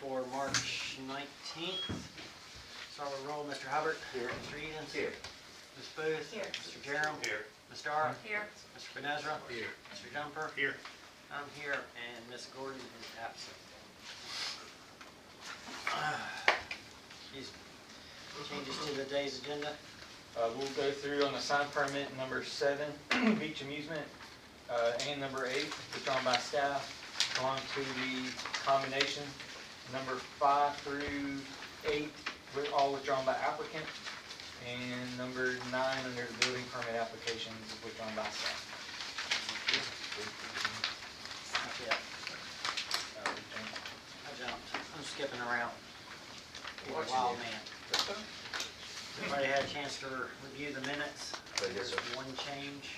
board for March 19th. Start with roll. Mr. Hubbard. Here. Mr. Edens. Here. Ms. Booth. Here. Mr. Jerem. Here. Ms. Starr. Here. Mr. Benezra. Here. Mr. Jumper. Here. I'm here, and Ms. Gordon is absent. These changes to the day's agenda. We'll go through on the sign permit number 7, beach amusement, and number 8, withdrawn by staff. On to the combination, number 5 through 8, all withdrawn by applicant. And number 9 under the building permit applications, withdrawn by staff. Yeah. I jumped. I'm skipping around. Being a wild man. Everybody had a chance to review the minutes. There's one change.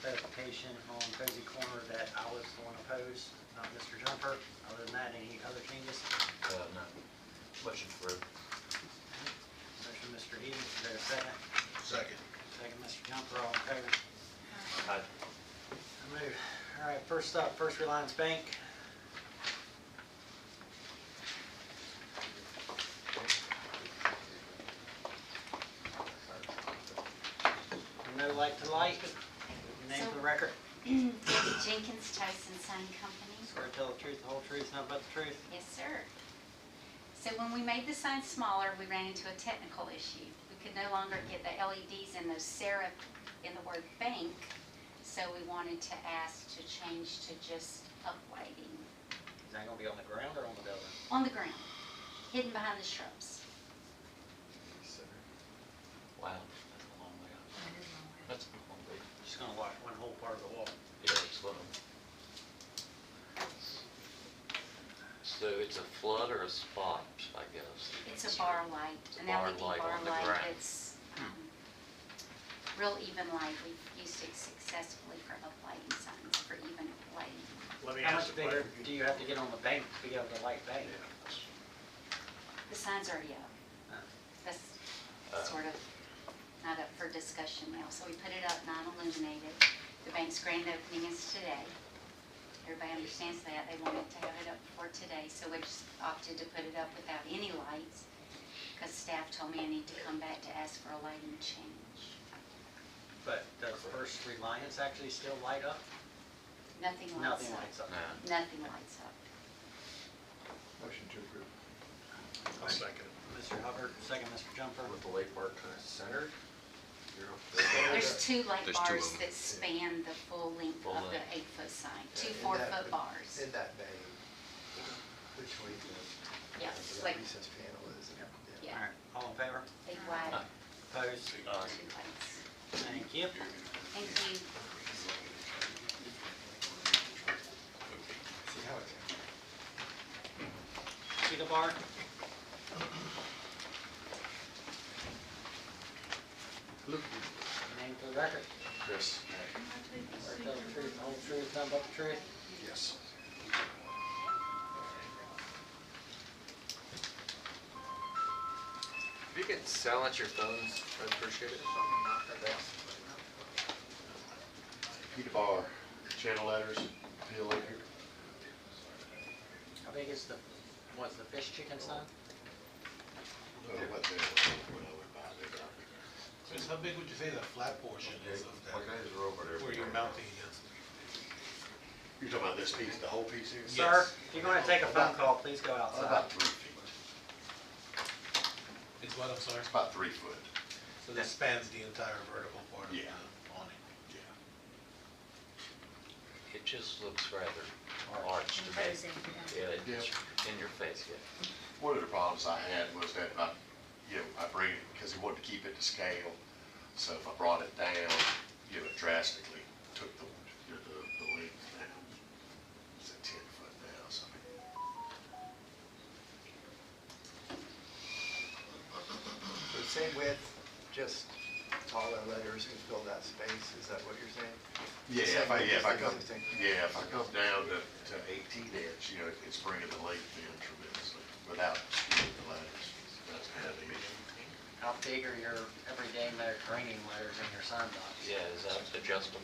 Clarification on Cozy Corner that I was the one opposed, not Mr. Jumper. Other than that, any other changes? No. Motion approved. Motion, Mr. Edens. Is there a second? Second. Second, Mr. Jumper. All in favor? Aye. I move. All right, first up, First Reliance Bank. No light to light. Name for the record. Jenkins Tyson Sign Company. Swear to tell the truth, the whole truth, nothing but the truth. Yes, sir. So when we made the sign smaller, we ran into a technical issue. We could no longer get the LEDs and those serif in the word bank, so we wanted to ask to change to just uplighting. Is that going to be on the ground or on the building? On the ground, hidden behind the shrubs. Wow, that's a long way out. That's a long way. Just going to watch one whole part of the wall. Yeah, it's little. So it's a flood or a spot, I guess? It's a bar light, an bar LED light bar on the light. ground. It's real even light. We've used it successfully for uplighting signs, for even lighting. Let me How ask much the bigger question. do you have to get on the bank to be able to light bank? The sign's already up. That's sort of not up for discussion now. So we put it up non-illuminated. The bank's grand opening is today. Everybody understands that. They wanted to have it up before today, so we just opted to put it up without any lights because staff told me I need to come back to ask for a lighting change. But does First Reliance actually still light up? Nothing lights Nothing up. lights up. No. Nothing lights up. Motion to approve. I'll second it. Mr. Hubbard, second Mr. Jumper. With the lake bar kind of centered. There's 2 light There's 2 of bars them. that span the full length Full of the length. 8-foot sign. 2 In 4-foot that- bars. In that bay, between Yeah, the like, recess panel is. yeah, All right, all in favor? big wide, Aye. Opposed? 2 lights. Thank you. Thank you. See how it's. See the bar? Name for the record. Chris. Swear to tell the truth, the whole truth, nothing but the truth. Yes. If you could silence your phones, I'd appreciate it. Peter Bar, channel letters, Peel Electric. How big is the, what's the fish chicken sign? Chris, how big would you say the flat portion is of that, where you're mounting against? You're talking about this piece, the whole piece here? Sir, if you're going to take a phone call, please go outside. About 3 feet. It's what, I'm sorry? It's about 3 foot. So this spans the entire vertical part of the Yeah. awning. Yeah. It just looks rather arched to me. Yeah, it's in your face, yeah. One of the problems I had was that I bring it, because he wanted to keep it to scale. So if I brought it down, it drastically took the length down. It's at 10 foot now, so. So same width, just taller letters can fill that space, is that what you're saying? Yeah, Same width if as I the come, existing. if I come down to 18 inch, it's bringing the length in tremendously without skewing the letters. That's kind of the issue. How big are your everyday Mediterranean letters in your sign box? Yeah, is that adjustable?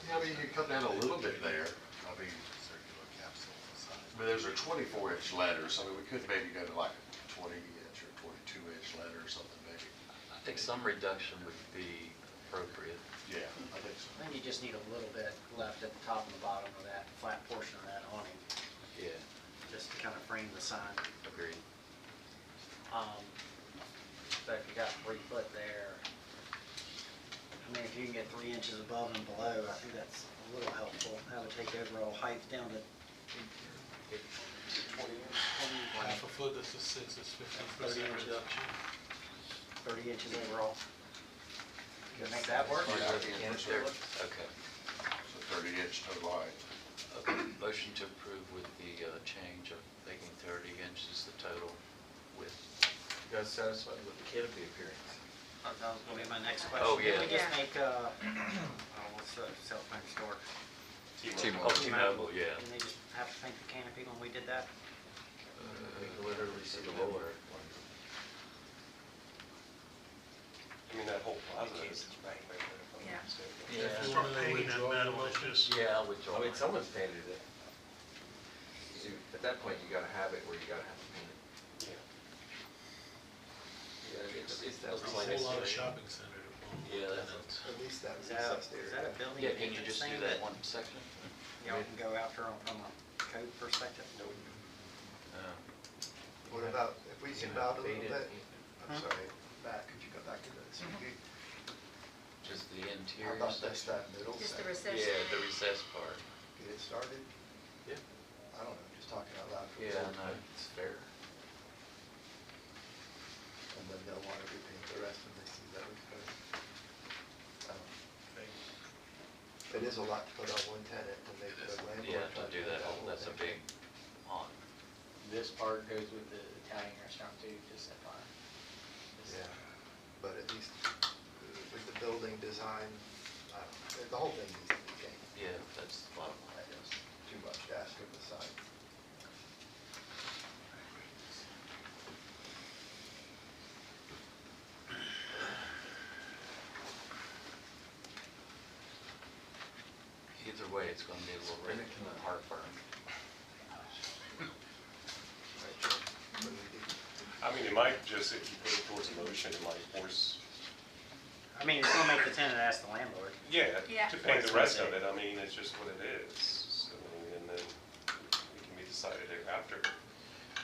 Yeah, I mean, you can come down a little bit there. I mean, Circular capsule facade. But those are 24-inch letters, I mean, we could maybe go to like a 20-inch or 22-inch letter or something maybe. I think some reduction would be appropriate. Yeah, I think so. I think you just need a little bit left at the top and the bottom of that flat portion of that awning, Yeah, just to kind of frame the sign. agreed. But if you got 3 foot there, I mean, if you can get 3 inches above and below, I think that's a little helpful. That would take overall height down to 20 Half a foot, this is 6, is 50% 30 inches. reduction. 30 inches overall. Can you make that work? Yeah, there, okay. So 30-inch total height. Okay, motion to approve with the change of making 30 inches the total width. You guys satisfied with the canopy appearance? That was gonna be my next question. Oh, yeah. Can we just make, what's the cell phone store? T-Mobile, yeah. Didn't they just have to paint the canopy when we did that? We can literally see the lower. I mean, that whole plaza is. Yeah. Yeah. If you want to withdraw your motion, Yeah, I'll withdraw. I mean, someone's painted it. At that point, you gotta have it where you gotta have to paint it. Yeah, it's there's a whole lot of shopping center. Yeah, that's. At least that Is that recessed is that area. a building Yeah, can you maintenance just do thing that one section? Y'all can go after from a code perspective? What about, if we zoom out a little Faded. bit, I'm Huh? sorry, Matt, could you go back to the CD? Just the How interior about just section? that middle Just the section? recession. Yeah, the recess part. Get it started? Yeah. I don't know, just talking out loud. for a Yeah, second. no, it's fair. And then they'll want to repaint the rest when they see that it's good. I don't know. It is a lot to put on one tenant to make the landlord. Yeah, to try do paint that, whole that's a thing. big on. This part goes with the Italian restaurant too, just that far. Yeah, but at least with the building design, I don't know, the whole thing needs to be changed. Yeah, that's the bottom line. I guess, too much to ask of the sign. Either way, it's gonna be a little bit heartburn. What do we do? I mean, it might just, if you put it towards a motion, it might force, I mean, it's gonna make the tenant ask the landlord. yeah, Yeah. to pay the rest of it. I mean, it's just what it is. I mean, and then it can be decided after.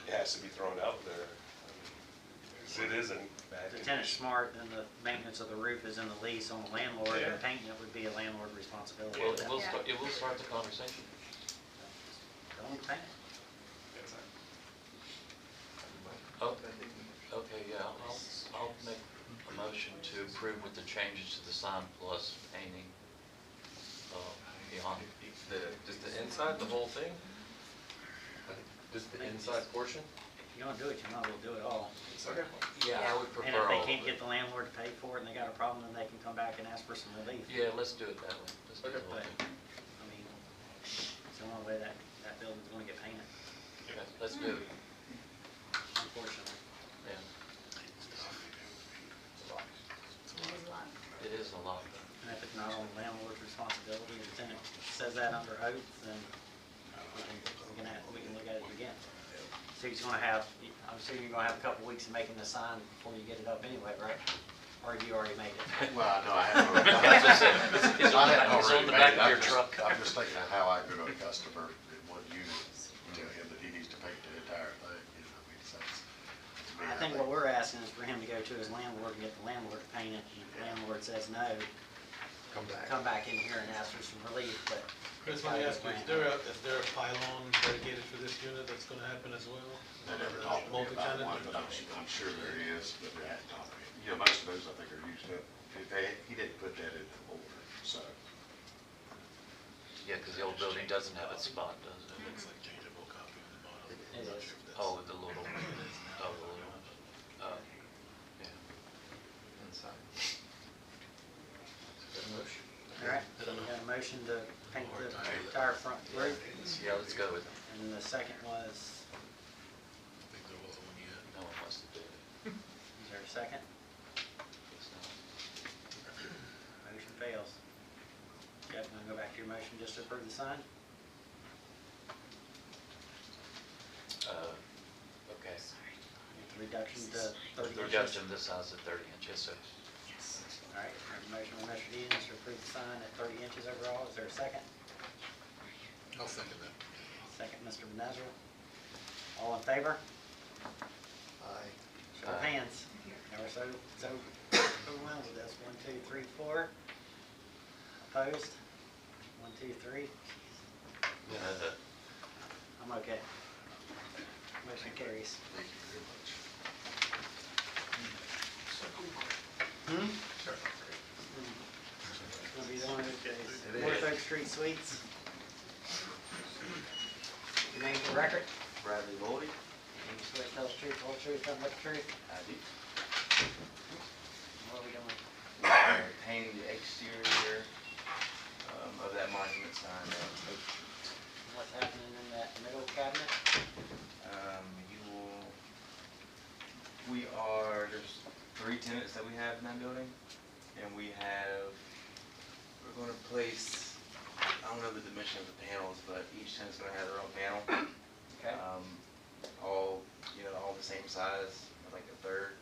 It has to be thrown out there. I mean, 'cause it isn't bad. If the tenant's smart, then the maintenance of the roof is in the lease on the landlord, Yeah. and painting it would be a landlord responsibility. Well, Yeah. it will start the conversation. Don't paint it. Oh, okay, yeah, I'll make a motion to approve with the changes to the sign plus painting, beyond. Just the inside, the whole thing? Just the inside portion? If you're gonna do it, you might as well do it all. Okay. Yeah, I would And prefer if they all can't of get it. the landlord to pay for it and they got a problem, then they can come back and ask for some relief. Yeah, let's do it that way. Let's do the whole But, thing. I mean, it's the only way that building's gonna get painted, Okay, let's do it, unfortunately. yeah. It is a lot. It is a lot. And if it's not on the landlord's responsibility, and the tenant says that under oath, then we can look at it again. So he's gonna have, I'm assuming you're gonna have a couple weeks of making the sign before you get it up anyway, right? Or have you already made it? Well, no, I haven't. That's what I said. It's I on the hadn't back- it's already on the made back it. of your I'm just- truck. I'm just thinking of how I go to a customer in one unit, tell him that he needs to paint the entire thing, you know, I mean, so it's. to me, I think what we're asking is for him to go to his landlord and get the landlord to paint it, and if the landlord says no, come back in here and ask for some relief, but. Chris, let me ask you, is there a pylon dedicated for this unit that's gonna happen as well? They never talked to me about Multi-tenant? one, but I'm sure there is, but they hadn't talked to me. You know, most of those I think are used up. He didn't put that in the order, so. Yeah, because the old building doesn't have its spot, does it? Looks like changeable copy on the bottom. It I'm not is. sure if that's- Oh, the little, yeah. Inside. All right, so we got a motion to paint the entire front roof, Yeah, let's go with it. and the second was, I think there was one yet. No one wants to do it. is there a second? It's not. Motion fails. Yep, I'm gonna go back to your motion just to approve the sign. motion to 30 inches. Reduction this size at 30 inches, so. All right, we have a motion by Mr. Edens to approve the sign at 30 inches overall. Is there a second? I'll second that. Second, Mr. Benazza. All in favor? Aye. Show of Aye. hands. Now we're so overwhelmed with this. 1, 2, 3, 4. Opposed? 1, 2, 3. I'm okay. Motion carries. Thank you very much. Gonna be the one It with North is. Oak Street Suites. Your name for record? Bradley Lloyd. And you swear to tell the truth, the whole truth, nothing but the truth? I do. What are we doing? We are painting the exterior of that monument sign. What's happening in that middle cabinet? There's 3 tenants that we have in that building, and we're going to place, I don't know the dimension of the panels, but each tenant's going to have their own panel. Okay. All the same size, like a third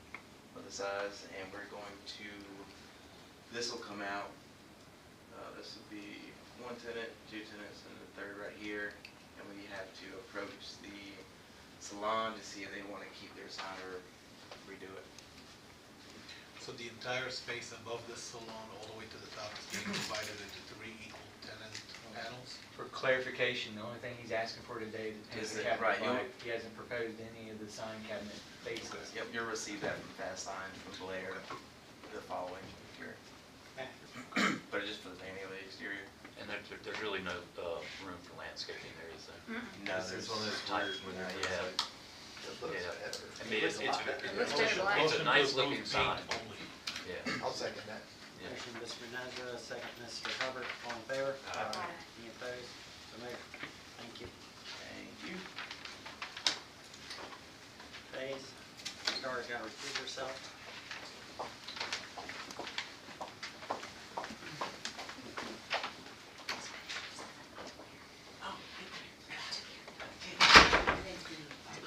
of the size, and we're going to, this will come out, this will be 1 tenant, 2 tenants, and the third right here, and we have to approach the salon to see if they want to keep their sign or redo it. So the entire space above the salon, all the way to the top, is being divided into 3 equal tenant panels? For clarification, the only thing he's asking for today is Is the it- cabinet right, light. He hasn't proposed any of the sign cabinet faces. Yep, you'll receive that from Fast Sign from Blair the following year, Okay. but it's just for the painting of the exterior. And there's really no room for landscaping there, is there? No, This is one of those Type. weird when Yeah. they're like, it looks Yeah. better. I mean, it's Looks a lot better. Looks better black. It's a Motion to nice approve looking paint sign. only. Yeah. I'll second that. Yeah. Motion, Mr. Benazza, second, Mr. Hubbard. All in favor? Aye. Any opposed? So moved. Thank you. Thank you. Phase. Star's got to recuse herself.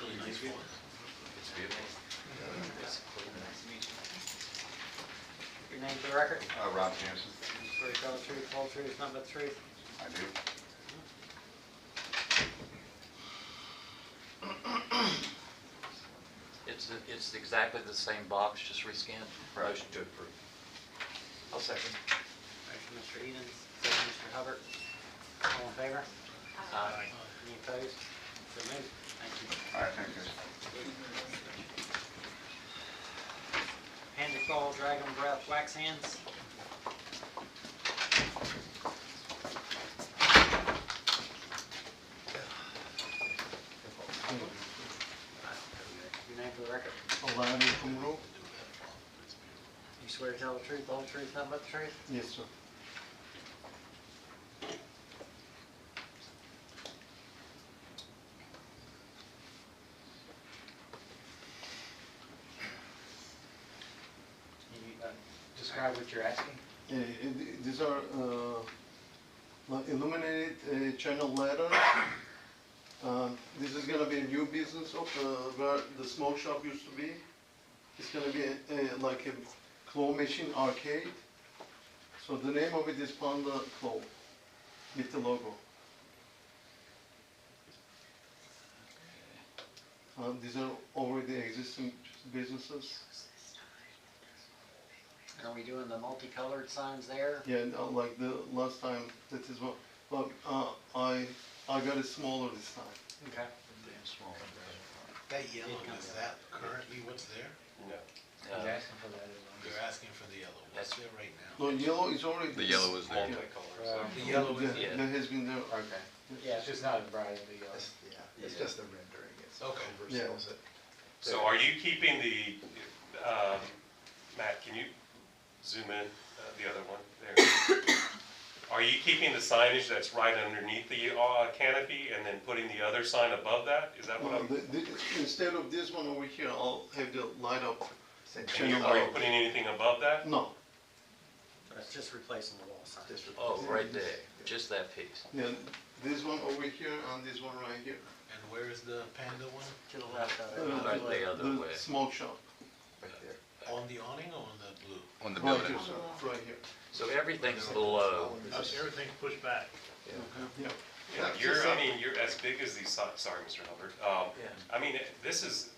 Really nice one. It's beautiful. It's clean. Your name for the record? Rob Jansen. You swear to tell the truth, the whole truth, nothing but the truth? I do. It's exactly the same box, just rescanned. Right. Motion to approve. I'll second. Motion, Mr. Edens, second, Mr. Hubbard. All in favor? Aye. Any opposed? So moved. Thank you. All right, thank you. Panda Claw Dragon Breath Wax Hands. Your name for the record? Avenue Cottages. You swear to tell the truth, the whole truth, nothing but the truth? Yes, sir. Can you describe what you're asking? These are like illuminated channel letters. This is gonna be a new business of where the smoke shop used to be. It's gonna be like a claw machine arcade. So the name of it is Panda Claw with the logo. These are already existing businesses. Are we doing the multicolored signs there? Yeah, like the last time, that is what, but I got it smaller this time. Okay. That yellow, is that currently what's there? No. He's asking for that as well. They're asking for the yellow. What's there right now? No, yellow is already. The yellow is there. The yellow is Yeah, there. that has been there. Okay. Yeah, it's just not as bright as the yellow. It's just the rendering, it's Okay. oversells it. So are you keeping the, Matt, can you zoom in, the other one, there? Are you keeping the signage that's right underneath the canopy and then putting the other sign above that? Is that what I'm, Instead of this one over here, I'll have the light up. Same and thing. are you putting anything above that? No, That's just replacing the wall sign. Just Oh, replace it. right there, just that piece. yeah, this one over here and this one right here. And where is the Panda one? To the left of it. Right the other way. The smoke shop. on the Right building. here, sir, right here. So everything's below. Everything's pushed back. Yeah. Yeah, you're as big as these, sorry, Mr. Hubbard. Yeah. I mean, this is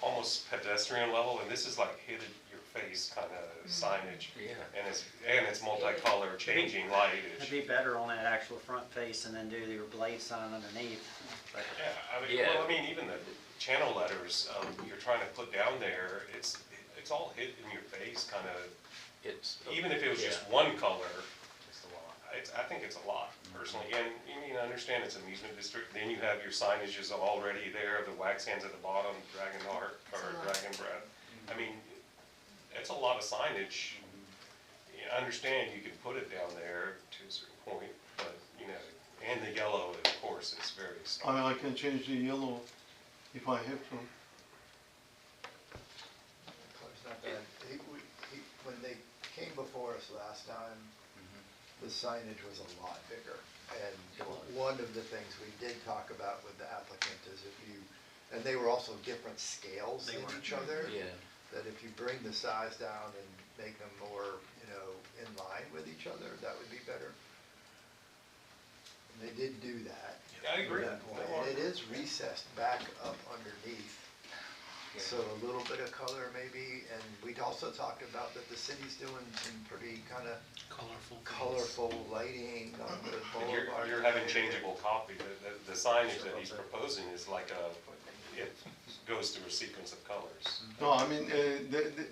almost pedestrian level, and this is like hit in your face kind of signage. Yeah. And it's multicolor, changing light. It'd be better on that actual front face and then do your blade sign underneath. But Yeah, I mean, Yeah. well, I mean, even the channel letters, you're trying to put down there, it's all hit in your face, kind of, It's. even if it was just Yeah. one color, I think it's a lot personally. And you mean, I understand it's an amusement district, then you have your signages already there, the wax hands at the bottom, dragon heart, or dragon breath. I mean, it's a lot of signage. I understand you can put it down there to a certain point, but, and the yellow, of course, is very I mean, I can change the yellow if I have to. Color's not bad. When they came before us last time, the signage was a lot bigger. And one of the things we did talk about with the applicant is and they were also different scales than each other. Yeah. That if you bring the size down and make them more, in line with each other, that would be better. And they did do that. I agree. At that point. And it is recessed back up underneath. So a little bit of color maybe, and we'd also talked about that the city's doing some pretty kind of colorful lighting on the And boulevard. you're having changeable copy. The signage that he's proposing is like it goes through a sequence of colors. No, I mean,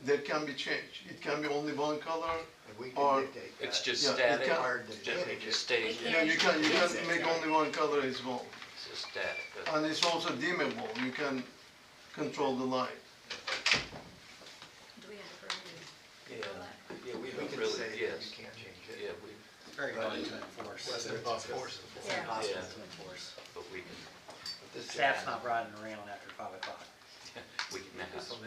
that can be changed. It can be only one color. And we or- can dictate that. It's just Yeah, it static. can- Hard to Just manage it it. stays. Yeah, you can make only one color as well. It's just static. but- And it's also dimmable. You can control the light. Do we have to prove Yeah, yeah, we We don't can really, say that yes. you can't change it. Yeah, we, it's very hard to enforce. What's It's the force? impossible Yeah. to enforce. but we can, But this- Staff's not riding around after 5 o'clock. we can ask. You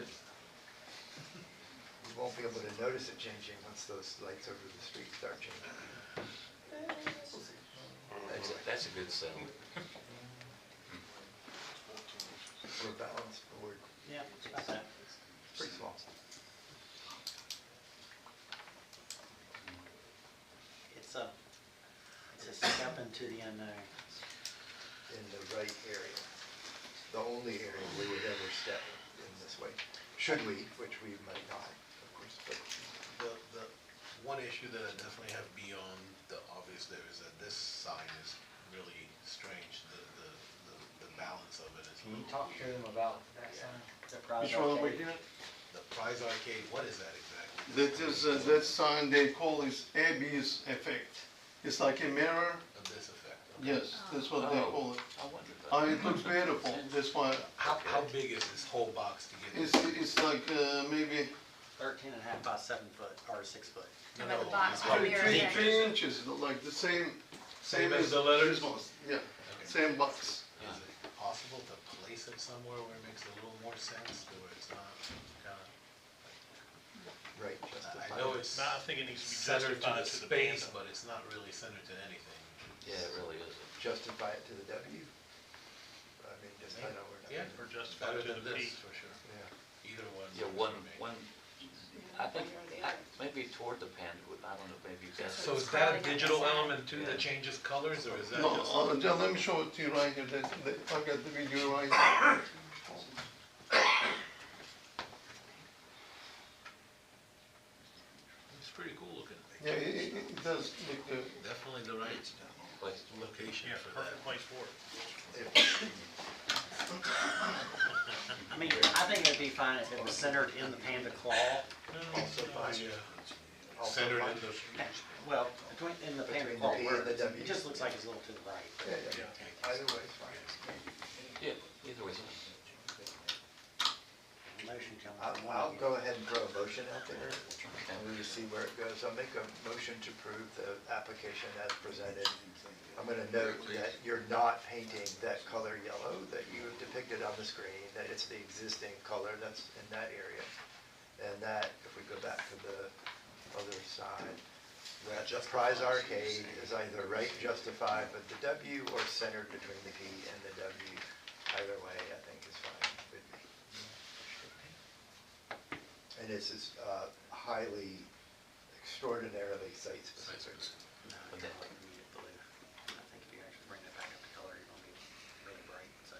won't be able to notice it changing once those lights over the street start changing. That's a good sell. We're balanced board, Yeah, it's about that. pretty small. It's a step into the unknown. In the right area. The only area we would ever step in this way. Should we, which we might not, of course, but The one issue that I definitely have beyond the obvious there is that this sign is really strange. The balance of it is a Can you little talk to weird. them about that sign? The Prize Which one over Arcade? here? The Prize Arcade, what is that exactly? That is, that sign they call is Abby's effect. It's like a mirror. Of this effect? Okay. Yes, that's what they Oh. call it. I wonder about And it looks beautiful. That's why How big is this whole box to get? it's like maybe 13 and a half by 7 foot, or 6 foot. No, About the no, box how from big- your three, end. 3 inches, like the same. Same as the letters? this one. Yeah, Okay. same box. Is it possible to place it somewhere where it makes a little more sense, to where it's not kind of, right, I justified. know it's No, I think it needs to be centered to justified the to the space, panda. but it's not really centered to anything. Yeah, it really isn't. Justify it to the W? I mean, just, I know we're not. Yeah, Or justified better to than the this, P. for sure. Yeah. Either one. Yeah, works one, for me. I think, maybe toward the panda, I don't know, maybe that's. So is that a digital element too that changes colors, or is that No, just? John, let me show it to you right here. I got the video right here. It's pretty cool looking. Yeah, it does look good. Definitely the right Place. location Yeah, for that. perfect place for it. I mean, I think it'd be fine if it was centered in the Panda Claw. Also fine. Also Centered fine. in the. Well, in the Panda Between Claw the P and the works. W. It just looks like it's a little to the right. Yeah, yeah, either way is fine. Yeah, either way. Motion comes I'll from one I'll of you. go ahead and throw a motion out there, and we'll see where it goes. I'll make a motion to approve the application as presented. I'm gonna note that you're not painting that color yellow that you have depicted on the screen, that it's the existing color that's in that area. And that, if we go back to the other side, that the Prize Arcade is either right justified with the W or centered between the P and the W. Either way, I think is fine with me. And this is highly extraordinarily site-specific. No, I But don't that- like immediate blue. I think if you actually bring that back up to color, you're gonna be really bright, so,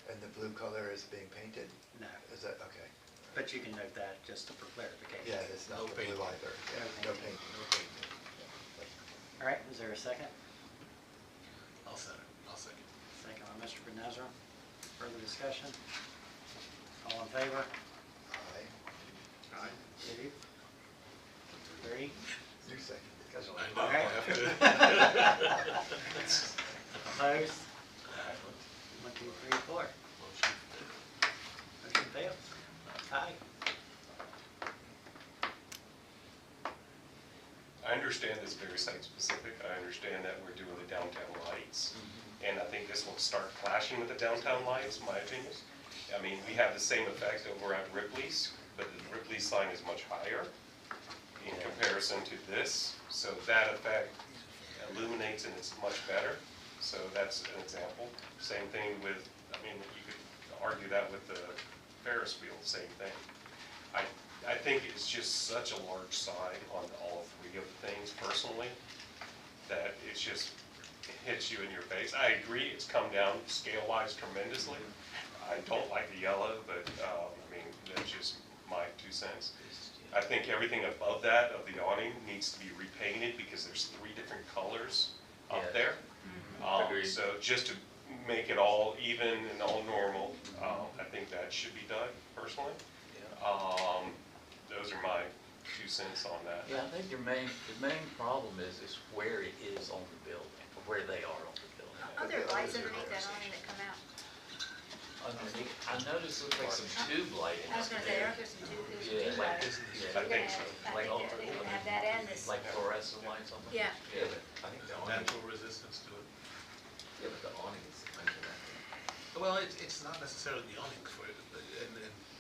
And the blue color is being painted? no. Is that, okay. But you can note that just for clarification. Yeah, it's not No the blue painting. either. Yeah, no painting. No painting. All right, is there a second? I'll second. Second by Mr. Benezra. Further discussion? All in favor? Aye. Two? Three? You second. I know, All right. after. Opposed? One, two, three, four. Motion fails. Aye. I understand it's very site specific. I understand that we're doing the downtown lights. And I think this will start clashing with the downtown lights, in my opinion. I mean, we have the same effect over at Ripley's, but the Ripley's sign is much higher in comparison to this. So that effect illuminates and it's much better. So that's an example. Same thing with, I mean, you could argue that with the Ferris wheel, same thing. I think it's just such a large sign on all three of the things personally, that it's just, it hits you in your face. I agree, it's come down scale-wise tremendously. I don't like the yellow, but, I mean, that's just my 2 cents. I think everything above that of the awning needs to be repainted because there's 3 different colors up Yeah. there. Agreed. So just to make it all even and all normal, I think that should be done personally. Those are my 2 cents on that. Yeah, I think the main problem is where it is on the building, or where they are on the building. Are there lights underneath that awning that come out? Underneath, I noticed it looks like some tube lighting I was up gonna say, there. aren't there some tube Yeah, like lights? this, I think so. Like all- They're gonna have that and this. like fluorescent lights on the. Yeah. Yeah, but I think the awning, Natural resistance to it. yeah, but the awning is under that. Well, it's not necessarily the awning for it, and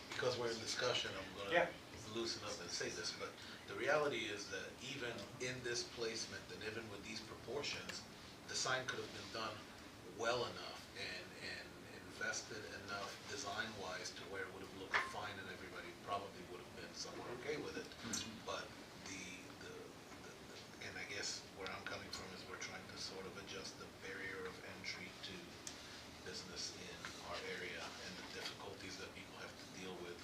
because we're in discussion, I'm Yeah. gonna loosen up and say this, but the reality is that even in this placement and even with these proportions, the sign could have been done well enough and invested enough design-wise to where it would have looked fine and everybody probably would have been somewhat okay with it. But and I guess where I'm coming from is we're trying to sort of adjust the barrier of entry to business in our area and the difficulties that people have to deal with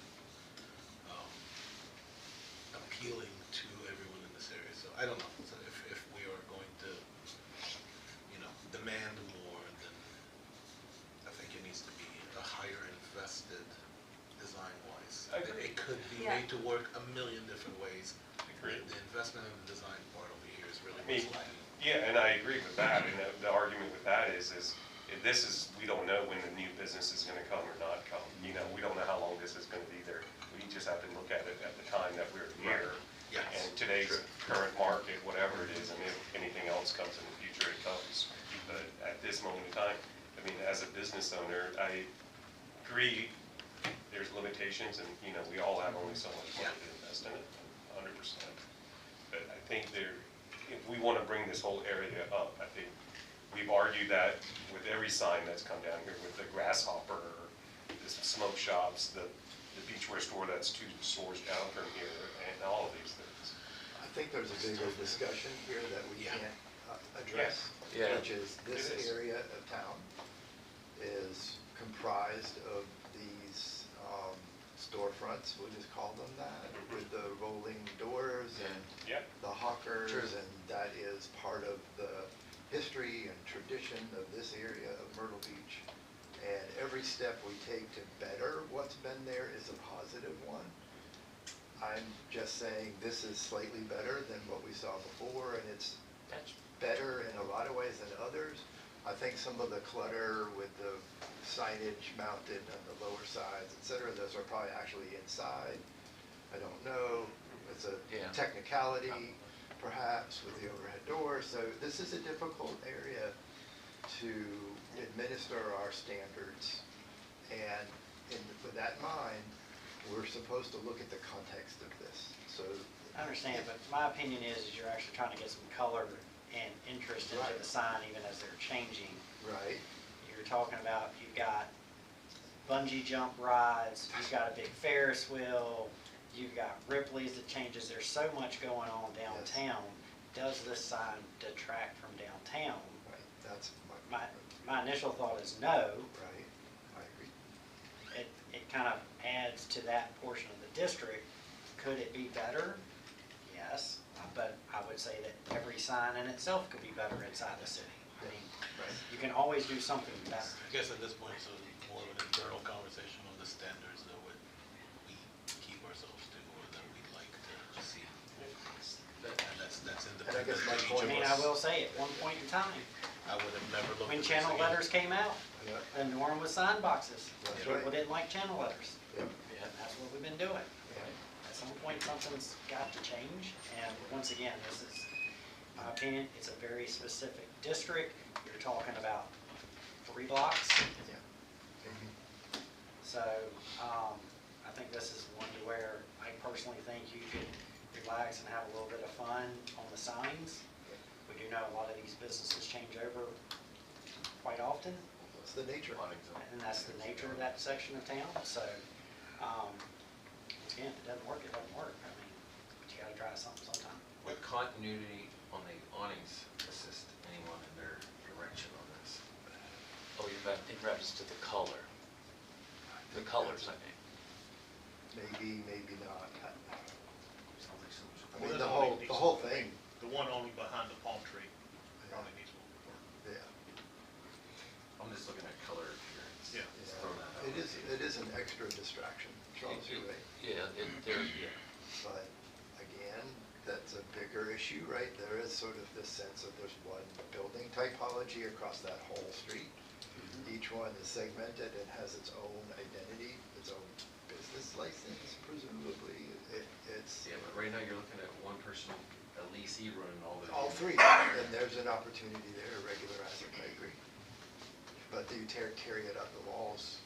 appealing to everyone in this area. So I don't know, so if we are going to, demand more, then I think it needs to be a higher invested design-wise. I agree. It could be Yeah. made to work a million different ways. Agreed. The investment in the design part over here is really I mean, what's lacking. yeah, and I agree with that, and the argument with that is if this is, we don't know when the new business is gonna come or not come. We don't know how long this is gonna be there. We just have to look at it at the time that we're here. Yes. And today's current market, whatever it is, and if anything else comes in the future, it comes. But at this moment in time, I mean, as a business owner, I agree, there's limitations, and, we all have only so much money to invest in it, 100%. But I think if we want to bring this whole area up, I think we've argued that with every sign that's come down here, with the Grasshopper, the smoke shops, the beachwear store that's 2 stores down from here, and all of these things. I think there's a bigger discussion here that we Yeah. can't address, Yeah. which is this It is. area of town is comprised of these storefronts, we'll just call them that, with the rolling doors and Yeah, the hawkers, Sure. and that is part of the history and tradition of this area of Myrtle Beach. And every step we take to better what's been there is a positive one. I'm just saying this is slightly better than what we saw before, and it's That's, better in a lot of ways than others. I think some of the clutter with the signage mounted on the lower sides, et cetera, those are probably actually inside. I don't know. It's a Yeah. technicality perhaps with the overhead door. So this is a difficult area to administer our standards. And with that in mind, we're supposed to look at the context of this. So I understand, but my opinion is you're actually trying to get some color and interest into Right. the sign even as they're changing. right, You're talking about, you've got bungee jump rides, you've got a big Ferris wheel, you've got Ripley's, the changes, there's so much going on downtown. Does this sign detract from downtown? Right, that's My initial thought is no. right, I agree. It kind of adds to that portion of the district. Could it be better? Yes, but I would say that every sign in itself could be better inside the city. I mean, you can always do something better. I guess at this point, it's more of an internal conversation on the standards that we keep ourselves to, or that we'd like to see. And that's And I independent guess my of each point- of I mean, I us. will say, at one point in time, I would have never looked when at this channel again. letters came out, Yeah. the norm was sign boxes. That's People right. didn't like channel letters. Yep. And that's what we've been doing. At some point, something's got to change, and once again, this is, my opinion, it's a very specific district. You're talking about 3 blocks. Yeah. Maybe. So, I think this is one to where I personally think you could relax and have a little bit of fun on the signs. We do know a lot of these businesses change over quite often, What's the nature? and that's the nature of that section of town, so, once again, if it doesn't work, it doesn't work. I mean, but you gotta try something sometime. Would continuity on the awnings assist anyone in their direction on this? Oh, in reference to the color. The colors, I mean. Maybe, maybe not. Sounds like some- I mean, the whole thing, The one only behind the palm tree probably needs a little work. yeah. I'm just looking at color appearance. Yeah. Just throwing that out. It is an extra distraction, Charles, you're right. Yeah, yeah. But again, that's a bigger issue, right? There is sort of this sense of there's one building typology across that whole street. Each one is segmented and has its own identity, its own business license, presumably. It's Yeah, but right now you're looking at one person, a leasee running all the. all 3, and there's an opportunity there to regularize it, I agree. But do you carry it up the walls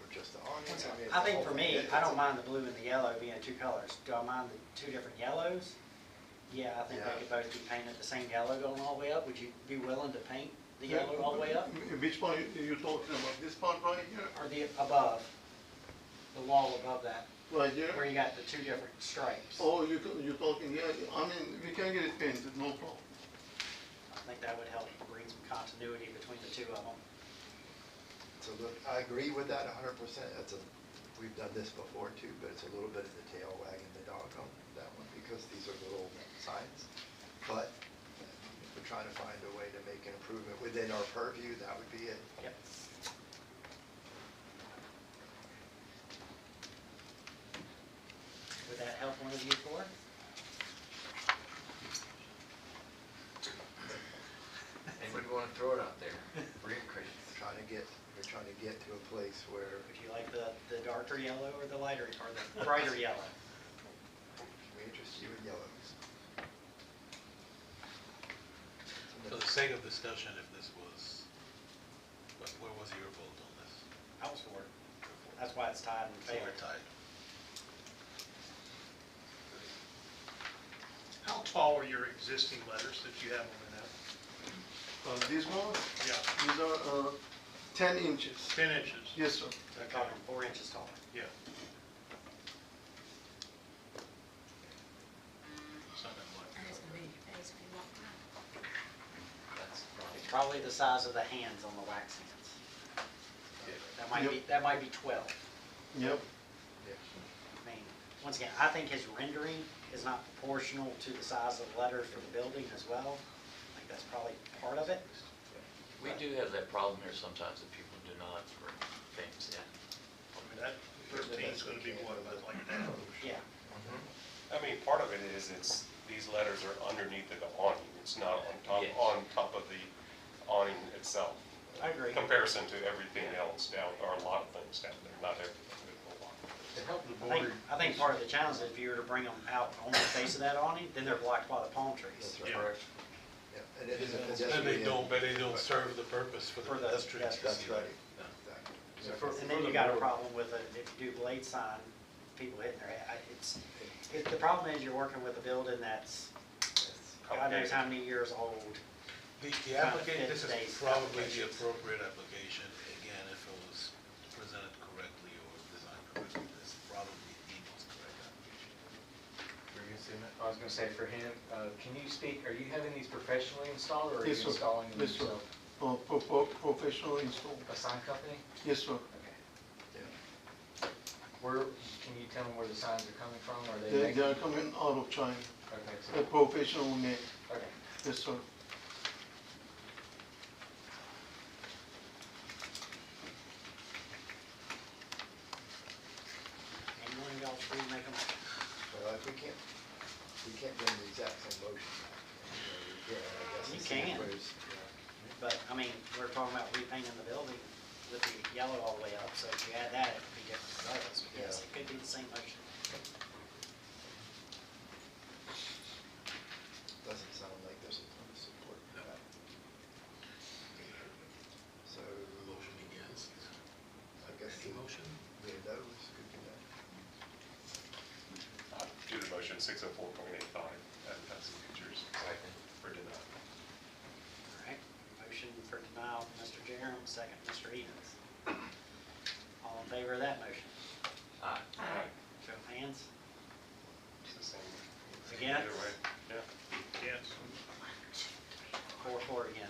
or just the awning? mean, it's I the think whole for thing. me, I don't mind the blue and the yellow being 2 colors. Do I mind the 2 different yellows? Yeah, I think Yeah. they could both be painted the same yellow going all the way up. Would you be willing to paint the yellow all the way up? Which part you talking about? This part right here? Or the above, the wall above that, Right here? where you got the 2 different stripes? Oh, you're talking, yeah, I mean, we can get it painted, no problem. I think that would help bring some continuity between the 2 of them. So look, I agree with that 100%. We've done this before too, but it's a little bit of the tail wagging the dog on that one because these are little signs. But if we're trying to find a way to make an improvement within our purview, that would be it. Yep. Would that help one of you 4? Anybody want to throw it out there? Bring it crazy. We're trying to get to a place where Would you like the darker yellow or the lighter, or the brighter yellow? we interest you in yellows. For the sake of discussion, if this was, where was your vote on this? I was for it. That's why it's tied in So favor. we're tied. How tall are your existing letters that you have on there now? These ones, Yeah, these are 10 inches. 10 inches. Yes, sir. They're talking 4 inches taller. Yeah. It's not that much. And it's gonna be, it's gonna be walked by. That's right. It's probably the size of the hands on the wax hands. That might be 12. Yep. I mean, once again, I think his rendering is not proportional to the size of the letters for the building as well. I think that's probably part of it. We do have that problem here sometimes that people do not for things, yeah. I mean, that 13 is gonna be what, about like that? Yeah. I mean, part of it is these letters are underneath the awning. It's not Yes. on top of the awning itself. I agree. Comparison to everything else down, or a lot of things down there, not everything, but a lot. To help the I think part of the challenge is if you were to bring them out on the face of that awning, then they're blocked by the palm trees. That's right. Correct. Yeah, and it is a And they pedestrian. don't serve the purpose for For the the pedestrians. to That's see right. that. Exactly. And then you got a problem with it, if you do blade sign, people hitting their head. The problem is you're working with a building that's, God knows how many years old. The Kind of application, this fit is today's probably the applications. appropriate application, again, if it was presented correctly or designed correctly, this is probably the most correct application. I was gonna say for him, can you speak, are you having these professionally installed or are Yes, you sir. installing them Yes, sir. yourself? Professional install. A sign company? Yes, sir. Okay. Where, can you tell me where the signs are coming from? Are they They making? are coming out of China. Okay, A so, professional make. okay. Yes, sir. Anyone of y'all free to make a motion? Well, if we can't do the exact same motion. Yeah, I guess. You it's can. ways, But, I mean, we're talking about repainting the building with the yellow all the way up, so if you add that, it would be different colors. But yes, it could be the same motion. Doesn't sound like there's a ton of support for that. So, Motion begins. I guess Any motion? the those could do that. Do the motion 604.85, advertising pictures for denial. All right, motion for denial, Mr. Jerem, second, Mr. Edens. All in favor of that motion? Aye. Show of hands. It's the same. Again? Either way, yeah. Yes. 4-4 again.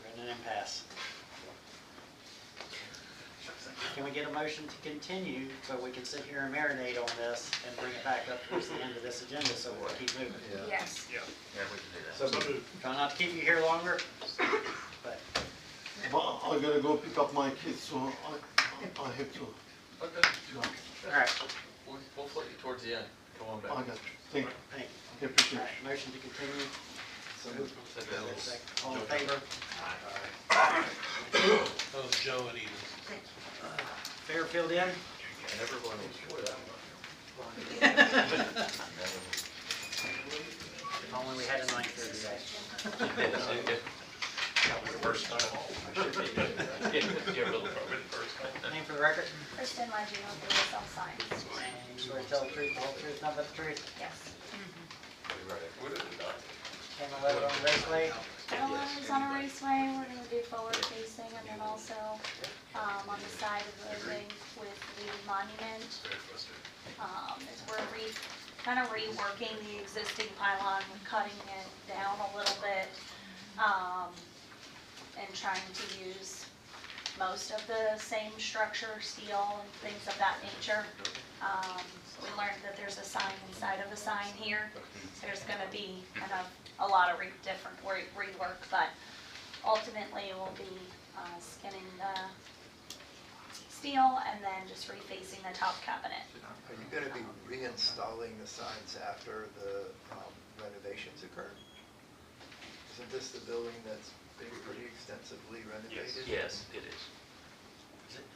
We're in an impasse. Can we get a motion to continue so we can sit here and marinate on this and bring it back up towards the end of this agenda so we can keep moving? Yes. Yeah. Yeah, we can do that. So, Try not to keep you here longer, but But I gotta go pick up my kids, so I have to. Okay. all right, We'll flip you towards the end. Come on I back. got you. Thank you. thank you. I appreciate All it. right, motion to continue. so moved. All in favor? That was Joe and Edens. Fairfield in? Everyone was for that If only we had a night there today. That was the first time. Yeah, really. Name for the record? Kristen Magino, for the South Signs. And you swear to tell the truth, the whole truth, nothing but the truth? Yes. Would have denied. Came away on the raceway? It's on a raceway, we're gonna do forward facing, and then also, on the side of the building with the monument. Is we're kind of reworking the existing pylon, cutting it down a little bit, and trying to use most of the same structure, steel and things of that nature. We learned that there's a sign inside of a sign here. There's gonna be kind of a lot of different rework, but ultimately we'll be skinning the steel and then just refacing the top cabinet. Are you gonna be reinstalling the signs after the renovations occur? Isn't this the building that's been pretty extensively renovated? Yes, it is.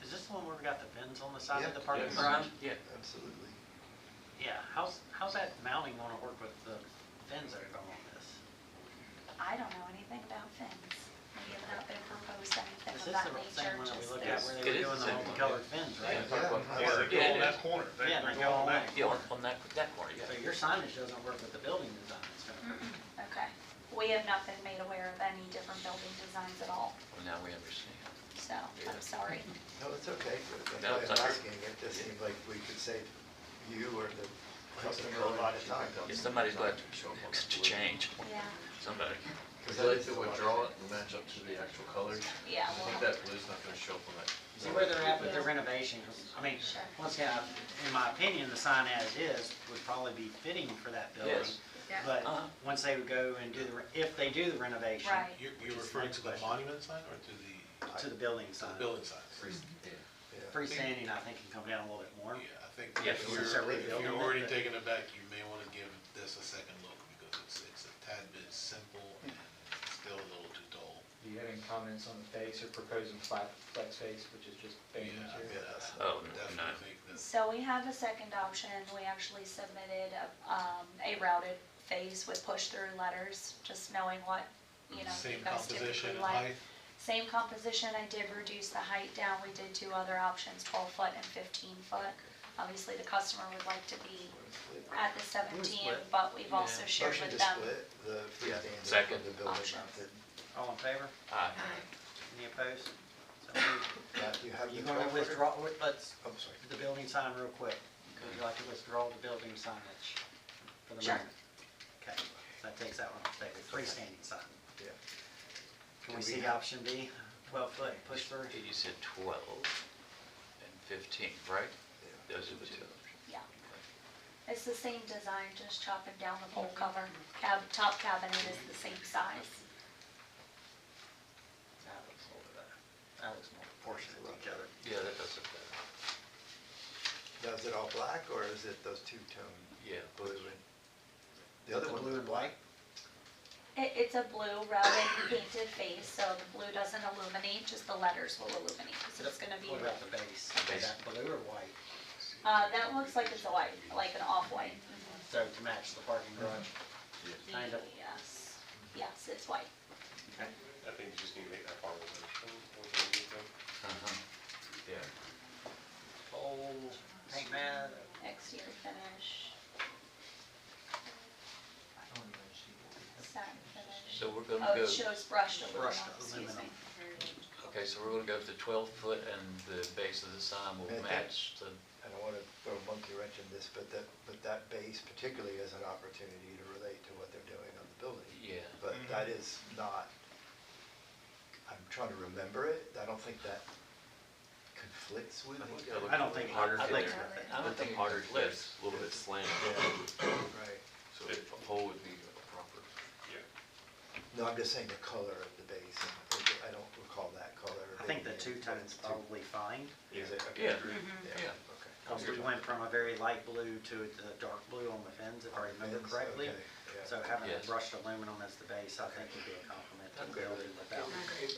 Is this the one where we got the fins on the side of Yeah. the parking Yes. garage? Yeah. Absolutely. Yeah, how's that mounting gonna work with the fins that are going on this? I don't know anything about fins. We have not been proposed anything Is of this that the nature, same one that we just looked this. at where It they is were doing the the same one, multicolored fins, right? Yeah. Yeah, they Yeah, go it on that is. corner. They Yeah, they go go on on that. that. Yeah, on that corner, yeah. So your signage doesn't work with the building design that's gonna work. Okay. We have not been made aware of any different building designs at all, Well, now we understand. so I'm sorry. No, it's okay, but No, that's it's why I'm okay. asking. It just seemed like we could save you or the customer a lot of time. Yeah, somebody's glad to change, Yeah, somebody. Because Would you like to withdraw it and match up to the actual colors? yeah, I think well, that blue's not gonna show up on that. See where they're at with the renovation, 'cause, I mean, Sure. once again, in my opinion, the sign as is would probably be fitting for that building. Yes. Yeah. But Uh-huh. once they would go and do if they do the renovation. Right. You're Which is referring next to the question. monument sign or to the To the building sign. building signs? Yeah. Freestanding, I think, can come down a little bit more. Yeah, I think Yeah, if since they're you're rebuilding it, already but- taking it back, you may wanna give this a second look because it's a tad bit simple and still a little too tall. Do you have any comments on the face or proposing flex face, which is just band Yeah, material? that's- Oh, no. definitely think that. so we have a second option. We actually submitted a routed face with push-through letters, just knowing what, you know, you Same guys composition typically and like. height? Same composition, I did reduce the height down, we did two other options, 12 foot and 15 foot. Obviously, the customer would like to be at the 17, split. but we've also Yeah. shared Motion with to them. split the freestanding Second. from the building Options. mounted. All in favor? Aye. Any opposed? So moved. Matt, you have Are you the gonna 12 footer? withdraw, let's, I'm sorry. the building sign real quick. Would you like to withdraw the building signage? for the Sure. moment? Okay, that takes that one, take a freestanding sign. Yeah. Can we see option B, 12-foot push through? You said 12 and 15, right? Yeah. Those are the two. Yeah. It's the same design, just chopping down the pole cover. Top cabinet is the same size. That looks a little better. That looks more proportionate to each other. Yeah, that does look better. Now, is it all black, or is it those two-tone Yeah. blue and, the other one Blue was and black? white? It's a blue rounded painted face, so the blue doesn't illuminate, just the letters will illuminate. So it's gonna be, What about the base? Is that blue or white? that looks like it's a white, like an off-white. So to match the parking garage? Kind of. Yes, yes, it's white. Okay. I think you just need to make that part of the motion. What do you need to- Yeah. Pole, paint mat, Exterior finish, satin finish. So we're gonna Oh, go, it shows brushed aluminum, Brushed excuse me. aluminum. okay, so we're gonna go with the 12-foot and the base of the sign will Okay. match the, I don't want to throw a monkey wrench in this, but that base particularly is an opportunity to relate to what they're doing on the building. yeah. But that is not, I'm trying to remember it, I don't think that conflicts with it. I don't think, Harder I'd to like do. to. I don't think Harder it to, flips. a little bit slanted, Right. so a pole would be proper. Yeah. No, I'm just saying the color of the base, I don't recall that color. I think the being- two-tone's probably fine, Is it? Yeah. Okay. Yeah. Okay. because we went from a very light blue to the dark blue on the fins, if I remember Fins, correctly. okay, yeah. So having the Yes. brushed aluminum as the base, I think would be a compliment to the building without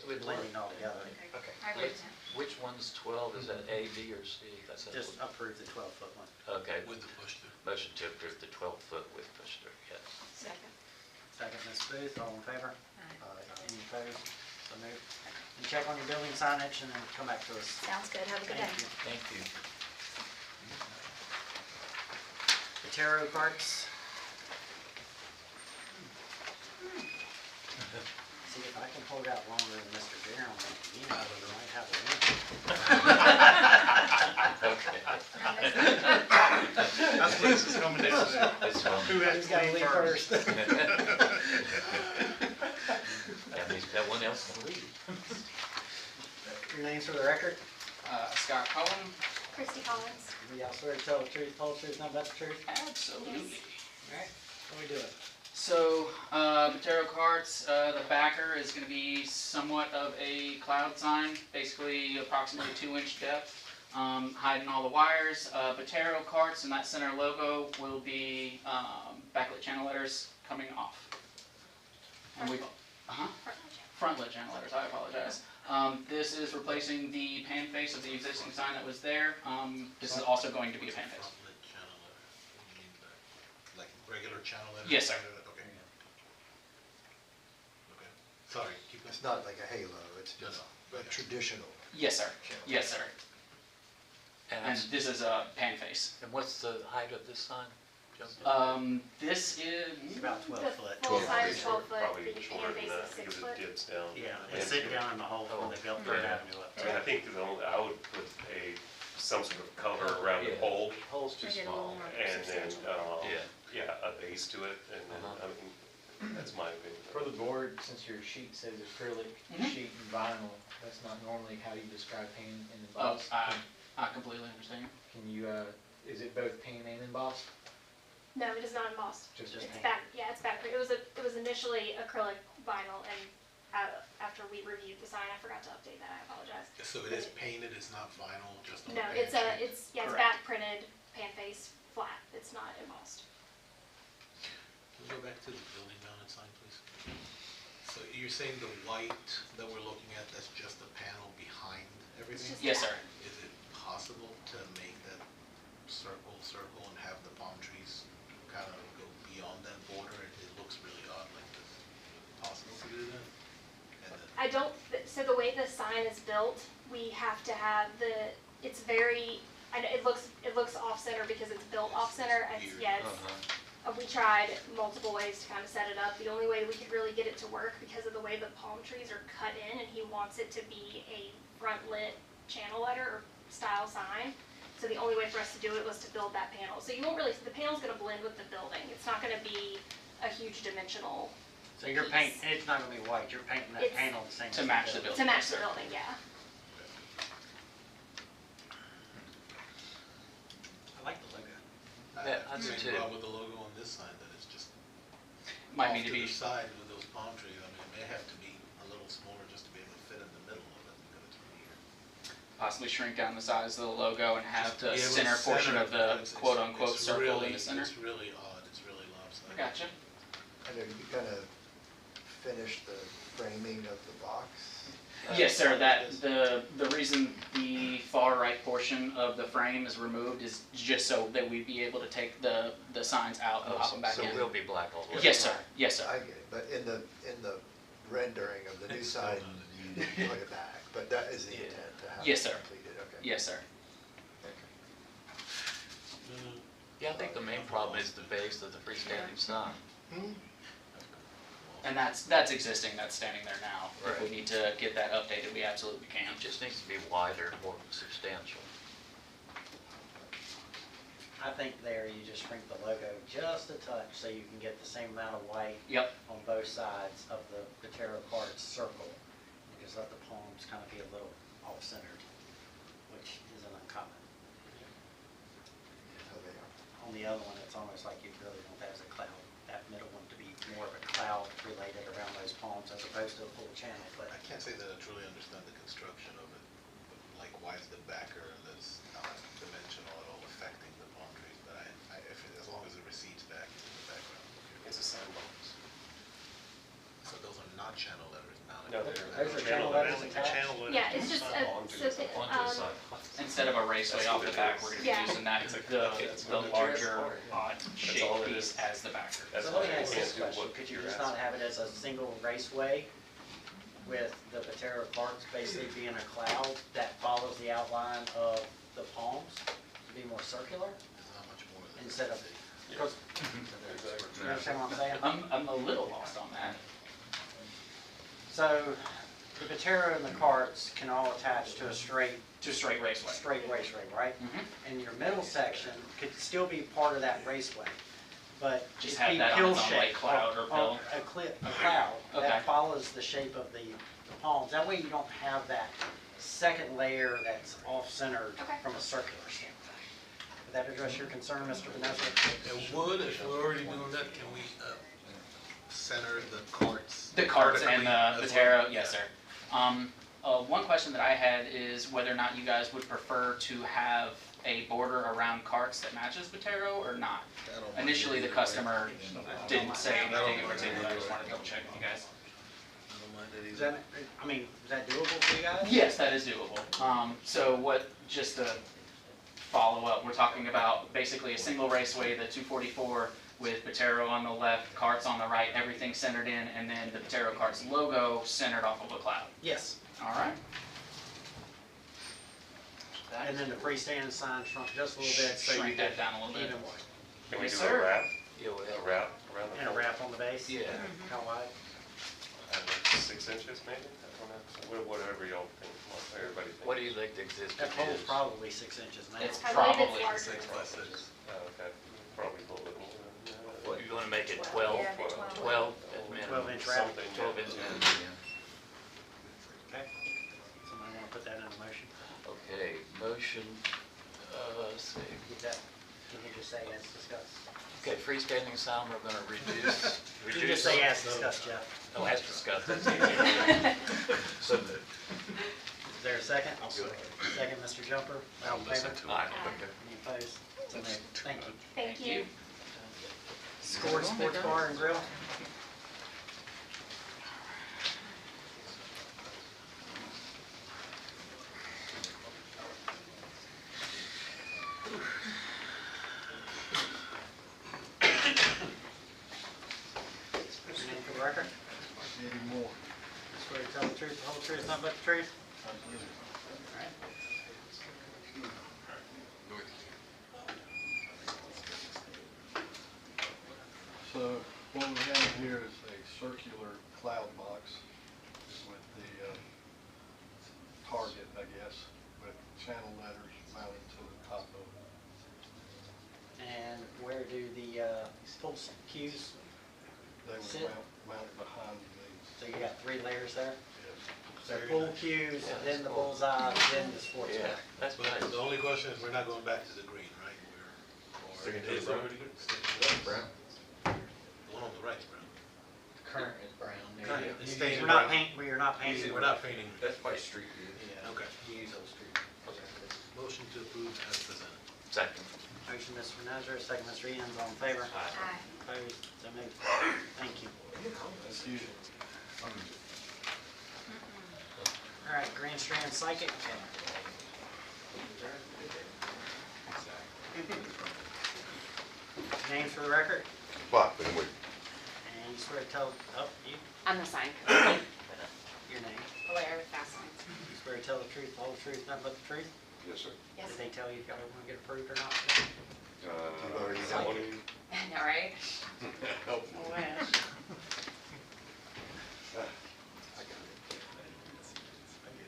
With blending all together. Okay. Which one's 12? Is that A, B, or C? That's it. Just approve the 12-foot one. Okay. With the push through. Motion to approve the 12-foot with push through, yes. Second. Second, Ms. Booth, all in favor? Aye. Any opposed? So moved. And check on your building signage and then come back to us. Sounds good, have a good day. Thank you. Thank you. The Bero Carts. See, if I can hold out longer than Mr. Jerem, you know, we might have a win. Okay. That's what this is coming down to. This one. Who has Who's to got to leave leave first? first? That means that one else can leave. Your names for the record? Scott Cullen. Christy Collins. We all swear to tell the truth, whole truth, nothing but the truth? Absolutely. All right, what are we doing? So, Bero Carts, the backer is going to be somewhat of a cloud sign, basically approximately 2-inch depth, hiding all the wires. Bero Carts and that center logo will be backlit channel letters coming off. And we, front-lit channel letters, I apologize. This is replacing the pan face of the existing sign that was there. This is also going to be a pan face. Front-lit channel letter. What do you mean by, like regular channel letter? Yes, sir. Okay. Okay. Sorry, keep going. It's not like a halo, it's No, just no. a traditional. Yes, sir. Yes, sir. And And this is a pan face. what's the height of this sign? Joe? This is, It's about 12 foot. The full size is 12 foot, Probably the shorter pan than face that is 6 because foot. it dips down. Yeah, they sit down in the hole when they built Third Avenue up. I mean, I think I would put some sort of cover around the Yeah. pole Pole's too small. and then, Yeah. a base to it and then, I mean, that's my opinion. For the board, since your sheet says acrylic sheet and vinyl, that's not normally how you describe paint and oh, embossed. I completely understand. Can you, is it both paint and embossed? No, it is not embossed. Just It's paint. back, yeah, it's back. It was initially acrylic vinyl, and after we reviewed the sign, I forgot to update that. I apologize. So it is painted, it's not vinyl, just on No, the it's pan sheet? it's Correct. back printed, pan face, flat. It's not embossed. Can we go back to the building mounted sign, please? So you're saying the white that we're looking at, that's just the panel behind everything? just- Yes, sir. Is it possible to make that circle and have the palm trees kind of go beyond that border? It looks really odd like this. Is it possible to do that? And then, I don't, so the way the sign is built, we have to have it's very, I know it looks off-center because it's built off-center. Weird. Yeah, we tried multiple ways to kind of set it up. The only way we could really get it to work because of the way the palm trees are cut in, and he wants it to be a front-lit channel letter or style sign. So the only way for us to do it was to build that panel. So you won't really, the panel's gonna blend with the building. It's not gonna be a huge dimensional So you're painting, it's not gonna be white, you're painting that It's- panel the same. To as match the building. building. to match the building, yeah. I like the logo. Yeah, I do Same too. problem with the logo on this sign, that it's just Might off need to to be the side with those palm trees. I mean, it may have to be a little smaller just to be able to fit in the middle of it, because it's from here. possibly shrink down the size of the logo and have Just to the be able to center portion center of it, the it's quote-unquote circle really- in the center. It's really odd, it's really I lopsided. gotcha. And are you gonna finish the framing of the box? Yes, sir, the reason the far right portion of the frame is removed is just so that we'd be able to take the signs out and pop them back So in. we'll be black all the way. Yes, sir, yes, sir. I get it, but in the rendering of the new It's still sign, not you didn't put it back, but that is the intent to have it Yes, sir. completed, okay. Yes, sir. Yeah, I think the main problem is the base of the freestanding sign. And that's existing, that's standing there now. If we Right. need to get that updated, we absolutely can. It just needs to be wider, more substantial. I think there you just shrink the logo just a touch so you can get the same amount of white Yep, on both sides of the Bero Carts circle. You just let the palms kind of be a little off-centered, which isn't uncommon. So they are. On the other one, it's almost like you really don't have a cloud, that middle one to be more of a cloud related around those palms as opposed to a full channel, but I can't say that I truly understand the construction of it, but like why is the backer that's not dimensional at all affecting the palm trees? But as long as it recedes back into the background. It's a sandbox. So those are not channel letters now. No, those are channel letters attached. Yeah, it's just, Onto so, the Onto the side. instead of a raceway That's off what the it back, is. we're gonna Yeah. be using that, It's a- the larger odd all shaped it piece is. as the backer. That's So why let me you ask can't this do question, what could you you're just not asking. have it as a single raceway with the Bero Carts basically being a cloud that follows the outline of the palms to be more circular There's not much more than instead of, Yeah. because, Exactly. you understand what I'm saying? I'm a little lost on that. So the Bero and the carts can all attach to a straight Straight raceway. right? Mhm. And your middle section could still be part of that raceway, but Just it'd have be that on pill its own, like shaped. cloud or pill? A cloud Okay. that follows the shape of the palms. That way you don't have that second layer that's off-centered Okay. from a circular standpoint. Would that address your concern, Mr. Vanessa? It would, if we're already doing that, can we center the carts? The carts and vertically the as Bero, well? yes, sir. One question that I had is whether or not you guys would prefer to have a border around carts that matches Bero or not. I don't mind Initially, the either way. customer didn't say anything in particular, I just wanted to double check with you guys. I don't mind it Is either. that, I mean, is that doable for you guys? Yes, that is doable. So what, just to follow up, we're talking about basically a single raceway, the 244 with Bero on the left, carts on the right, everything centered in, and then the Bero Carts logo centered off of a cloud. Yes. All right? And then the freestanding sign shrunk just a little bit so you Shrink get that down a little bit. even more. Can we Yes, do a sir. wrap? Yeah, we A have. wrap around the. And a wrap on the base? Yeah. How wide? Like 6 inches maybe? I don't know. Whatever y'all think, what everybody thinks. What do you think the existing That pole's is? probably 6 inches now. It's I believe probably it's larger. 6x6. Oh, okay, probably a little bit more than that. What, you wanna make it 12? Yeah, 12 at minimum. 12-inch wrap. Something. 12 inch minimum, Okay. Somebody want to put that in a motion? yeah. Okay, motion, let's see. Get that, can you just say as discussed? Okay, freestanding sign, we're gonna reduce. You can just say as discussed, Jeff. Oh, as discussed, that's easy. So moved. Is there a second? Second, Mr. Jumper. All in favor? Aye. Any opposed? So moved. Thank you. Thank you. Score Sports Bar and Grill. Your name for the record? Eddie Moore. Swear to tell the truth, the whole truth, nothing but the truth? All right. So what we have here is a circular cloud box with the target, I guess, with channel letters mounted to the top of And where do the pull cues They would sit? mount behind these. So you got 3 layers there? Yes. So pull cues, then the bullseye, then the sports Yeah, bar. that's But nice. the only question is, we're not going back to the green, right? Sticking to the Is it brown. already good? Sticking to Brown. the one on the right is brown. The current is brown. Current. Yeah. It's staying We're not brown. painting, we're not painting. We're not painting. That's my street view. Yeah. Okay. You use those street. Motion to approve as presented. Second. Motion, Mr. Nazar, second, Mr. Ians, all in favor? Aye. Opposed, so moved. Thank you. That's usual. All right, Grand Strand Psychic. Name for the record, But, then we, and you swear to tell, you, I'm the sign. your name. Blair with fast signs. You swear to tell the truth, the whole truth, nothing but the truth? yes, sir. Yes. Did they tell you if y'all want to get approved or not? Zoning, I know, right? help. I wish.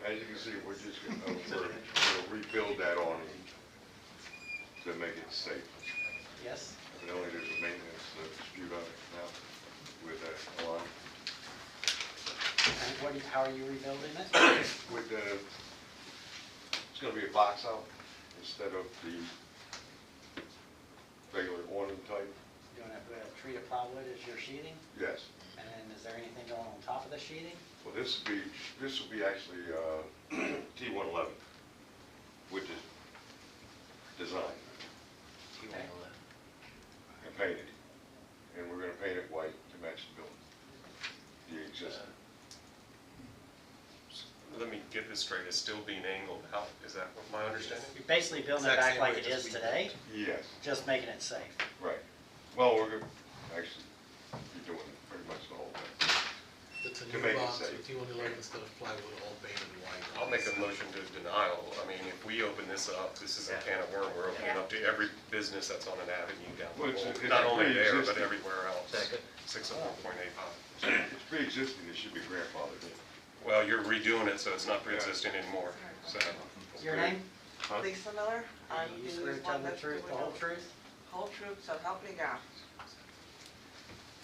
As you can see, we're just gonna rebuild that awning to make it safe. Yes? Evidently, there's a maintenance dispute on it now with that line. And what, how are you rebuilding it? With the, it's gonna be a box out instead of the regular awning type. Doing it with treated plywood as your sheething? Yes. And is there anything going on top of the sheething? Well, this will be actually T111 with the design Okay. and painted. And we're gonna paint it white to match the building, the existing. Let me get this straight, it's still being angled out, is that what my understanding? You're basically building it Exact back same like way it it is just today, Yes, just making it safe. right. Well, we're gonna actually be doing pretty much the whole thing. It's a To new make it box safe. with T111 instead of plywood, all painted white. I'll make a motion to denial. I mean, if we open this up, this is a can of worm. We're opening up to every business that's on an avenue down Well, the it's- road. it's Not only there, but pre-existing. everywhere else. Second. 604.85. It's pre-existing, it should be grandfathered in. Well, you're redoing it, so it's not pre-existing anymore, so. Your name? Lisa Miller, I'm You the swear to tell one the that's truth, doing the whole truth? Whole truth, so help me God.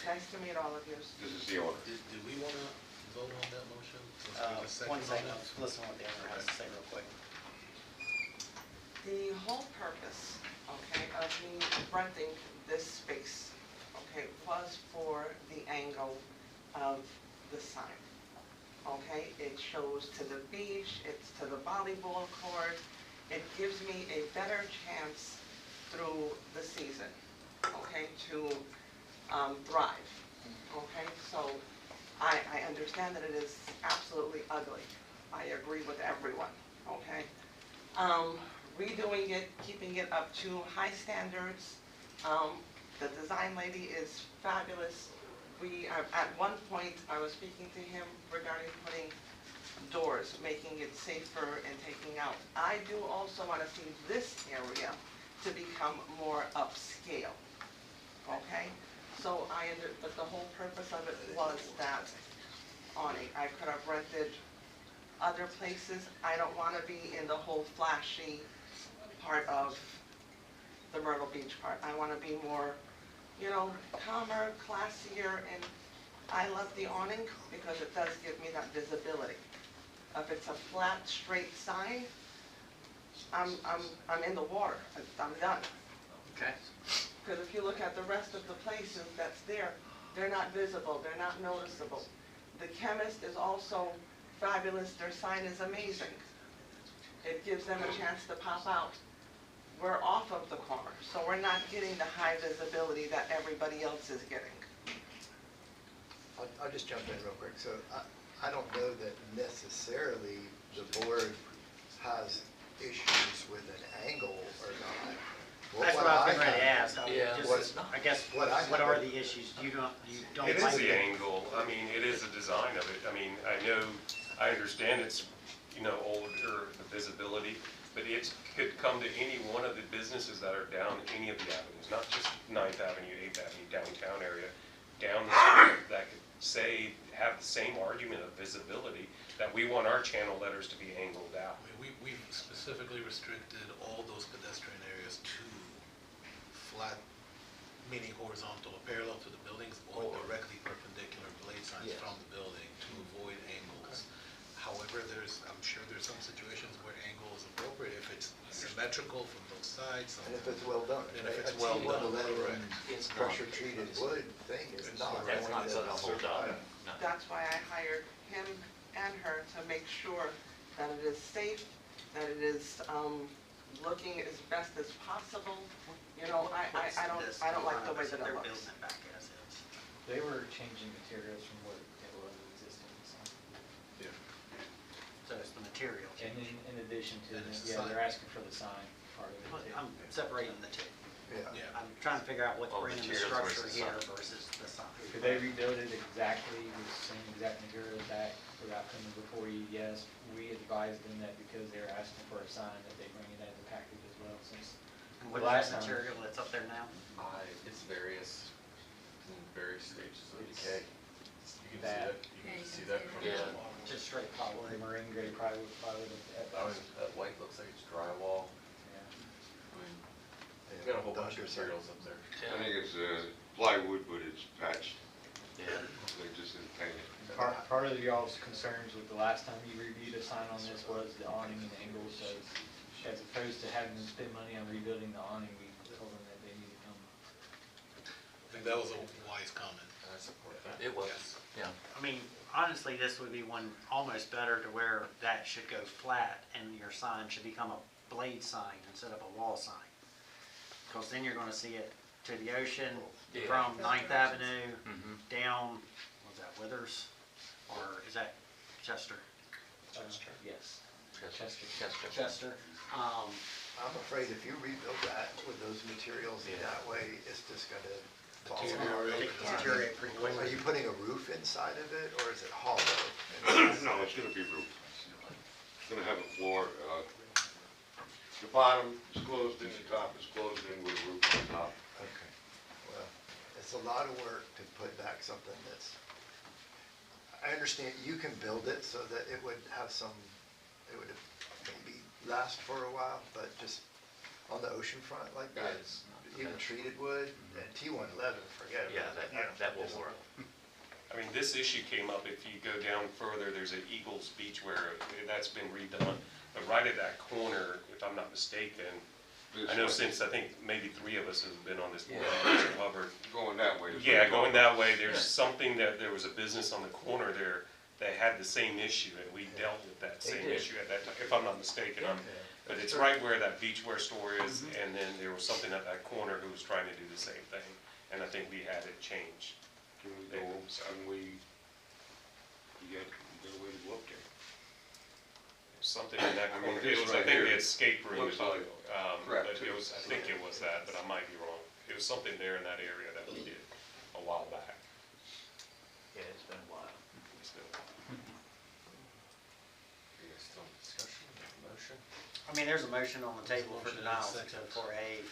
Nice to meet all of you. This is the owner. Did we wanna vote on that motion? Let's give a second One on second, that. let's listen to what the owner has to say real quick. The whole purpose, okay, of me renting this space, okay, was for the angle of the sign. Okay, it shows to the beach, it's to the volleyball court. It gives me a better chance through the season, okay, to thrive. Okay, so I understand that it is absolutely ugly. I agree with everyone, okay? Redoing it, keeping it up to high standards. The design lady is fabulous. At one point, I was speaking to him regarding putting doors, making it safer and taking out. I do also want to see this area to become more upscale, okay? So but the whole purpose of it was that awning. I could have rented other places. I don't want to be in the whole flashy part of the Myrtle Beach part. I want to be more, calmer, classier, and I love the awning because it does give me that visibility. If it's a flat, straight sign, I'm in the water. I'm done. Okay. Because if you look at the rest of the places that's there, they're not visible, they're not noticeable. The Chemist is also fabulous, their sign is amazing. It gives them a chance to pop out. We're off of the corner, so we're not getting the high visibility that everybody else is getting. I'll just jump in real quick. So I don't know that necessarily the board has issues with an angle or not. That's what I was getting ready to ask. Yeah. I guess, what are the issues? You don't It is like the it? angle, I mean, it is the design of it. I mean, I understand it's, older, the visibility, but it could come to any one of the businesses that are down any of the avenues, not just 9th Avenue, 8th Avenue, downtown area, down the street, that could have the same argument of visibility, that we want our channel letters to be angled out. We've specifically restricted all those pedestrian areas to flat, meaning horizontal or parallel to the buildings, or directly perpendicular blade signs Yes. from the building to avoid angles. However, I'm sure there's some situations where angle is appropriate if it's symmetrical from both sides. And if it's well done. And if it's A well T1 done, lettering It's not. pressure treated wood thing is not. That's not going to gonna hold up. survive. No. That's why I hired him and her to make sure that it is safe, that it is, looking as best as possible. You know, I don't like the way that it They're looks. building it back as is. They were changing materials from what it was existing, so. So it's the material. And in addition to, And it's the yeah, sign. they're asking for the sign part of it too. I'm separating the two. Yeah. I'm trying to figure out what's Oh, bringing the materials structure versus here sign. versus the sign. Could they rebuild it exactly with the same exact material back without coming before you? Yes, we advised them that because they're asking for a sign, that they bring it as a package as well, since And the what last is that time. material that's up there now? It's various, in various stages of Okay. You can see that, you can see that from Yeah. Just straight The plywood. marine grade plywood, that white looks like it's drywall. yeah. I mean, you've got a whole bunch of materials up there. I think it's plywood, but it's patched, Yeah. they just didn't paint it. Part of y'all's concerns with the last time you reviewed a sign on this was the awning and angle, so as opposed to having them spend money on rebuilding the awning, we told them that they need to come. I think that was a wise comment. I support that. It was, yeah. I mean, honestly, this would be one almost better to where that should go flat and your sign should become a blade sign instead of a wall sign. Because then you're gonna see it to the ocean Yeah. from Ninth Avenue Mhm. down, was that Withers? Or is that Chester? Yes. Chester. Chester. I'm afraid if you rebuild that with those materials in Yeah. that way, it's just gonna fall Deteriorate. apart. Deteriorate pretty Are quickly. you putting a roof inside of it, or is it hollow? No, it's gonna be roof. It's gonna have a floor, the bottom is closed in, the top is closed in with a roof on top. Okay, well, it's a lot of work to put back something that's, I understand you can build it so that it would have some, it would maybe last for a while, but just on the ocean front like that, Yes. even treated wood, and T111, forget about it. Yeah, that will work. I mean, this issue came up, if you go down further, there's an Eagles Beach where that's been redone. But right at that corner, if I'm not mistaken, I know since, I think maybe 3 of us have been on this board, Mr. Hubbard. Going that way. is Yeah, what going that way, there's Yeah. something there was a business on the corner there that had the same issue, and we dealt with that They same did. issue at that time, if I'm not mistaken. But it's right where that beachwear store is, and then there was something at that corner who was trying to do the same thing, and I think we had it changed. Can we go, can we, you got a way to go up there? Something in that I mean, corner, this it was, I right think here the escape room, looks like crap, but too. it was, I think it was that, but I might be wrong. It was something there in that area that we did a while back. Yeah, it's been a while. It's been a while. Are you guys still in discussion, motion? I mean, there's a motion on the table for Motion and denial second. for a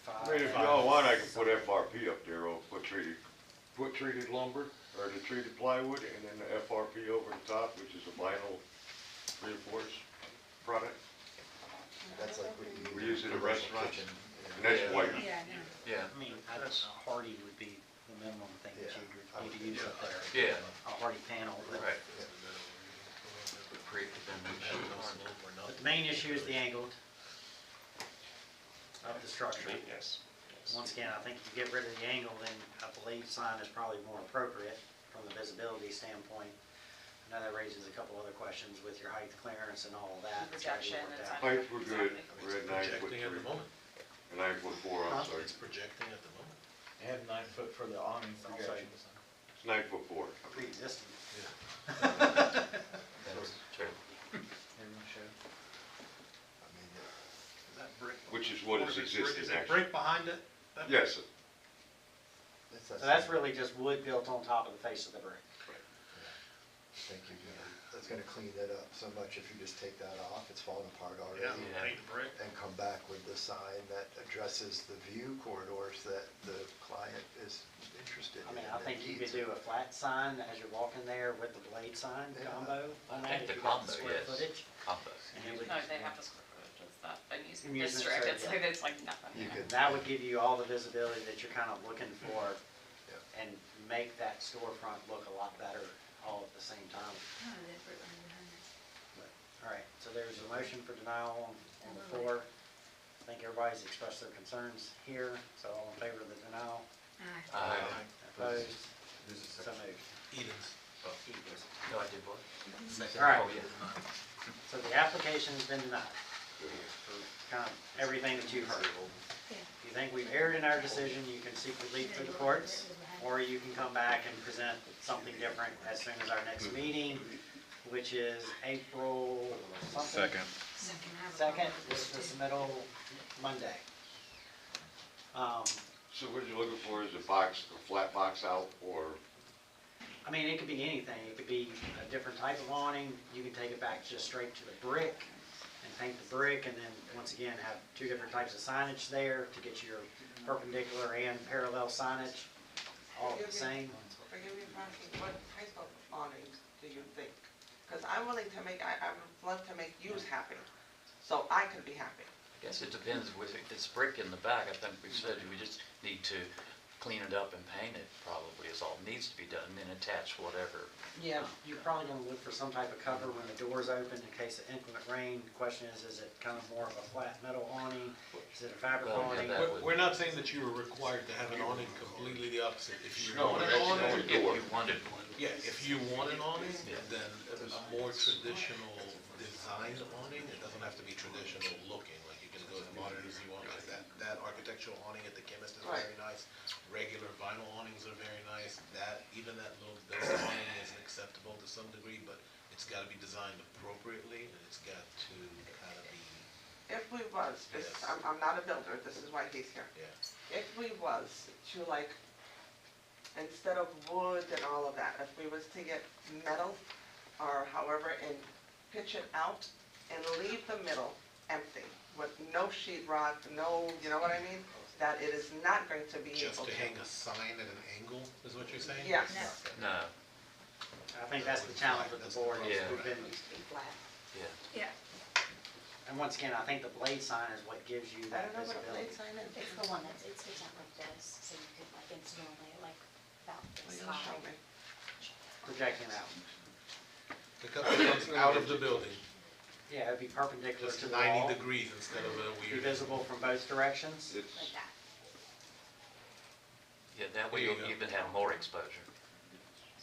I mean, if y'all want, I can put FRP up there, or put treated lumber, or the treated plywood, and then the FRP over the top, which is a vinyl reinforced product. That's like what you. We use it at commercial restaurants. kitchen, And that's Yeah. white. Yeah, I mean, that's hardy would be the minimum thing that Yeah, I you'd would need to use think up there. yeah, A hardy panel, but right. Create the dimension. but the main issue is the angled of the structure. Yes. Once again, I think if you get rid of the angle, then a blade sign is probably more appropriate from the visibility standpoint. I know that raises a couple other questions with your height clearance and all of that. It's gotta be Projection worked and out. such. Heights were good, we're at 9 foot Projecting at the 3, moment. 9'4", I'm sorry. It's projecting at the moment. They have 9 foot for the awning projection. It's 9'4". Pre-existing. That's true. Everyone showed. I mean, Is that brick? Which is what is Is existing, it actually. brick behind it? That- Yes, it's So that's really just wood built on top of the face of the brick. Thank you, that's gonna clean it up so much if you just take that off, it's falling apart already. Yeah, paint the brick. And come back with the sign that addresses the view corridors that the client is interested in. I mean, I and think you needs. could do a flat sign as you're walking there with the blade sign Yeah. combo. I on that, think if the you got combo, square yes. footage. Combo. And it would, No, they have the square footage, that's that amusement Amusement district, it's area. like, it's like nothing. You could, That would give you all the visibility that you're kind of looking for Yeah. and make that storefront look a lot better all at the same time. But, all right, so there's a motion for denial on the floor. I think everybody's expressed their concerns here, so all in favor of the denial? Aye. Opposed? So moved. Edens. No, I did what? All right. Oh, yeah. So the application's been denied for kind of everything that you've heard. If you think we've erred in our decision, you can seek relief through the courts, or you can come back and present something different as soon as our next meeting, which is April something? Second, is the submittal Monday. So what you're looking for is a box, a flat box out, or? I mean, it could be anything. It could be a different type of awning. You can take it back just straight to the brick and paint the brick, and then, once again, have two different types of signage there to get your perpendicular and parallel signage all the same. Forgive me for asking, what type of awnings do you think? Because I'm willing to make, I would love to make yous happy, so I could be happy. I guess it depends, if it's brick in the back, I think we said we just need to clean it up and paint it, probably is all needs to be done, and attach whatever. Yeah, you're probably gonna look for some type of cover when the door's open in case of inclement rain. The question is it kind of more of a flat metal awning? Is it a fabric Well, yeah, awning? that would- We're not saying that you are required to have an awning, completely the opposite. If you No, want an that's awning, the If door. you wanted one. yeah, if you want an awning, Yeah. then a more traditional designed awning, it doesn't have to be traditional looking, like you can go as modern as you want, like that architectural awning at the chemist is Right. very nice. Regular vinyl awnings are very nice, even that little building awning is acceptable to some degree, but it's gotta be designed appropriately, and it's got to kind of be, If we was, this, Yes. I'm not a builder, this is why he's here. yeah. If we was to like, instead of wood and all of that, if we was to get metal or however and pitch it out and leave the middle empty with no sheetrock, no, you know what I mean? That it is not going to be Just able to to. hang a sign at an angle, is what you're saying? Yes. No, I think that's the challenge with the board. is Yeah. we've been- yeah. Yeah, And once again, I think the blade sign is what gives you I that don't know what a blade visibility. sign is. It's the one that's, it sticks out like this, so you could like instantly like about Will this you high. show me? Projecting out. The couple comes out of the building, Yeah, it'd be perpendicular just to the wall. 90 degrees instead of a Be weird. visible from both directions. Like It's, that. Yeah, that way There you you'll go. even have more exposure.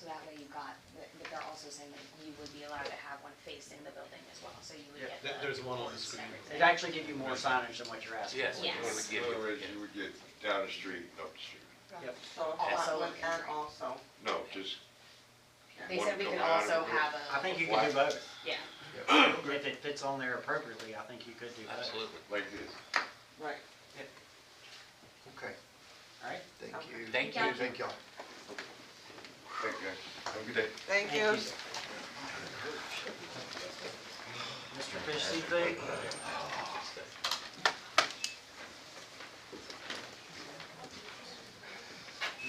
So that way you got, but they're also saying that you would be allowed to have one facing the building as well, so you would Yeah. get the. There's one on the boards and screen. everything. It'd actually give you more signage than what you're asking. Yes, for. it Yes. would in give other you, words, you would get down the street and up the street. Yep. So Also front looking and great. also. No, just They one said we come could out of also the- have I a, think you could do both. yeah. If it fits on there appropriately, I think you could do both. absolutely. like this. Right. okay, All right? thank you. Thank you. Thank y'all. Thank you, guys. Have a good day. Thank you. Mr. Fish Seafood?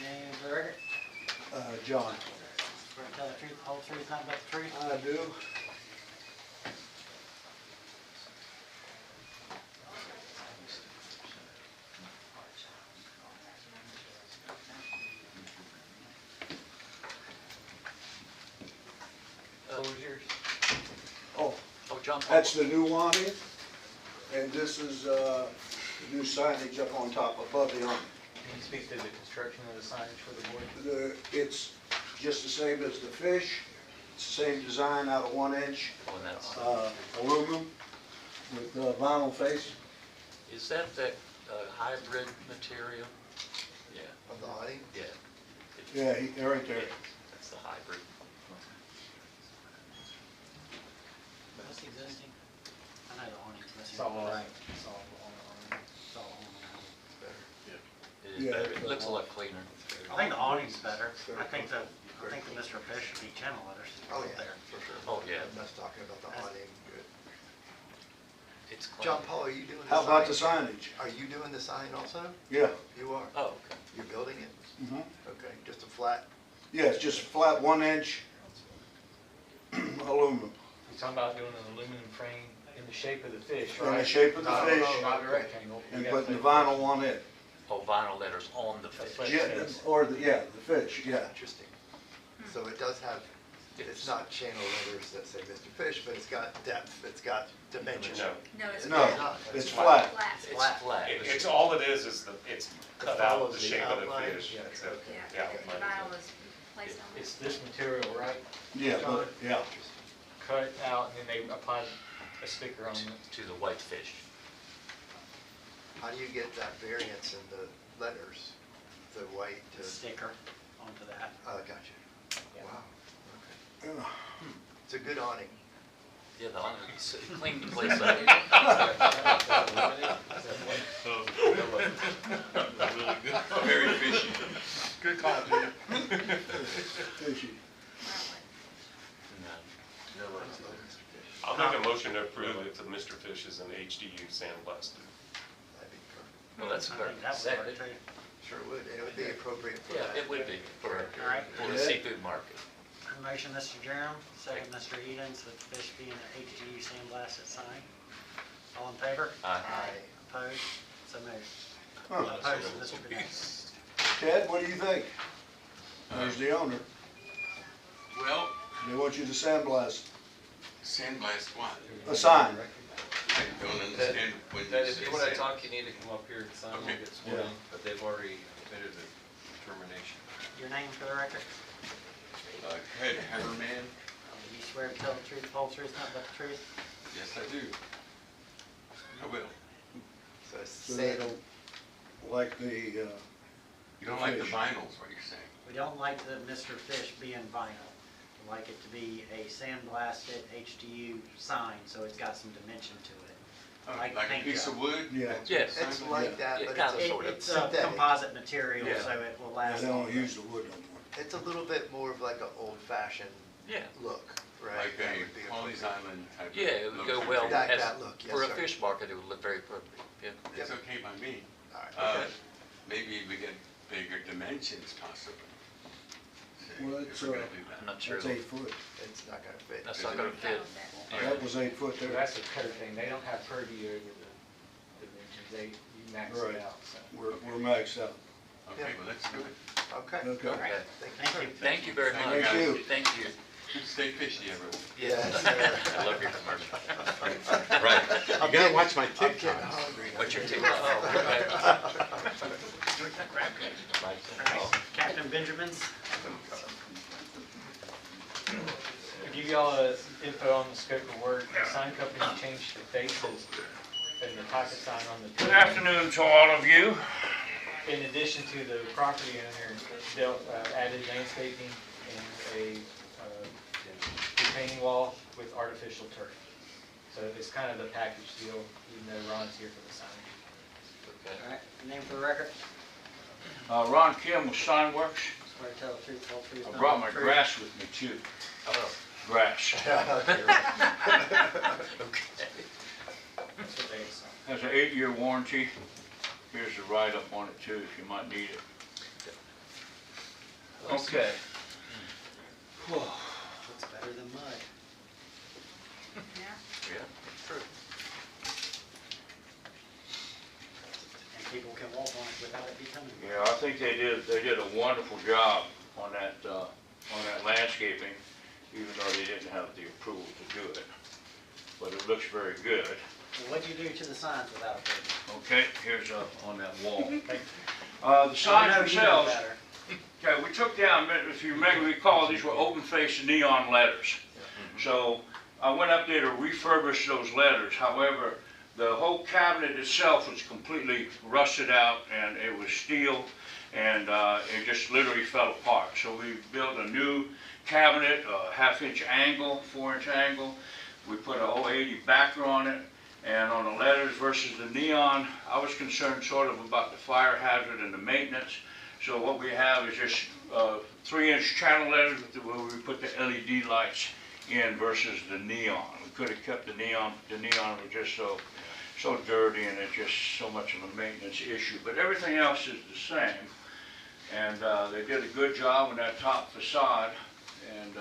Name for the record? John. Swear to tell the truth, the whole truth, nothing but the truth? I do. What was yours? Oh, Oh, John Paul. that's the new awning, and this is, new signage up on top above the awning. Can you speak to the construction of the signage for the board? It's just the same as the fish, it's the same design out of 1 inch, Oh, and that's, aluminum with vinyl face. is that hybrid material? Yeah, Of the awning? yeah. Yeah, they're right there. That's the hybrid. What's existing? I know the awning's missing. It's all Right. right. It's all on. It's all on. It is Yeah, better, it's it looks a all- lot cleaner. I think the awning's better. I think the Mr. Fish should be channel letters Oh, up yeah, there. for sure. Oh, yeah. I'm not talking about the awning, good. It's clean. John Paul, are you doing the sign? How about the signage? Are you doing the sign also? Yeah. You are? Oh, okay. You're building it? Mm-hmm. Okay, just a flat? Yeah, it's just flat 1 inch aluminum. You talking about doing an aluminum frame in the shape of the fish, In right? the shape of the Not- fish. Not a rectangle. You and gotta putting the put- vinyl on it. Oh, vinyl letters on the That's fish. what it Yeah, says. or the, yeah, the fish, yeah. Interesting. So it does have, it's not channel letters that say Mr. Fish, but it's got depth, it's got dimension. No, No, it's No, flat. it's flat. Flat. It's flat. it's, all it is it's cut out follows the the shape of the outline? fish. Yeah. That's it. Yeah, Yeah, the vinyl is placed on it. It's this material, right? Yeah, but, yeah. Cut out and then they apply a sticker on it. To the white fish. How do you get that variance in the letters, the white to, Sticker onto that. gotcha. Yeah. Wow, Yeah. okay. It's a good awning. Yeah, the owner cleaned the place up. Very fishy. Good call, Jim. Fishy. No. I'll make a motion to approve if the Mr. Fish is an HDU sandblasted. That'd be perfect. Well, that's I very think that would second. work too. Sure would, and it would be appropriate for Yeah, that. it would be for All right. the seafood market. Motion, Mr. Jerem, second, Mr. Edens, with the fish being an HGU sandblasted sign. All in favor? Aye. Opposed? So moved. Huh. Opposed, Mr. Vanessa. Ted, what do you think? There's the owner. Well, They want you to sandblast sandblast what? a sign. I don't understand when That you if say you wanna sand- talk, you need to come up here and sign and Okay. get sworn in, Yeah. but they've already committed a determination. Your name for the record? Head hammerman, Do you swear to tell the truth, the whole truth, nothing but the truth? yes I do. I will. So it's So they sand, don't like the, You don't like the Fish. vinyls, what you're saying? We don't like the Mr. Fish being vinyl. We like it to be a sandblasted HDU sign, so it's got some dimension to it. Like Like a paint piece job. of wood? Yeah. That's what Yes. sign it's would like be? that, Yeah, but kinda it's sort a of. It's a synthetic. composite material, Yeah. so it will they last don't longer. use the wood no more. It's a little bit more of like an old-fashioned Yeah. look, right? Like That a would be Pawleys appropriate. Island type? Yeah, it would look go to well it. That- as, that look, yes, for a sir. fish market, it would look very appropriate, yeah. It's okay by me. All right. Uh, Maybe we get bigger dimensions possibly. See, Well, if it's, we're gonna do that. I'm not sure. That's 8 foot. It's not gonna fit. That's not gonna fit. That was 8 foot So there. that's the cutter thing, they don't have purview over the dimensions, you max Right. it out, so. We're maxed out. Okay, well, let's do it. Okay. Okay. Okay. Thank you. Thank you very much. Thank you. Thank you. Stay fishy, everyone. Yes, I love your commercial. Right. You gotta watch my I'm getting TikToks. hungry. What's your TikTok? Oh, Captain Benjamin's? To give y'all info on the scope of work, the sign company changed the faces and the type of sign on the. Good afternoon to all of you. In addition to the property owner, they'll added landscaping and a retaining wall with artificial turf. So it's kind of the package deal, even though Ron's here for the sign. All right, name for the record? Ron Kim with Signworks. Swear to tell the truth, the whole truth, I nothing brought but my the truth. grass with me too. Oh, Grass. okay. That's what they saw. Has an 8-year warranty. Here's the write-up on it too, if you might need it. Okay. Looks better than mud. Yeah, true. And people can walk on it without it becoming mud. Yeah, I think they did a wonderful job on that landscaping, even though they didn't have the approval to do it. But it looks very good. Well, what'd you do to the signs without approval? Okay, here's on that wall. The I know signs you know themselves, better. okay, we took down, if you remember, recall, these were open-faced neon letters. So I went up there to refurbish those letters. However, the whole cabinet itself was completely rusted out and it was steel and it just literally fell apart. So we built a new cabinet, a 1/2-inch angle, 4-inch angle. We put a 080 backer on it. And on the letters versus the neon, I was concerned sort of about the fire hazard and the maintenance. So what we have is just 3-inch channel letters where we put the LED lights in versus the neon. We could have kept the neon, but the neon was just so dirty and it's just so much of a maintenance issue. But everything else is the same. And they did a good job on that top facade. And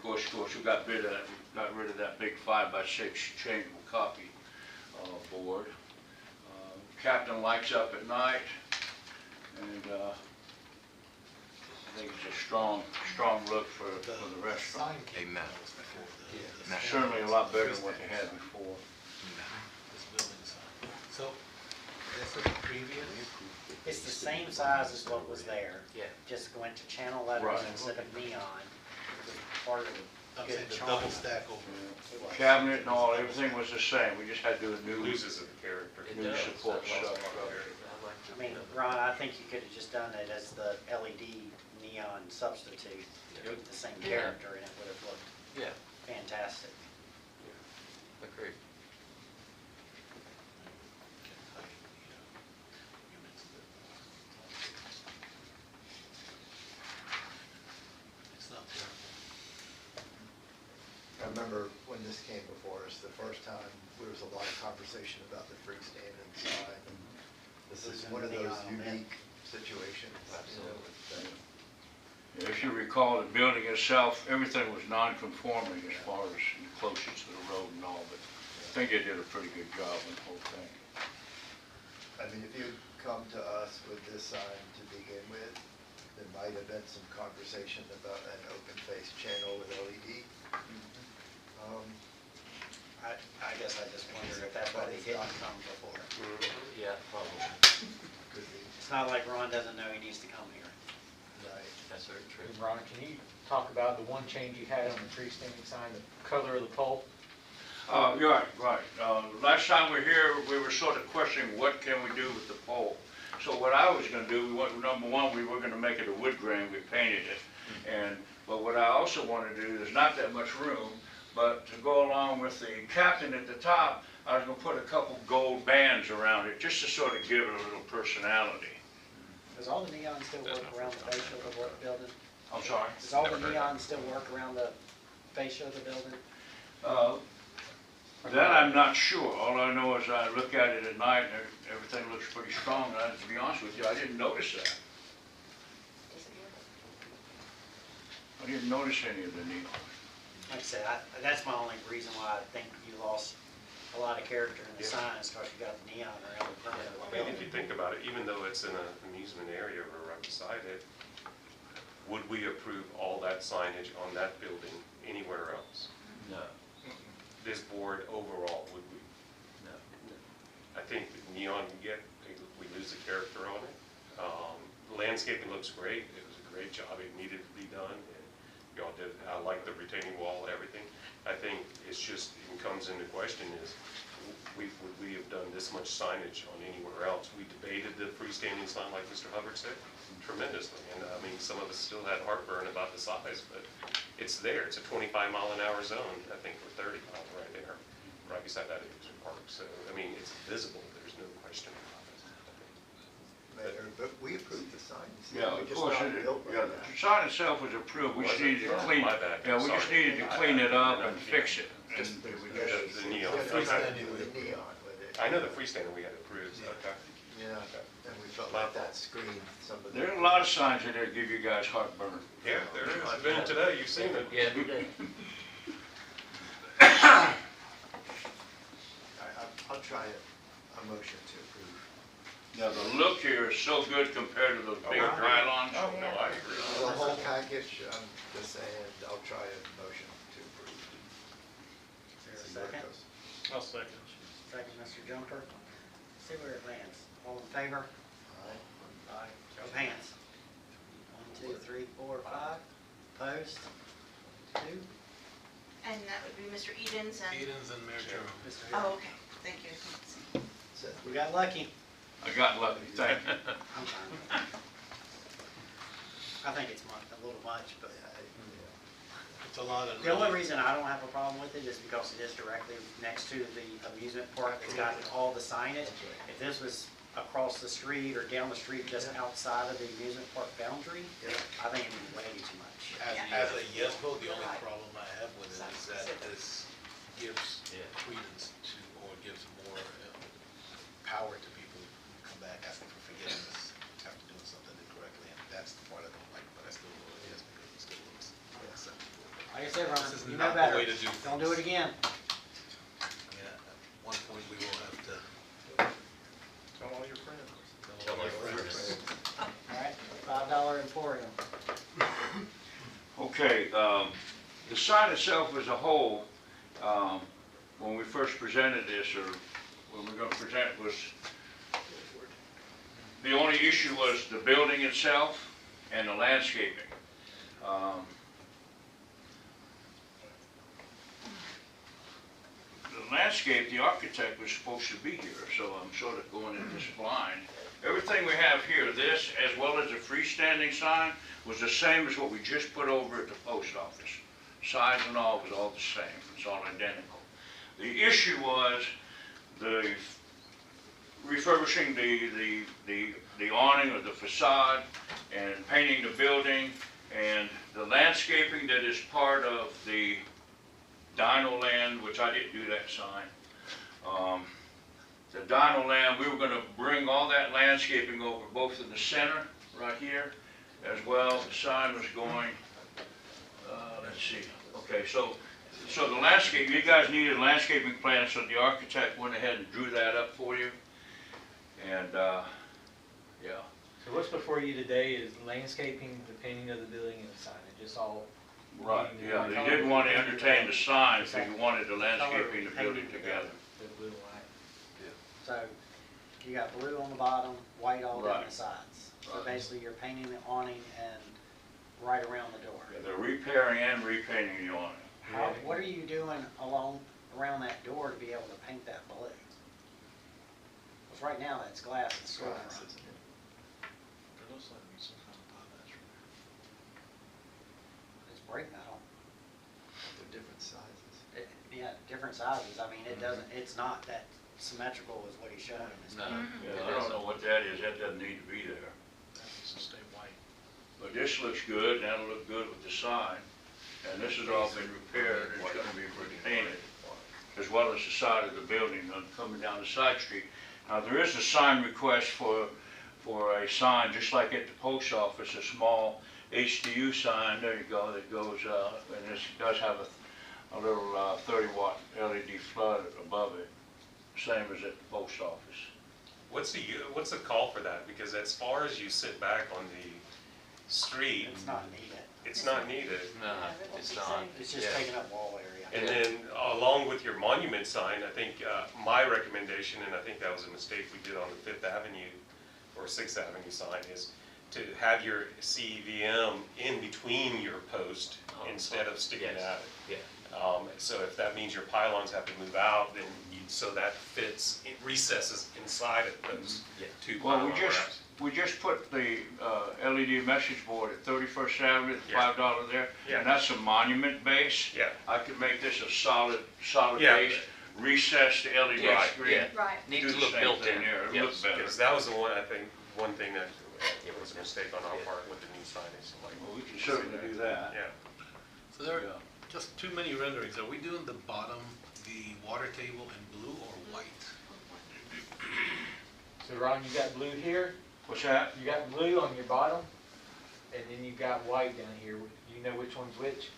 Of course, we got rid of that big 5x6 changeable copy board. Captain lights up at night, and I think it's a strong look for the restaurant. Amen. Certainly a lot better than what they had before. This building sign. So, this is previous? It's the same size as what was there. Yeah. Just going to channel letters Right. instead of neon. It was part of the I'm good saying the charm. double stack over. It was. Cabinet and all, everything was the same. We just had to do a It new loses its character. It New does. support I like structure. I mean, Ron, I think you could have just done it as the LED neon substitute, to keep the same character, and it would have looked Yeah, fantastic. agreed. It's not terrible. I remember when this came before us, the first time, there was a lot of conversation about the freestanding sign. And this is one of those unique situations, you know, with, If you recall, the building itself, everything was non-conforming as far as closest to the road and all, but I think they did a pretty good job on the whole thing. I mean, if you'd come to us with this sign to begin with, there might have been some conversation about an open face channel with LED. I guess I just wonder if that's why they didn't come before. Yeah, probably. It's not like Ron doesn't know he needs to come here. Right. That's very true. And Ron, can you talk about the one change you had on the freestanding sign, the color of the pole? Right. Last time we were here, we were sort of questioning what can we do with the pole. So what I was gonna do, number one, we were gonna make it a wood grain, we painted it. But what I also wanna do, there's not that much room, but to go along with the captain at the top, I was gonna put a couple gold bands around it, just to sort of give it a little personality. Does all the neon still work around the fascia of the building? I'm sorry? Does all the neon still work around the fascia of the building? That I'm not sure. All I know is I look at it at night and everything looks pretty strong. And to be honest with you, I didn't notice that. I didn't notice any of the neon. Like I said, that's my only reason why I think you lost a lot of character in the sign, is because you got the neon around the front of the I mean, building. if you think about it, even though it's in an amusement area or right beside it, would we approve all that signage on that building anywhere else? No, This board overall, would we? no. I think neon, we lose the character on it. Landscaping looks great, it was a great job, it needed to be done, and y'all did, I like the retaining wall, everything. I think it's just, it comes into question is, would we have done this much signage on anywhere else? We debated the freestanding sign, like Mr. Hubbard said, tremendously, and I mean, some of us still had heartburn about the size, but it's there, it's a 25-mile-an-hour zone, I think we're 30 miles right there, right beside that amusement park, so, I mean, it's visible, there's no question about it. Mayor, but we approved the sign. Yeah, We of just course, not built like that. the sign itself was approved. We just needed to clean My it. bad. Yeah, we just Sorry. needed to clean it up and fix it. Just And the The neon. neon with it. I know the freestanding we had approved, okay. Yeah, and we felt like that screened some of the. There's a lot of signs in there that give you guys heartburn. Yeah, there is, I've been today, you've seen it. Yeah, every day. I'll try a motion to approve. Now, the look here is so good compared to those big pylons. Oh, no, I agree. The whole package, I'm just saying, I'll try a motion to approve. Is there a second? I'll second. Second, Mr. Jumper. See where it lands. All in favor? Aye. Show of hands. 1, 2, 3, 4, 5. Opposed? 2. And that would be Mr. Edens and, Edens and Mayor Jerome. Mr. oh, okay, thank you. We got lucky. I got lucky, thank you. I'm fine. I think it's a little much, but It's a lot of. the only reason I don't have a problem with it is because it is directly next to the amusement park. It's got all the signage. If this was across the street or down the street just outside of the amusement park boundary, I think it'd be way too much. As a yes vote, the only problem I have with it is that this gives credence to, or gives more power to people who come back asking for forgiveness after doing something incorrectly, and that's the part I don't like, but I still vote yes because it still looks acceptable. Like I said, Ron, to do. Don't do it again. I mean, at one point, we will have to. Tell all your friends. Tell all your friends. All right, $5 Emporium. Okay, the sign itself as a whole, when we first presented this, or when we were gonna present it, was, the only issue was the building itself and the landscaping. The landscape, the architect was supposed to be here, so I'm sort of going in this blind. Everything we have here, this, as well as the freestanding sign, was the same as what we just put over at the post office. Size and all was all the same, it's all identical. The issue was the refurbishing the awning or the facade and painting the building and the landscaping that is part of the Dino Land, which I didn't do that sign. The Dino Land, we were gonna bring all that landscaping over both in the center, right here, as well. The sign was going, let's see, okay, so the landscape, you guys needed a landscaping plan, so the architect went ahead and drew that up for you. And, yeah. So what's before you today is landscaping, the painting of the building, and the signage, just all. Right, yeah, they didn't want to entertain the sign, so you wanted the landscaping, the building together. The blue and white. So you got blue on the bottom, white all down Right. the sides. So Right. basically you're painting the awning and right around the door. Yeah, they're repairing and repainting the awning. What are you doing around that door to be able to paint that blue? Because right now that's glass and storefront. There looks like there's some kind of potlatch. It's brick metal. They're different sizes. Yeah, different sizes. I mean, it's not that symmetrical as what he's showing in his. No. Yeah, I don't know what that is, that doesn't need to be there. That needs to stay white. But this looks good, that'll look good with the sign. And this has all been repaired, it's gonna be painted, as well as the side of the building, coming down the side street. Now, there is a sign request for a sign, just like at the post office, a small HDU sign, there you go, that goes, and this does have a little 30-watt LED flood above it, same as at the post office. What's the call for that? Because as far as you sit back on the street, It's not needed. it's not needed. No, it's not. It's just Yeah. taking up wall area. And then along with your monument sign, I think my recommendation, and I think that was a mistake we did on the 5th Avenue or 6th Avenue sign, is to have your CVM in between your post instead of sticking Yes. out. Yeah. So if that means your pylons have to move out, then so that fits, it recesses inside of those Yeah. two Well, pylon wraps. we just put the LED message board at 31st Avenue, Yeah. $5 there, Yeah. and that's a monument base. Yeah. I could make this a solid Yeah. base, recess the LED Right, screen. yeah. Right. Needs Do to the look same built thing in. there, it Yes. looks better. Because that was the one, I think, one thing that it was a mistake on our part with the new signage. Like, Well, we can certainly do that. Yeah. So there Yeah. are just too many renderings. Are we doing the bottom, the water table in blue or white? So Ron, you got blue here, What's that? you got blue on your bottom, and then you got white down here. Do you know which one's which?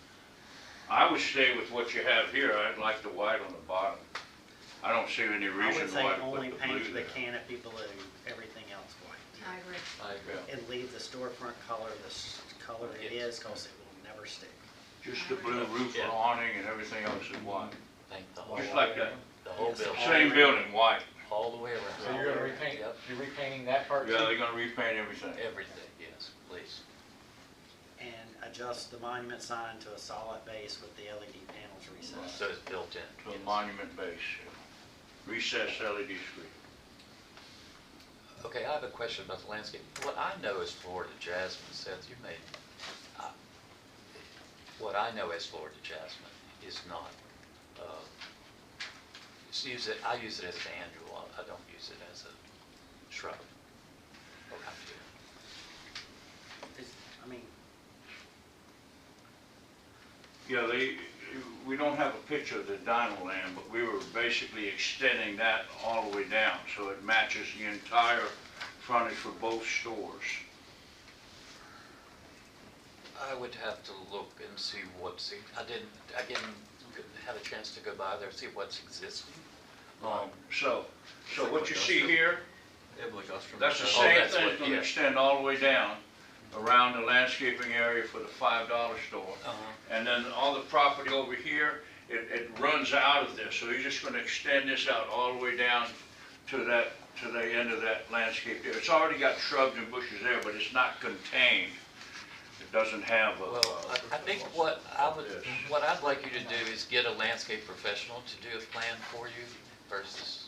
I would stay with what you have here, I'd like the white on the bottom. I don't see any I reason would say why to only put the blue paint the there. canopy blue, everything else white. I agree. I agree. And leave the storefront color color it is, because it will never stick. Just the blue roof Yeah. awning and everything else is white. Paint the whole, Just like that. the whole building. Same building, white. All the way around. So you're gonna repaint, Yep. you're repainting that part too? Yeah, they're gonna repaint everything. Everything, yes, please. And adjust the monument sign to a solid base with the LED panels recessed. So it's built in. To a yes. monument base. Recessed LED screen. Okay, I have a question about the landscape. What I know as Florida Jasmine, Seth, you may, what I know as Florida Jasmine is not, I use it as an annual, I don't use it as a shrub. Around here. I mean, Yeah, we don't have a picture of the Dino Land, but we were basically extending that all the way down, so it matches the entire frontage for both stores. I would have to look and see I didn't had a chance to go by there, see what's existing. So what you see here, that's the Oh, same that's thing, what- it's gonna yeah. extend all the way down around the landscaping area for the $5 store. And then all the property over here, it runs out of this, so you're just gonna extend this out all the way down to the end of that landscape there. It's already got shrubs and bushes there, but it's not contained. It doesn't have a. Well, I think what I'd like you to do is get a landscape professional to do a plan for you versus.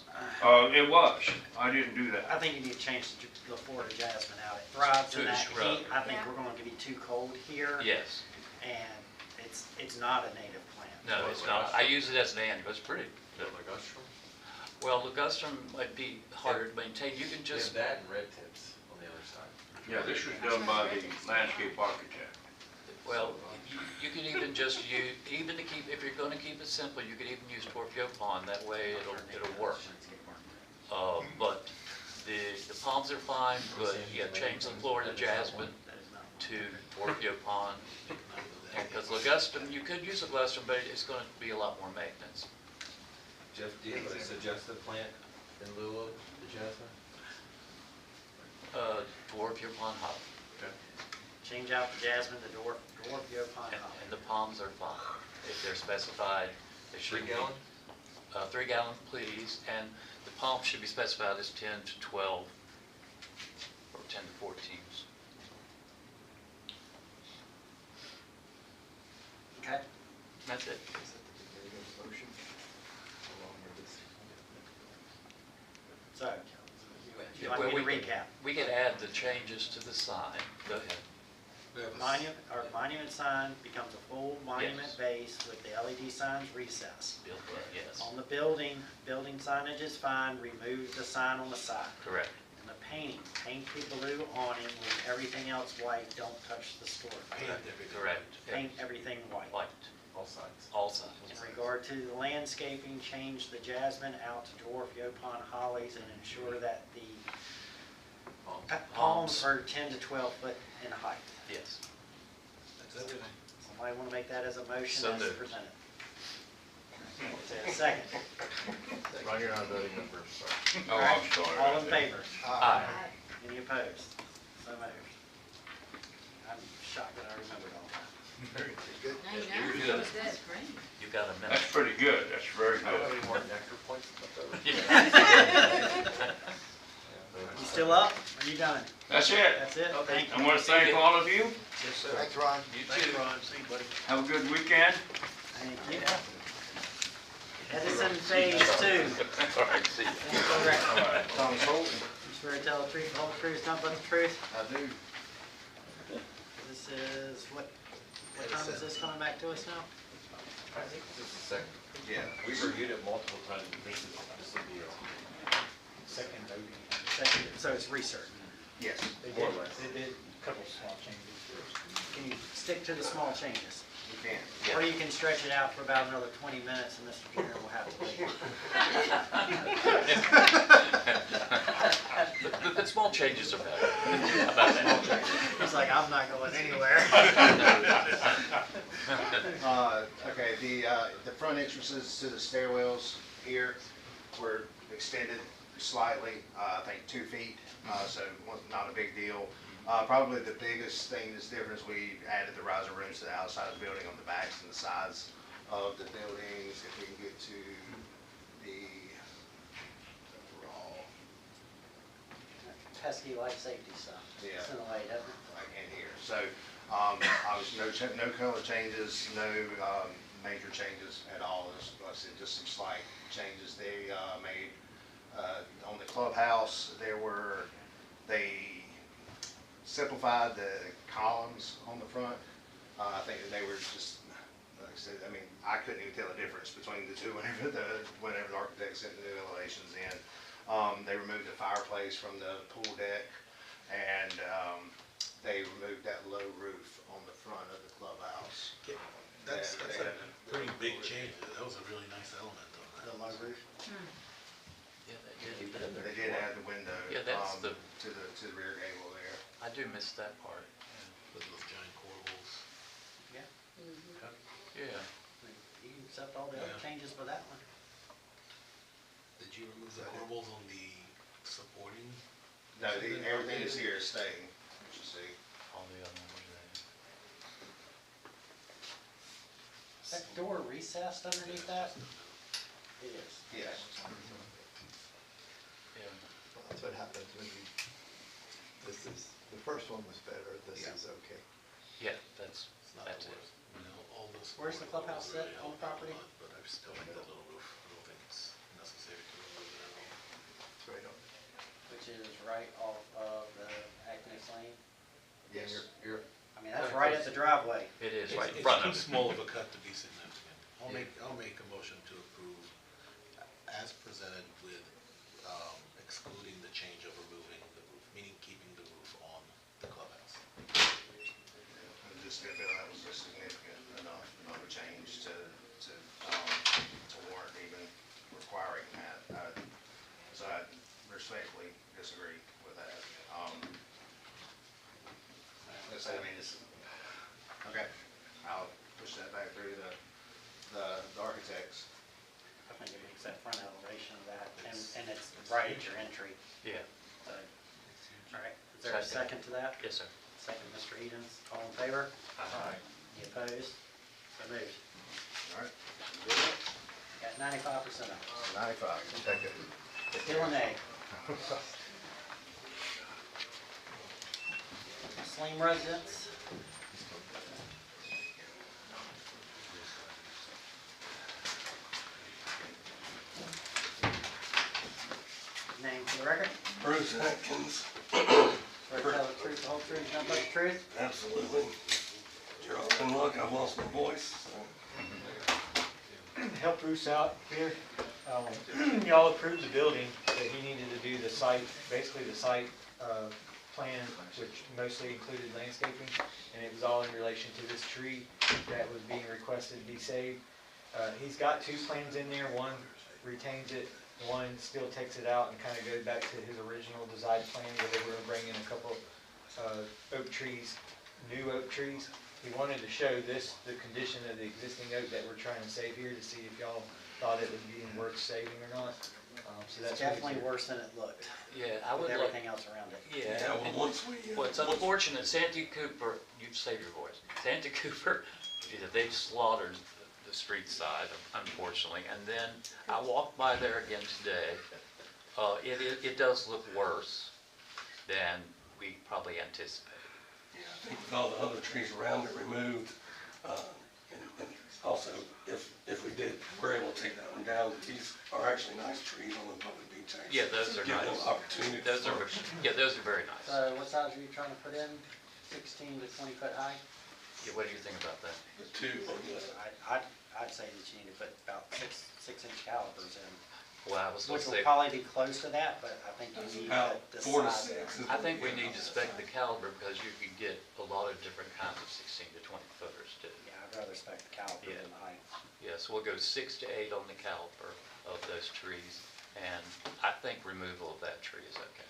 It was, I didn't do that. I think you need to change the Florida jasmine out. It thrives in To that shrub. heat. I think we're going to be too cold here. Yes. And it's not a native plant. No, it's not. I use it as an annual. It's pretty. Well, ligustrum might be harder to maintain. You can just. that and red tips on the other side. Yeah, this was done by the landscape architect. Well, you can even just use, even to keep, if you're gonna keep it simple, you could even use Torpio Pond, that way it'll work. But the palms are fine, but you gotta change the Florida jasmine to Torpio Pond. And because ligustrum, you could use ligustrum, but it's gonna be a lot more maintenance. Jeff, do you have a suggested plant in lieu of the jasmine? Torpio Pond holly. Change out the jasmine to Dwarfio Pond holly. And the palms are fine, if they're specified. They should be 3 gallon? 3 gallon, please, and the palm should be specified as 10 to 12, or 10 to 14. Okay. That's it. So, you want me to recap? We can add the changes to the sign. Go ahead. Monument sign becomes a full monument Yes. base with the LED signs recessed. Built in, yes. On the building signage is fine, remove the sign on the side. Correct. And the paint the blue awning with everything else white, don't touch the store. Correct. Paint everything white. White. All sides. All sides. In regard to the landscaping, change the jasmine out to dwarf yopon hollies and ensure that the palms are 10 to 12 foot in height. Yes. Somebody want to make that as a motion So as moved. presented? Is there a second? Ron, you're not voting member, sorry. Oh, I'm sorry. All in favor? Aye. Any opposed? So moved. I'm shocked that I remembered all that. Very good. You're good. You got a minute. That's pretty good, that's very I don't have good. any more nectar points left over. You still up? Are you done? That's it. That's it? Thank I you. want to thank all of you. Yes, sir. Thanks, Ron. You too. See you, buddy. Have a good weekend. Thank you. Edison Phase Two. All right, see you. Thomas Holt. You swear to tell the truth, the whole truth, nothing but the truth? I do. This is, what time is this coming back to us now? I think this is the second. Yeah. We've reviewed it multiple times, but this will be a Second voting. Second, so it's research. Yes. more or less. They did a couple small changes. Can you stick to the small changes? You can. Or you can stretch it out for about another 20 minutes and Mr. Junior will have to leave. The small changes are better. How about that? He's like, I'm not going anywhere. Okay, the front entrances to the stairwells here were extended slightly, I think 2 feet, so not a big deal. Probably the biggest thing that's different is we added the riser rooms to the outside of the building on the backs and the sides of the buildings. If we can get to the overall, Pesky life safety stuff. Yeah. It's in the way, doesn't it? like in here. So, obviously no color changes, no major changes at all. There's, like I said, just some slight changes they made on the clubhouse. They simplified the columns on the front. I think that they were just, like I said, I mean, I couldn't even tell the difference between the two whenever the architect sent the new elevations in. They removed the fireplace from the pool deck, and they removed that low roof on the front of the clubhouse. That's a pretty big change. That was a really nice element on that. The low roof. Yeah, they did. They did add the window Yeah, that's to the rear gable there. I do miss that part. With those giant corbels. Yeah. Yeah. You can accept all the other Yeah. changes with that one. Did you remove the corbels on the supporting? No, everything is here is staying, as you see. All the other ones Is that door recessed underneath that? It is. Yes. Yeah. Well, that's what happens when you, this is, the first one was better, this Yeah. is okay. Yeah, that's It's not it. the worst. You know, all those. Where's the clubhouse sit on the property? But I still like that little roof. I don't think it's necessary to remove it at all. It's right on. Which is right off of the Agnes Lane. Yes. You're, I mean, that's right at the driveway. It is right in It's front too of it. small of a cut to be significant. I'll Yeah. make a motion to approve as presented with, excluding the change of removing the roof, meaning keeping the roof on the clubhouse. I just didn't feel that was a significant enough of a change to warrant even requiring that. So I respectfully disagree with that. I mean, it's, okay, I'll push that back through the architects. I think it makes that front elevation of that, and it's right at your entry. Yeah. So, all right, is there a second to that? Yes, sir. Second, Mr. Edens, all in favor? Aye. Any opposed? So moved. All right. Got 95% of it. 95, okay. Still an A. Slim residence. Name for the record. Bruce Atkins. Swear to tell the truth, the whole truth, nothing but the truth. Absolutely. You're all in luck, I've lost my voice. Help Bruce out here. Y'all approved the building, but he needed to do the site, basically the site plan, which mostly included landscaping, and it was all in relation to this tree that was being requested to be saved. He's got two plans in there, one retains it, one still takes it out and kind of goes back to his original design plan where they were bringing a couple oak trees, new oak trees. He wanted to show this, the condition of the existing oak that we're trying to save here to see if y'all thought it would be worth saving or not. So that's It's definitely worse than it looked. Yeah, I would With like. everything else around it. Yeah. Yeah, well, once we, Well, it's unfortunate, Santee Cooper, you've saved your voice. Santee Cooper, they've slaughtered the street side, unfortunately. And then I walked by there again today. It does look worse than we probably anticipated. yeah, I think with all the other trees around it removed, and also, if we were able to take that one down, these are actually nice trees on the public beach. Actually. Yeah, those are Give them nice. opportunity to Those are, flourish. yeah, those are very nice. So what size are you trying to put in? 16 to 20 foot high? Yeah, what do you think about that? The two, I'd say that you need to put about 6-inch calipers in. Well, I was gonna Which will say, probably be close to that, but I think you need about the 4 to size. 6. I think we need to spec the caliber because you can get a lot of different kinds of 16 to 20 footers too. Yeah, I'd rather spec the caliper Yeah. than the height. Yeah, so we'll go 6 to 8 on the caliper of those trees, and I think removal of that tree is okay.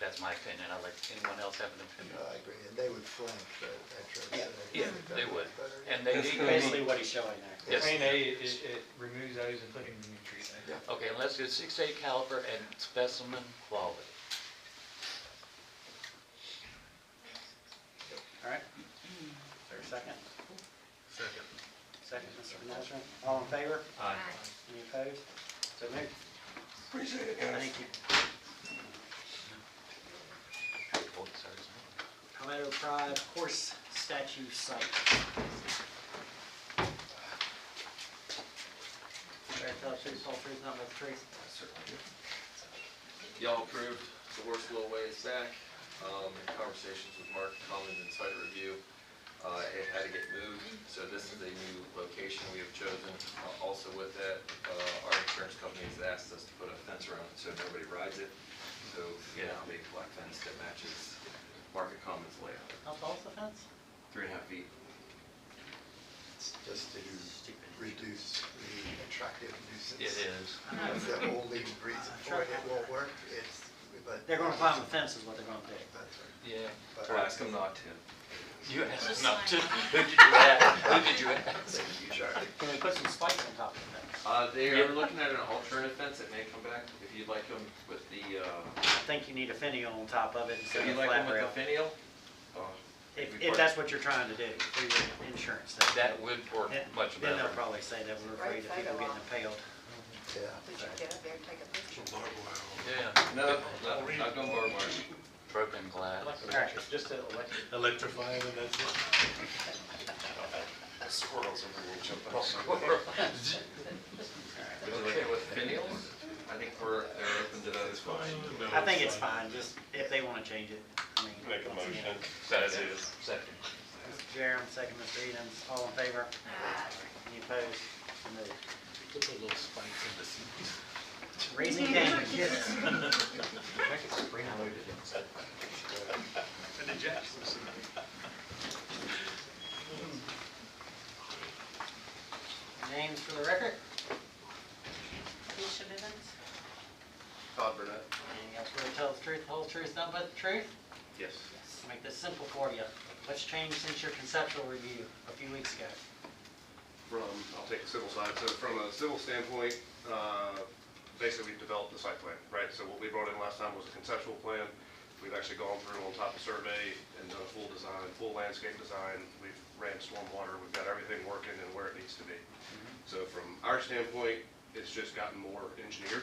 That's my opinion. I'd like, anyone else have an opinion? I agree, and they would flank the entrance. Yeah. and Yeah, everything. they would. Better. And they It's need, gonna Basically what he's showing there. yes. Plan A, it removes those and putting new trees in. Okay, let's do 6 to 8 caliper and specimen quality. All right? Is there a second? Second. Second, Mr. Nazareth. All in favor? Aye. Any opposed? So moved. Appreciate it, guys. Thank you. Palmetto Pride Horse Statue Site. Swear to tell the truth, whole truth, nothing but the truth. y'all approved the horse a little ways back, in conversations with Mark Collins and site review. It had to get moved, so this is a new location we have chosen. Also with that, our insurance company has asked us to put a fence around it so nobody rides it. So, yeah, a big black fence that matches Market Commons layout. How tall is the fence? 3.5 feet. It's just to reduce the attractive nuisance. It is. That's the only reason for it, it won't work, but. They're gonna climb the fence is what they're gonna do. That's right. Yeah. But- We'll ask them not to. You asked not to. Who did you ask? Who did you ask? Can we put some spikes on top of that? They are looking at an alternative fence that may come back, if you'd like them with the, I think you need a finial on top of it instead if of you'd a like them flat with rail. the finial. If that's what you're trying to do for your insurance. That would work Then- much Then better. they'll probably say that we're afraid of people getting impaled. Yeah. We should get up there and take a picture. Yeah. No, not going barbed wire. Broken glass. Just to electric. Electrify it and that's it. Squirrels are bringing jumping. Would you like it with finials? I think they're open to that as well. I think it's fine, just if they want to change it. I mean, Make a once motion, again. as is. Second. Mr. Jerem, second Mr. Edens, all in favor? Any opposed? So moved. Put the little spikes in the seats. Raising Cane's, kids. Make it spring loaded. And the jacks. Names for the record? Alicia Bivens. Todd Burnett. Anything else where to tell the truth, the whole truth, nothing but the truth? Yes. Make this simple for you. What's changed since your conceptual review a few weeks ago? I'll take the civil side. So from a civil standpoint, basically we've developed the site plan, right? So what we brought in last time was a conceptual plan. We've actually gone through on top of survey and done a full design, full landscape design. We've ran stormwater. We've got everything working and where it needs to be. So from our standpoint, it's just gotten more engineered,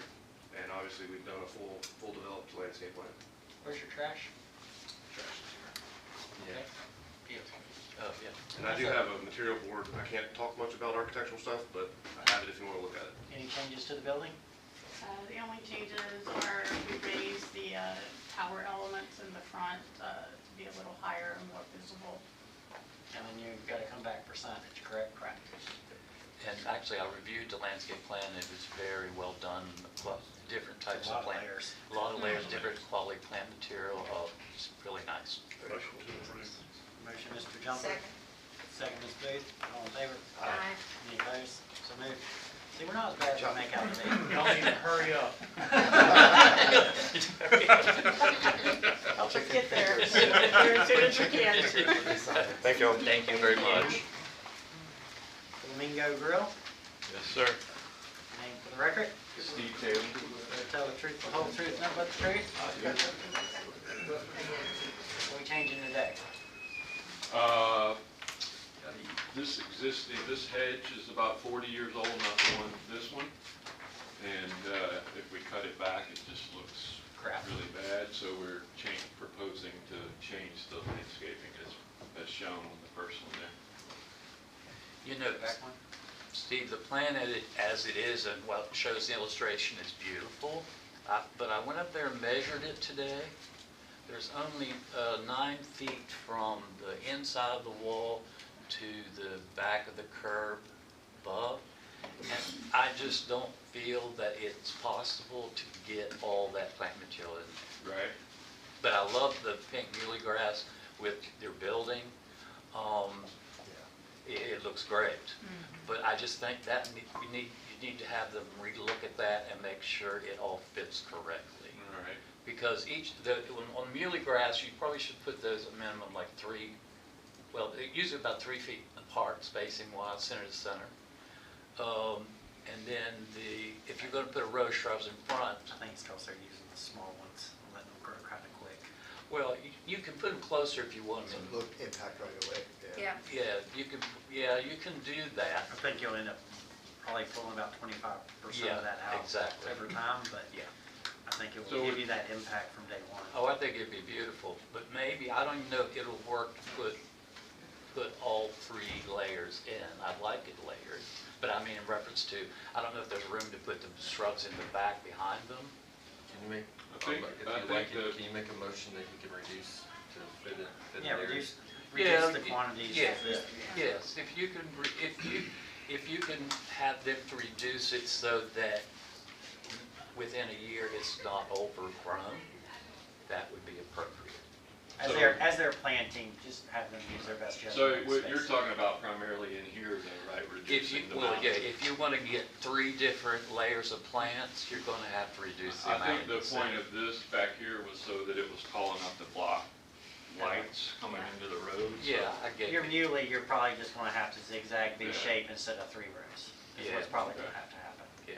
and obviously we've done a full developed landscape plan. Where's your trash? Trash is here. Yeah. Beautiful. Oh, yeah. And I do have a material board. I can't talk much about architectural stuff, but I have it if you want to look at it. Any changes to the building? The only changes are we raised the tower elements in the front to be a little higher and more visible. And then you've got to come back for signage, correct? Correct. And actually, I reviewed the landscape plan. It was very well done. Well, different types A lot of of plant. layers. A lot of layers, different quality plant material. It's really nice. Motion, Mr. Jumper. Second, Ms. Booth. All in favor? Aye. Any opposed? So moved. See, we're not as bad as we make out to be. Y'all need to hurry up. Help us get there as soon as we can. Thank you all. Thank you very much. Flamingo Grill. Yes, sir. Name for the record. Steve Taylor. Better tell the truth, the whole truth, nothing but the truth. What are we changing today? This hedge is about 40 years old, not the one, this one. And if we cut it back, it just looks Crap. really bad. So we're proposing to change the landscaping as shown on the first one there. You know, Back one. Steve, the plan as it is and what shows the illustration is beautiful, but I went up there and measured it today. There's only 9 feet from the inside of the wall to the back of the curb above. And I just don't feel that it's possible to get all that plant material in there. Right. But I love the pink muley grass with your building. It looks great. But I just think that you need to have them relook at that and make sure it all fits correctly. All right. Because on muley grass, you probably should put those a minimum like 3, well, usually about 3 feet apart, spacing wise, center to center. And then if you're going to put a row of shrubs in front, I think it's because they're using the small ones, and letting them grow kind of quick. well, you can put them closer if you want them. Look, impact right away. Yeah. Yeah, you can do that. I think you'll end up probably pulling about 25% Yeah, of that out exactly. every time, but Yeah. I think it So will give would- you that impact from day one. Oh, I think it'd be beautiful, but maybe, I don't even know if it'll work to put all 3 layers in. I'd like it layered, but I mean in reference to, I don't know if there's room to put the shrubs in the back behind them. Can you make, I think can you make a motion that you can reduce to fit it? Yeah, reduce Yeah, the quantities. Yes, of the- yes, if you can have them to reduce it so that within a year it's not overgrown, that would be appropriate. As they're planting, just have them use their best judgment. So on what space. you're talking about primarily in here though, right? Reducing the amount. If you want to get 3 different layers of plants, you're going to have to reduce the I amount. think the point of this back here was so that it was tall enough to block lights coming into the road. so- Yeah, I get Your you. muley, you're probably just gonna have to zigzag V Yeah. shape instead of 3 rows. Is Yeah. what's probably gonna have to happen. Yeah.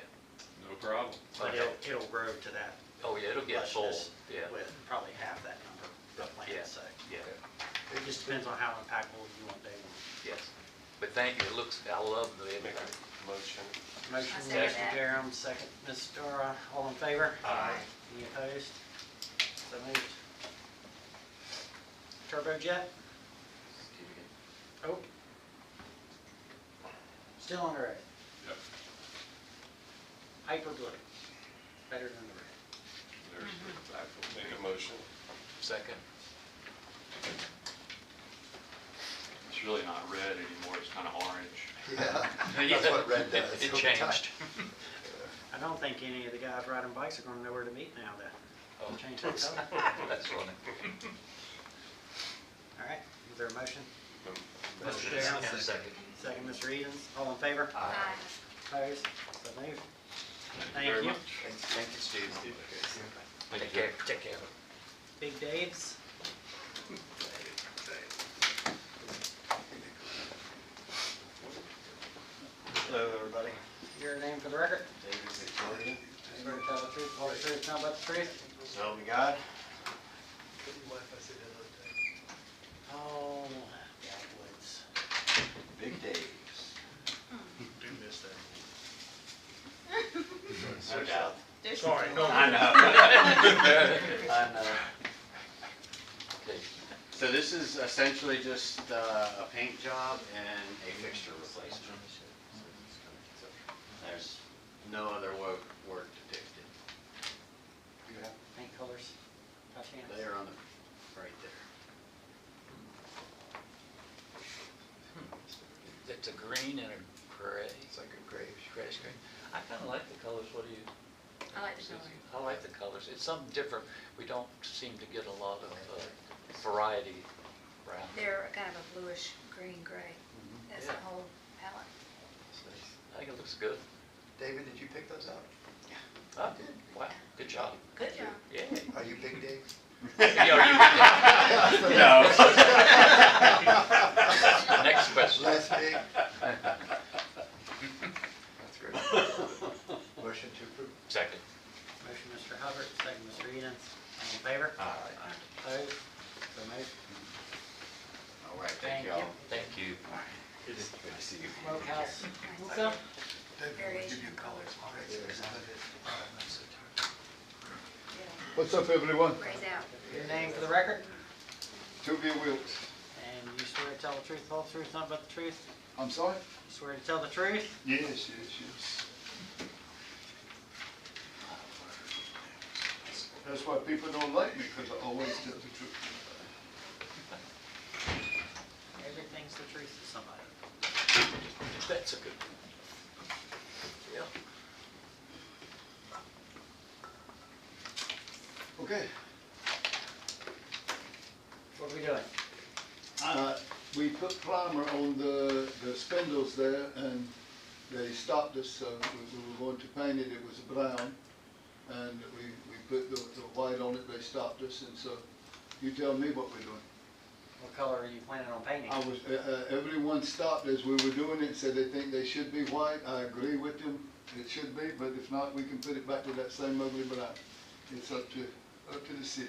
No problem. But it'll grow to that Oh, yeah, it'll get full, lushness yeah. with probably half that number of Yeah. plants, so. Yeah, It just depends on how impactful you want day one. yes. But thank you, it looks, I love the, Make a motion. Motion, I second Mr. that. Jerem, second, Ms. Star, all in favor? Aye. Any opposed? So moved. Turbojet? Oh. Still on the red. Yep. Hyper blue. Better than the red. There's the back. Make a motion. second. It's really not red anymore, it's kind of orange. Yeah, that's what red does. It over time. changed. I don't think any of the guys riding bikes are gonna know where to meet now Oh. to change that color. That's funny. All right, is there a motion? Motion. Mr. Darrell? Second. Second, Mr. Edens, all in favor? Aye. Opposed? So moved. Thank very you. much. Thank you, Steve. Take care. Take care. Big Dave's. Hello, everybody. Your name for the record? David Victoria. Swear to tell the truth, all the truth, nothing but the truth? So help me God. Oh, Backwoods. Big Dave's. Do miss that. No doubt. Sorry, no. I know. I know. Okay. So this is essentially just a paint job and a fixture replacement. There's no other work depicted. Do you have paint colors by chance? They are on the, right there. It's a green and a gray. It's like a grayish. Grayish green. I kind of like the colors. What do you? I like the color. I like the colors. It's something different. We don't seem to get a lot of variety around. They're kind of a bluish green gray. That's the Yeah. whole palette. I think it looks good. David, did you pick those out? I did. Wow, good job. Good job. Yeah. Are you Big Dave? Yeah, are you No. Next question. Less big? That's great. Motion to approve. Second. Motion, Mr. Hubbard, second, Mr. Edens, all in favor? Aye. Opposed? So moved. All right, Thank thank y'all. Thank you. Good to see you. Smokehouse. Hookah. Variation. What's up, everyone? Grays out. Your name for the record? Sylvia Wilkes. And you swear to tell the truth, the whole truth, nothing but the truth? I'm sorry? You swear to tell the truth? Yes. That's why people don't like me, because I always tell the truth. Everything's the truth to somebody. That's a good one. Yeah. Okay. What are we doing? We put primer on the spindles there, and they stopped us, so we were going to paint it. It was brown, and we put the white on it. They stopped us, and so you tell me what we're doing. What color are you planning on painting? I was, everyone stopped as we were doing it, said they think they should be white. I agree with them, it should be, but if not, we can put it back to that same ugly brown. It's up to the city.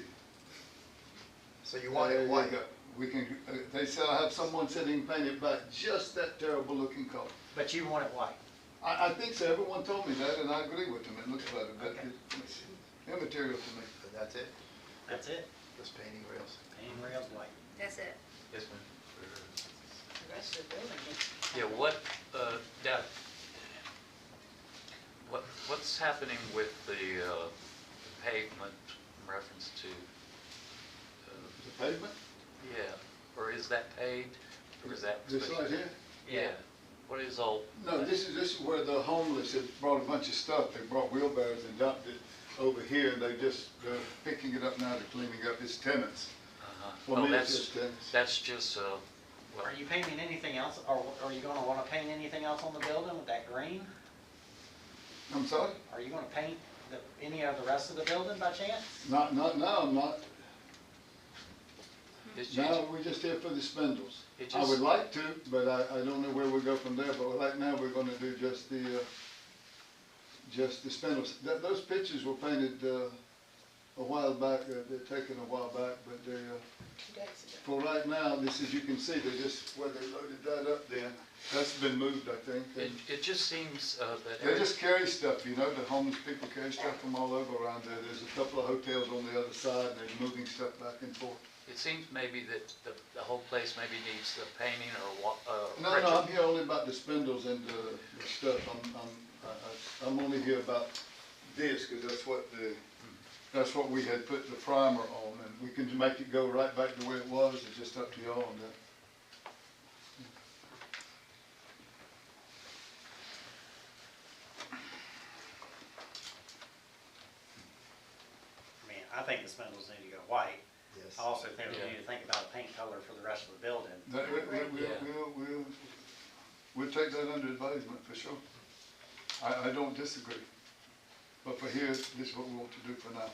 So you want There it you white? go. We can, they said I have someone sitting paint it back just that terrible looking color. But you want it white? I think so, everyone told me that, and I agree with them, it looks better, but Okay. it's immaterial to me. And that's it? That's it? Just painting rails? Painting rails white. That's it. Yes, ma'am. The rest of the building is Yeah, Dad, what's happening with the pavement in reference to, The pavement, yeah, or is that paved, or is that? this right here? Yeah, what is all? No, this is where the homeless had brought a bunch of stuff, they brought wheelbarrows and dumped it over here, and they're picking it up now, they're cleaning up his tenants. For Oh, me, it's that's, just tenants. that's just, well, Are you painting anything else, or are you gonna wanna paint anything else on the building with that green? I'm sorry? Are you gonna paint any of the rest of the building by chance? Not now, I'm not. Now, we're just here for the spindles. It I just- would like to, but I don't know where we go from there, but right now, we're gonna do just the spindles. Those pictures were painted, a while back, they're taken a while back, but they, 2 days ago. for right now, this, as you can see, they just, where they loaded that up then, that's been moved, I think. It just seems that. They just carry stuff, you know, the homeless people carry stuff from all over around there. There's a couple of hotels on the other side, and they're moving stuff back and forth. It seems maybe that the whole place maybe needs the painting or No, I'm here only about the spindles and the stuff. I'm only here about this, because that's what we had put the primer on, and we can make it go right back to where it was. It's just up to y'all on that. I mean, I think the spindles need to go white. Yes. I also think we need to think about a paint color for the rest of the building. We'll take that under advisement for sure. I don't disagree. But for here, this is what we want to do for now.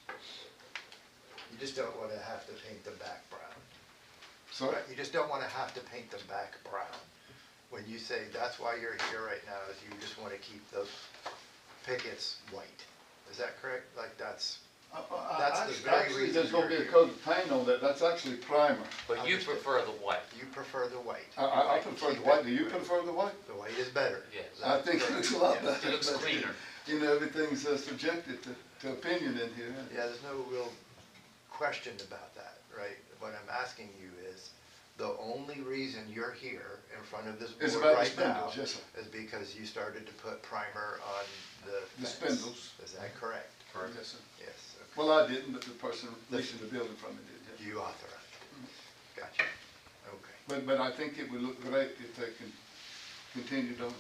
You just don't want to have to paint them back brown. Sorry? You just don't want to have to paint them back brown. When you say that's why you're here right now, is you just want to keep those pickets white. Is that correct? Like that's the very Actually, reason there's gonna be you're a here. coat of paint on that. That's actually primer. But you prefer the white. You prefer the white. I prefer the white. Do you prefer the white? The white is better. Yes. I think it looks a lot Yeah. better. It looks cleaner. You know, everything's subjected to opinion in here. Yeah, there's no real question about that, right? What I'm asking you is, the only reason you're here in front of this It's board about the right now spindles, yes, sir. is because you started to put primer on the The fence. spindles. Is that correct? Yes, sir. Yes. Okay. Well, I didn't, but the person leasing the building from me did, yes. You authorized it. Gotcha. Okay. But I think it would look great if they can continue on.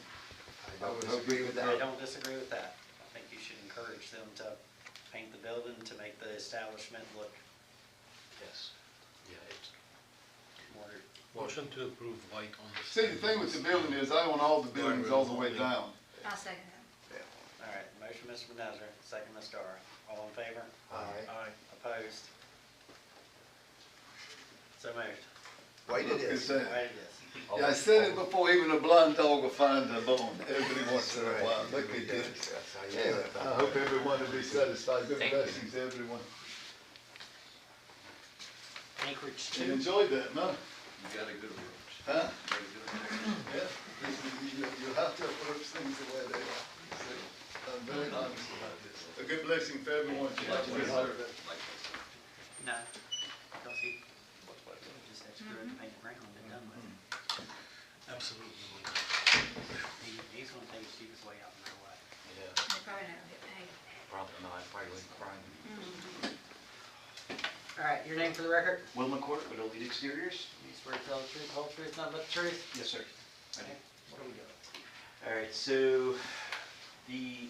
I don't disagree with I that. don't disagree with that. I think you should encourage them to paint the building to make the establishment look Yes. Yeah. more. Motion to approve white on the. See, the thing with the building is I own all the buildings all the way down. I'll second All right, motion, Mr. Benazir, second, Ms. Starr. All in favor? Aye. Opposed? So moved. White it is. Right it is. Yeah, I said it before, even a blind dog will find a bone every once in a Right. while. Look at Yes, this. that's how you Yeah, do it. I hope everyone will be satisfied. Good Thank you. blessings, to everyone. Anchorage You 2. enjoyed that, no? You got a good approach. Huh? Very good approach. Yeah, you have to approach things the way they are. See, I'm very honest about this. A good blessing for everyone. Like this, sir. Like this, sir. No. Don't see. Just have to screw it and paint it brown and done with it. Absolutely. He's gonna take his cheapest way out in their way. Yeah. that. They probably not gonna get paid. Probably not. Probably wouldn't cry. All right, your name for the record? Will McCourt with Elite Exteriors. You swear to tell the truth, whole truth, nothing but the truth? Yes, sir. Okay, what do we got? All right, so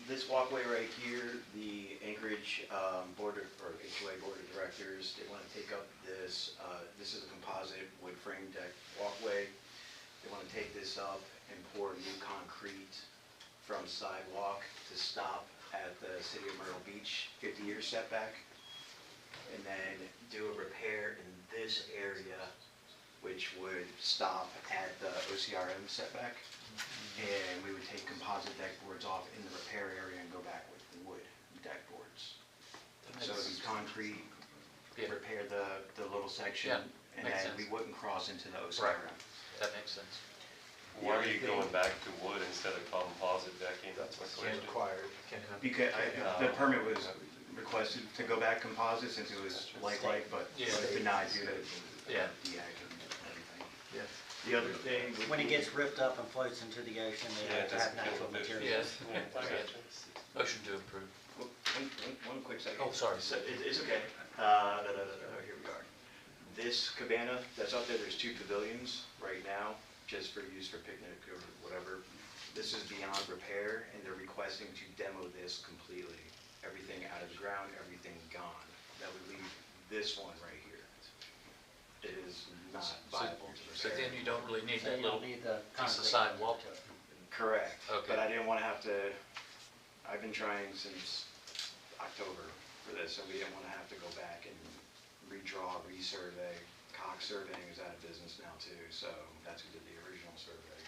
this walkway right here, the Anchorage Board of, or HOA Board of Directors, they want to take up this, this is a composite wood frame deck walkway. They want to take this up and pour new concrete from sidewalk to stop at the City of Myrtle Beach 50-year setback. And then do a repair in this area, which would stop at the OCRM setback. And we would take composite deck boards off in the repair area and go back with the wood deck boards. So it'd be concrete, Yeah. repair the little section, Yeah, and makes then we sense. wouldn't cross into the Right. OCRM. That makes sense. Why are you going back to wood instead of composite decking? That's my question. Required. Because the permit was requested to go back composite since it was like, but Yeah. was denied due to Yeah. DEAC and everything. Yes. The other thing. would When it be- gets ripped up and floats into the ocean, they Yeah, have to just have natural kills the fish. materials. Yes. I gotcha. Motion to approve. One quick second. Oh, sorry. So it's okay. Here we are. This cabana that's up there, there's 2 pavilions right now, just for use for picnic or whatever. This is beyond repair, and they're requesting to demo this completely. Everything out of the ground, everything gone. That would leave this one right here. It is not viable to So repair. then you don't really need So that you little don't need the piece of concrete. sidewalk. Correct. Okay. But I didn't want to have to, I've been trying since October for this, so we didn't want to have to go back and redraw, resurvey. Cox Surveying is out of business now too, so that's who did the original survey.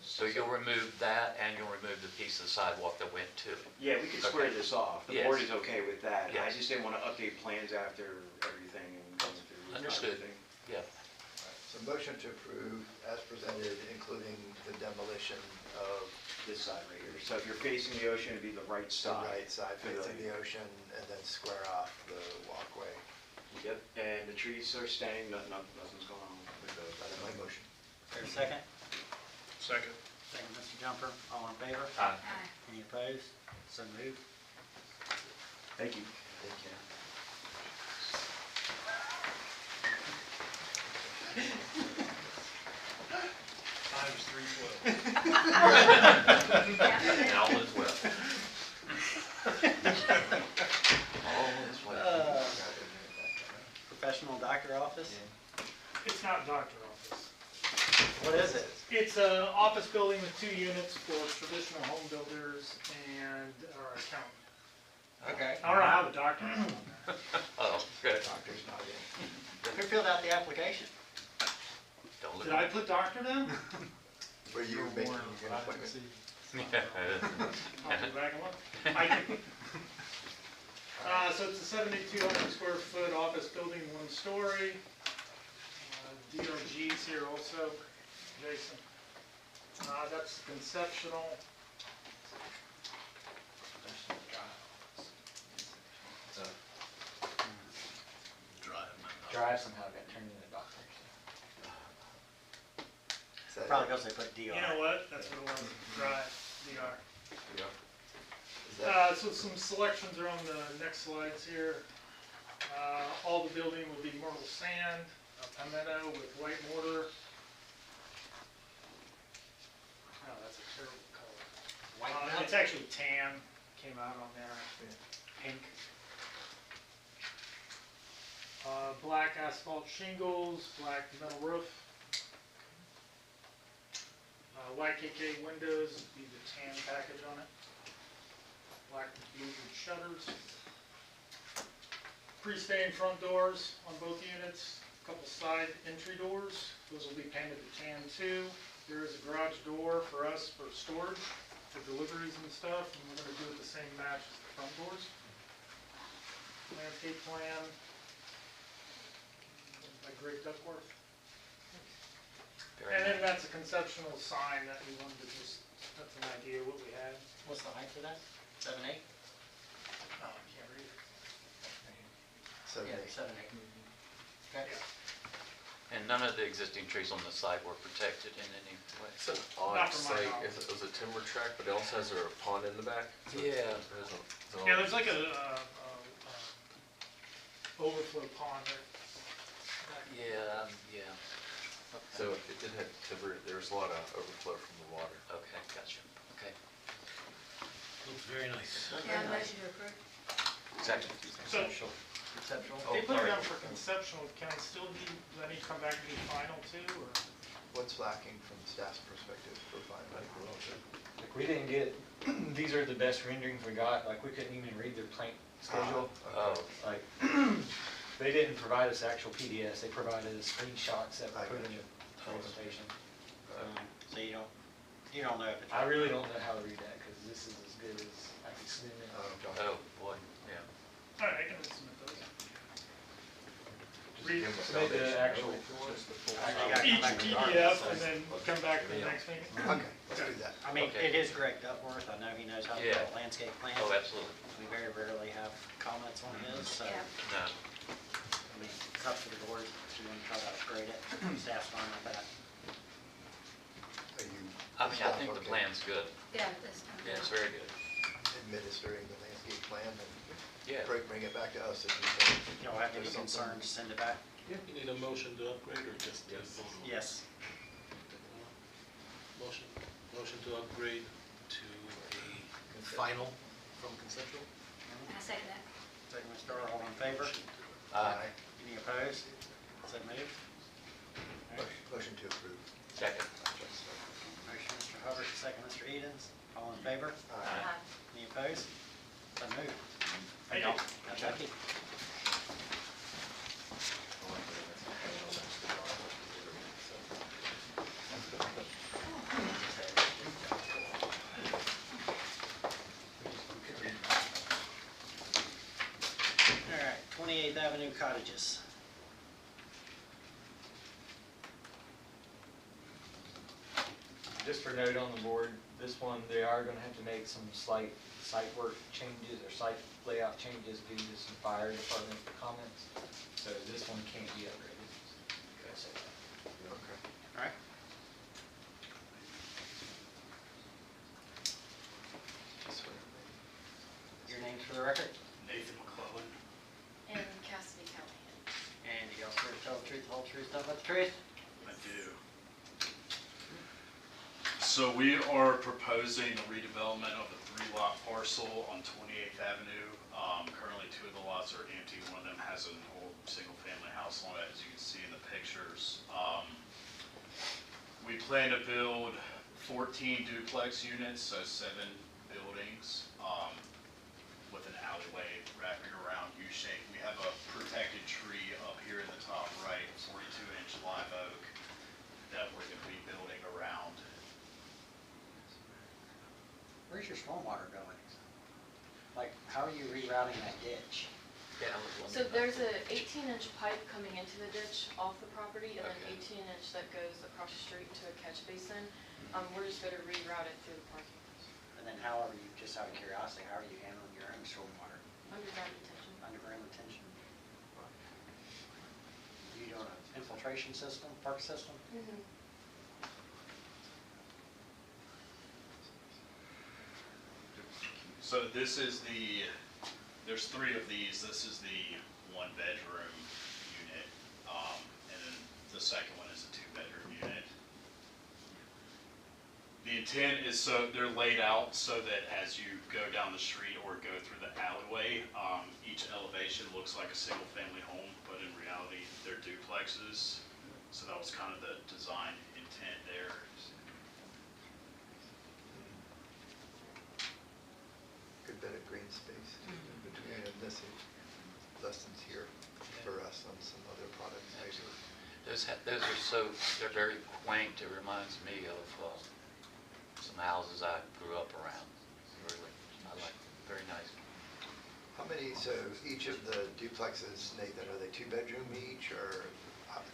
So you'll remove that and you'll remove the piece of sidewalk that went to it? Yeah, we could square Okay. this off. The Yes. board is okay with that. I Yes. just didn't want to update plans after everything and going through. Understood. everything. Yeah. So motion to approve as presented, including the demolition of This side right here. So if you're facing the ocean, it'd be the right the side. right side facing the ocean and then square off the walkway. Yep, and the trees are staying, nothing's going on with those. That is my motion. There's a second? Second. Second, Mr. Jumper, all in favor? Aye. Any opposed? So moved. Thank you. Thank you. Times 312. And all is well. All is well. Professional doctor office? It's not doctor office. What is it? It's an office building with 2 units for traditional home builders and our accountant. Okay. I don't know how the doctor is on there. Oh, good. Doctor's not in. Who filled out the application? Don't look Did I put doctor down? Were you making an appointment? I'll go back and look. I can. So it's a 7,200 square foot office building, 1 story. DRG's here also, Jason. That's conceptual. Drive somehow got turned into doctors. Is that Probably it? because they put DR. You know what? That's what it was. Drive, DR. Is that- So some selections are on the next slides here. All the building will be Myrtle sand, pimento with white mortar. Oh, that's a terrible color. White It's actually tan, came out on there, pink. Black asphalt shingles, black metal roof. YKK windows, would be the tan package on it. Black louvered shutters. Pre-stained front doors on both units, a couple side entry doors. Those will be painted to tan too. There is a garage door for us for storage, for deliveries and stuff, and we're gonna do it the same match as the front doors. Landscape plan by Greg Duckworth. Very And then nice. that's a conceptual sign that we wanted to just, that's an idea of what we had. What's the height for that? 7'8"? Oh, I can't read it. So Yeah, they- 7'8". Okay. And none of the existing trees on the site were protected in any way? It's an Not odd from my site, knowledge. it was a timber track, but it also has a pond in the back. So Yeah. there's a- Yeah, there's like a overflow pond there. Yeah, yeah. So it did have timber, there was a lot of overflow from the water. Okay, gotcha. Okay. Looks very nice. Yeah, motion to approve. Second. So Conceptual? they put it sorry. down for conceptual, can I still do, do I need to come back and do final too, or? What's lacking from staff's perspective for final? Like, we didn't get, these are the best renderings we got, like, we couldn't even read their plant schedule. Oh, Like, they didn't provide us actual PDFs, they provided us screenshots that were put in the presentation. So you don't know if it's. I really don't know how to read that, because this is as good as I can send it. oh, boy, yeah. All right, I can submit those. Just Read- submit the actual, Each PDF and then come back to the next meeting. Okay, let's do that. I mean, Okay. it is Greg Duckworth, I know he knows how to Yeah. build landscape plans. Oh, absolutely. We very rarely have comments on his, so, Yeah. No. I mean, it's up to the board if you want to try to upgrade it. Staff's fine with that. Are you? I mean, I staff think the okay plan's good. Yeah, this time. Yeah, it's very good. Administering the landscape plan and Yeah. bring it back to us if you think. You don't have any there's something- concerns, send it back. You need a motion to upgrade or just? vote on it? Yes. Motion to upgrade to a final from conceptual? I second that. Second, Mr. Starr, all in favor? Aye. Any opposed? So moved. Motion to approve. Second. Motion, Mr. Hubbard, second, Mr. Edens. All in favor? Aye. Any opposed? So moved. Thank you. Got lucky. 28th Avenue Cottages. Just for note on the board, this one, they are gonna have to make some slight site work changes or site layout changes due to some fire department comments. So this one can't be upgraded. Gotta say that. Okay. All right. Your names for the record? Nathan McClellan. And Cassidy Callahan. And you also tell the truth, the whole truth, nothing but the truth? I do. So we are proposing a redevelopment of a 3-lot parcel on 28th Avenue. Currently 2 of the lots are empty. One of them has an old single-family house on it, as you can see in the pictures. We plan to build 14 duplex units, so 7 buildings, with an alleyway wrapping around U-shape. We have a protected tree up here in the top right, 42-inch live oak, that we're going to be building around. Where's your stormwater going? Like, how are you rerouting that ditch? Yeah, I was So wondering about there's that. a 18-inch pipe coming into the ditch off the property, and then Okay. 18-inch that goes across the street to a catch basin. We're just gonna reroute it through the parking lot. And then how are you, just out of curiosity, how are you handling your own stormwater? Underground detention. Underground retention? Are you doing an infiltration system, park system? Mm-hmm. So this is there's 3 of these. This is the 1-bedroom unit, and then the second one is a 2-bedroom unit. The intent is so they're laid out so that as you go down the street or go through the alleyway, each elevation looks like a single-family home, but in reality, they're duplexes. So that was kind of the design intent there. Good bit of green space between, and this is lessons here for us on some other products. maybe. Those are so, they're very quaint. It reminds me of some houses I grew up around. Really, I like them. Very nice. How many, so each of the duplexes, Nathan, are they 2-bedroom each, or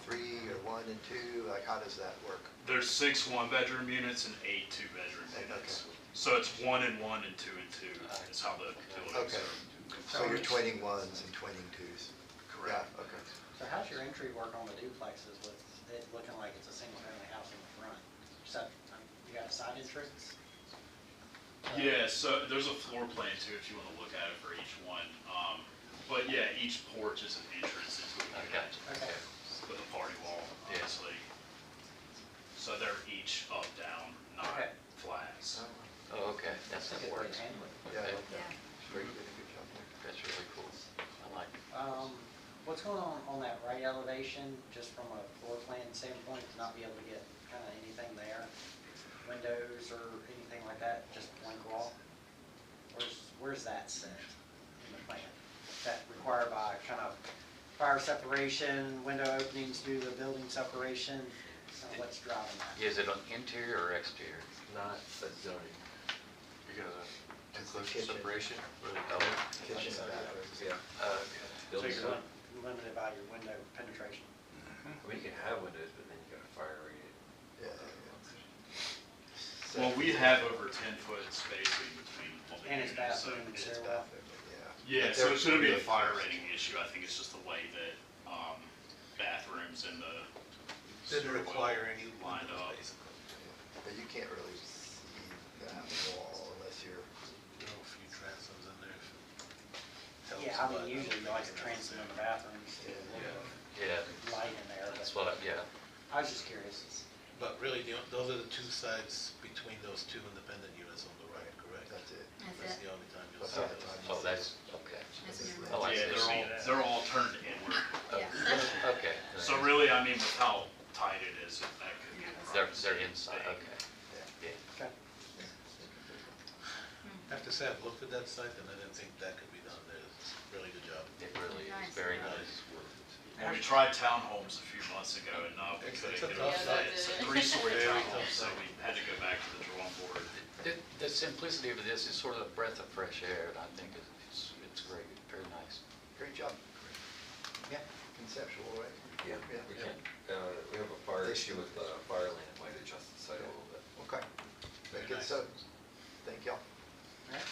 3, or 1 and 2? Like, how does that work? There's 6 1-bedroom units and 8 2-bedroom units. Okay. So it's 1 and 1 and 2 and 2 is how the buildings Okay. are. So you're twinning 1s and twinning 2s? Correct. Yeah, okay. So how's your entry work on the duplexes with it looking like it's a single-family house in the front? So, you got a side entrance? Yeah, so there's a floor plan too if you want to look at it for each one. But yeah, each porch is an entrance into a I unit got you. Okay. with a party wall, Yeah. obviously. So they're each up, down, not Okay. flats. Oh, okay, that's how it Good way works. to handle it. Yeah, I Okay. like that. Very You good. did a good job there. That's really cool. I like it. What's going on that right elevation, just from a floor plan standpoint, to not be able to get kind of anything there? Windows or anything like that, just blank wall? Where's that set in the plan? Is that required by kind of fire separation, window openings due to the building separation? What's driving that? Is it on interior or exterior? Not that zoning. Because It's the kitchen. separation. Oh, Kitchen and bathrooms. Yeah. So you're limited by your window penetration? I mean, you can have windows, but then you got a fire rate. Yeah. Well, we have over 10-foot spacing between all the And it's units, so bathroom and It's stairwell? bathroom, yeah, But so they're it shouldn't be a really fire close. rating issue. I think it's just the way that bathrooms and the Didn't require any lined windows, up. basically. But you can't really see that wall unless you're, Throw a few transoms in there. Helps, Yeah, I but mean, usually you like a transom in the bathrooms, to Yeah, light in there, that's but what yeah. I was just curious. But really, those are the 2 sides between those 2 independent units on the right, correct? that's it. That's the only time you'll That's see all the those. time. Oh, that's, okay. That's your Oh, I Yeah, see. they're all turned inward. Yeah. Okay. So really, I mean, with how tight it is, that could be a They're privacy inside, thing. okay. Okay. I have to say, I've looked at that site and I didn't think that could be done there. It's a really good job. It really is Nice. very nice. And we tried townhomes a few months ago and we It's couldn't a get tough it. site. It's a 3-story Very townhome, tough so site. we had to go back to the drawing board. The simplicity of this is sort of a breath of fresh air, and I think it's great, very nice. Great job. We can, we have a fire issue with fire lane, it might adjust the site a little bit. Okay, make it so. Thank y'all. All right.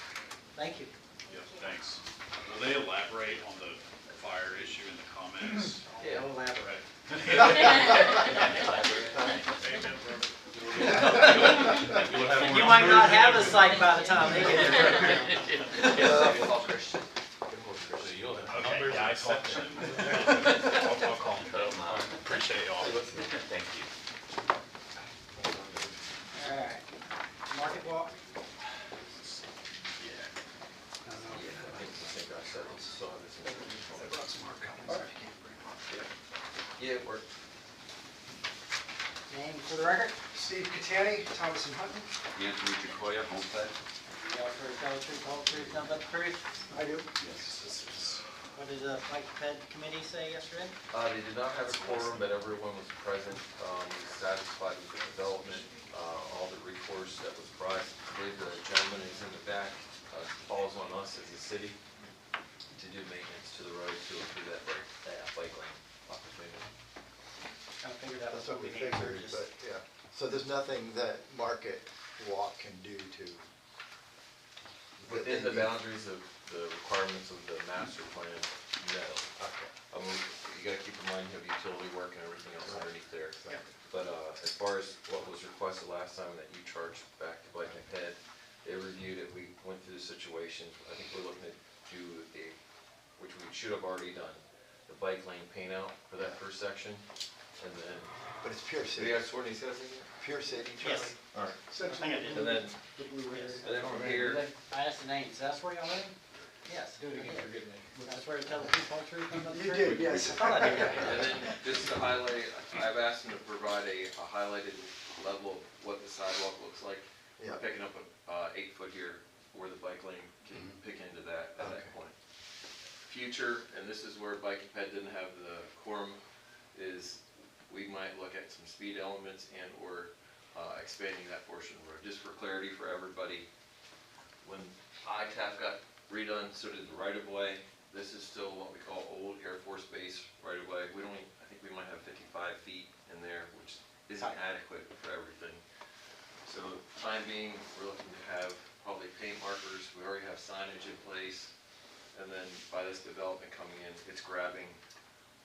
Thank you. Yep, thanks. Will they elaborate on the fire issue in the comments? Yeah, we'll elaborate. You might not have a site by the time they get there. Okay, yeah, I talked to him. I'll call him. Appreciate y'all. Thank you. All right. Market walk? Yeah, it worked. Name for the record? Steve Catani, Thomas and Hutton. Anthony Jacoya, Homestead. You all for tell the truth, whole truth, nothing but the truth? I do. Yes. What did the Mike Ped committee say yesterday? They did not have a quorum, but everyone was present, satisfied with the development, all the recourse that was brought. I believe the gentleman is in the back, falls on us as a city to do maintenance to the road to improve that bike lane opportunity. I figured that was That's what we need. figured, but, yeah. So there's nothing that Market Walk can do to. Within the boundaries of the requirements of the master plan, no. Okay. You gotta keep in mind you have utility work and everything else underneath there. Yeah. But as far as what was requested last time that you charged back to Bike and Head, they reviewed it, we went through the situation. I think we're looking to do which we should have already done, the bike lane paint out for that first section, and then. But it's pure Do city. you guys sworn these guys in here? Pure city, Yes. Charlie. Alright. I think I did. And then, Yes. and then from here, I asked the names. That's where y'all live? Yes. Do it again. That's where to tell the truth, whole truth, nothing but the You truth? did, yes. I thought I did. and then just to highlight, I've asked them to provide a highlighted level of what the sidewalk looks like. Yeah. We're picking up a 8 foot here where the bike lane can pick into that at that point. Future, and this is where Bike and Ped didn't have the quorum, is we might look at some speed elements and or expanding that portion of the road. Just for clarity for everybody, when ITAF got redone, so did the right-of-way. This is still what we call old Air Force Base right-of-way. We don't even, I think we might have 55 feet in there, which isn't adequate for everything. So time being, we're looking to have probably paint markers. We already have signage in place. And then by this development coming in, it's grabbing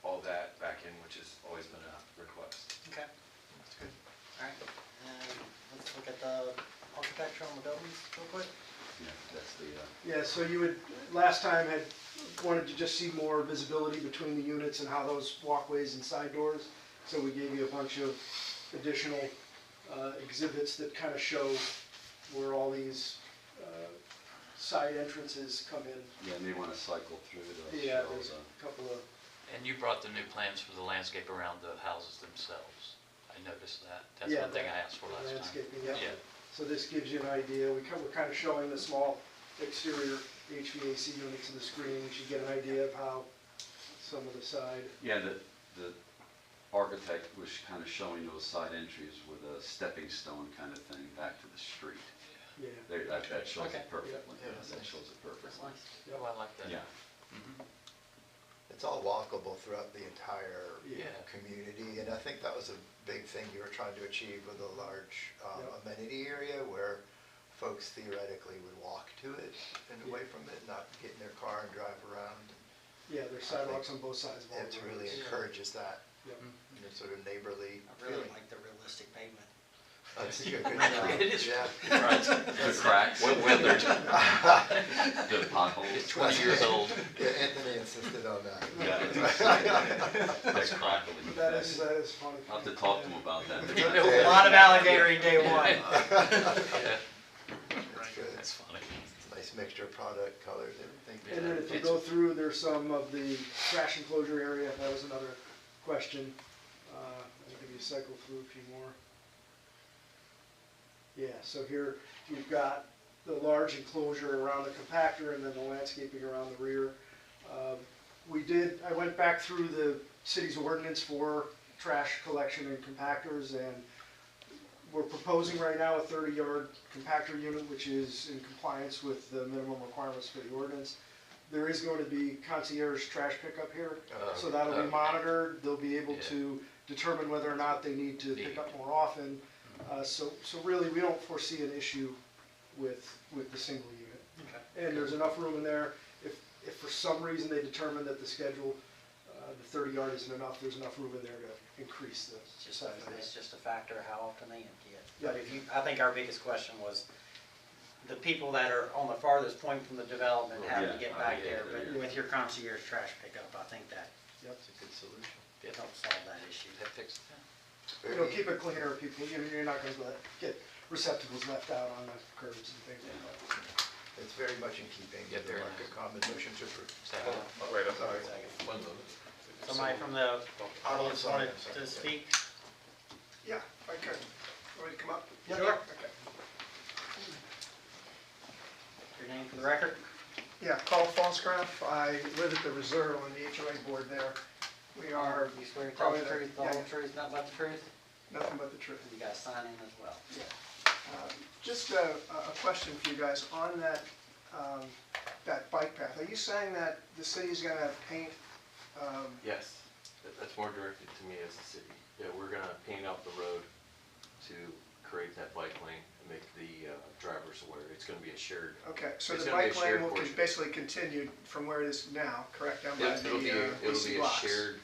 all that back in, which has always been a request. Okay, that's good. All right, and let's look at the architecture on the buildings real quick. Yeah, that's the, Yeah, so you would, last time had wanted to just see more visibility between the units and how those walkways and side doors. So we gave you a bunch of additional exhibits that kind of show where all these side entrances come in. yeah, and they want to cycle through those. Yeah, there's a couple of, And you brought the new plans for the landscape around the houses themselves. I noticed that. That's Yeah, one thing I asked for last time. landscaping, yeah. Yeah. So this gives you an idea. We're kind of showing the small exterior HVAC units in the screen, so you get an idea of how some of the side. Yeah, the architect was kind of showing those side entries with a stepping stone kind of thing back to the street. Yeah. That shows Okay. it perfectly. Yeah. Yeah, that shows it That's perfectly. nice. Oh, I like that. Yeah. It's all walkable throughout the entire Yeah. community, and I think that was a big thing you were trying to achieve with a large Yep. amenity area where folks theoretically would walk to it and away from it, not get in their car and drive around. Yeah, there's sidewalks on both sides of all the It really roads. encourages that, Yep. sort of neighborly I really feeling. like the realistic pavement. That's a good job. It is. Yeah. The cracks. Well weathered. The potholes. It's 20 years old. Yeah, Anthony insisted on that. Yeah. That's crackling. That is funny. I'll have to talk to him about that. A lot of alligator in day one. Yeah. That's funny. It's a nice mixture of product, colors, everything. And then if you go through, there's some of the trash enclosure area. That was another question. I'll give you a cycle through a few more. Yeah, so here you've got the large enclosure around the compactor and then the landscaping around the rear. I went back through the city's ordinance for trash collection and compactors, and we're proposing right now a 30-yard compactor unit, which is in compliance with the minimum requirements for the ordinance. There is going to be concierge trash pickup here, so that'll be monitored. They'll be able to determine whether or not they need to pick up more often. So really, we don't foresee an issue with the single unit. Okay. And there's enough room in there. If for some reason they determine that the schedule, the 30-yard isn't enough, there's enough room in there to increase the size of it. It's just a factor of how often they empty it. Yeah. But I think our biggest question was the people that are on the farthest point from the development having to get back there. But with your concierge trash pickup, I think that That's a good solution. helps solve that issue. That fixes it. Keep it cleaner, people. You're not going to get receptacles left out on the curbs and things like that. It's very much in keeping with the market common motion to approve. Wait, I'm sorry. Second. One moment. Somebody from the audience wanted to speak? Yeah, if I could. Want me to come up? Sure. Okay. Your name for the record? Yeah, Carl Fonscraft. I live at the Reserve on the HOA board there. We are You swear to tell the probably truth, the whole truth, nothing but the truth? nothing but the truth. You guys sign in as well. Just a question for you guys on that bike path. Are you saying that the city's gonna paint? Yes, that's more directed to me as a city. Yeah, we're gonna paint out the road to create that bike lane and make the drivers aware. It's gonna be a shared. Okay, so It's the gonna be a bike lane shared will portion. basically continue from where it is now, correct? Down by It'll be the it'll DC be a blocks. shared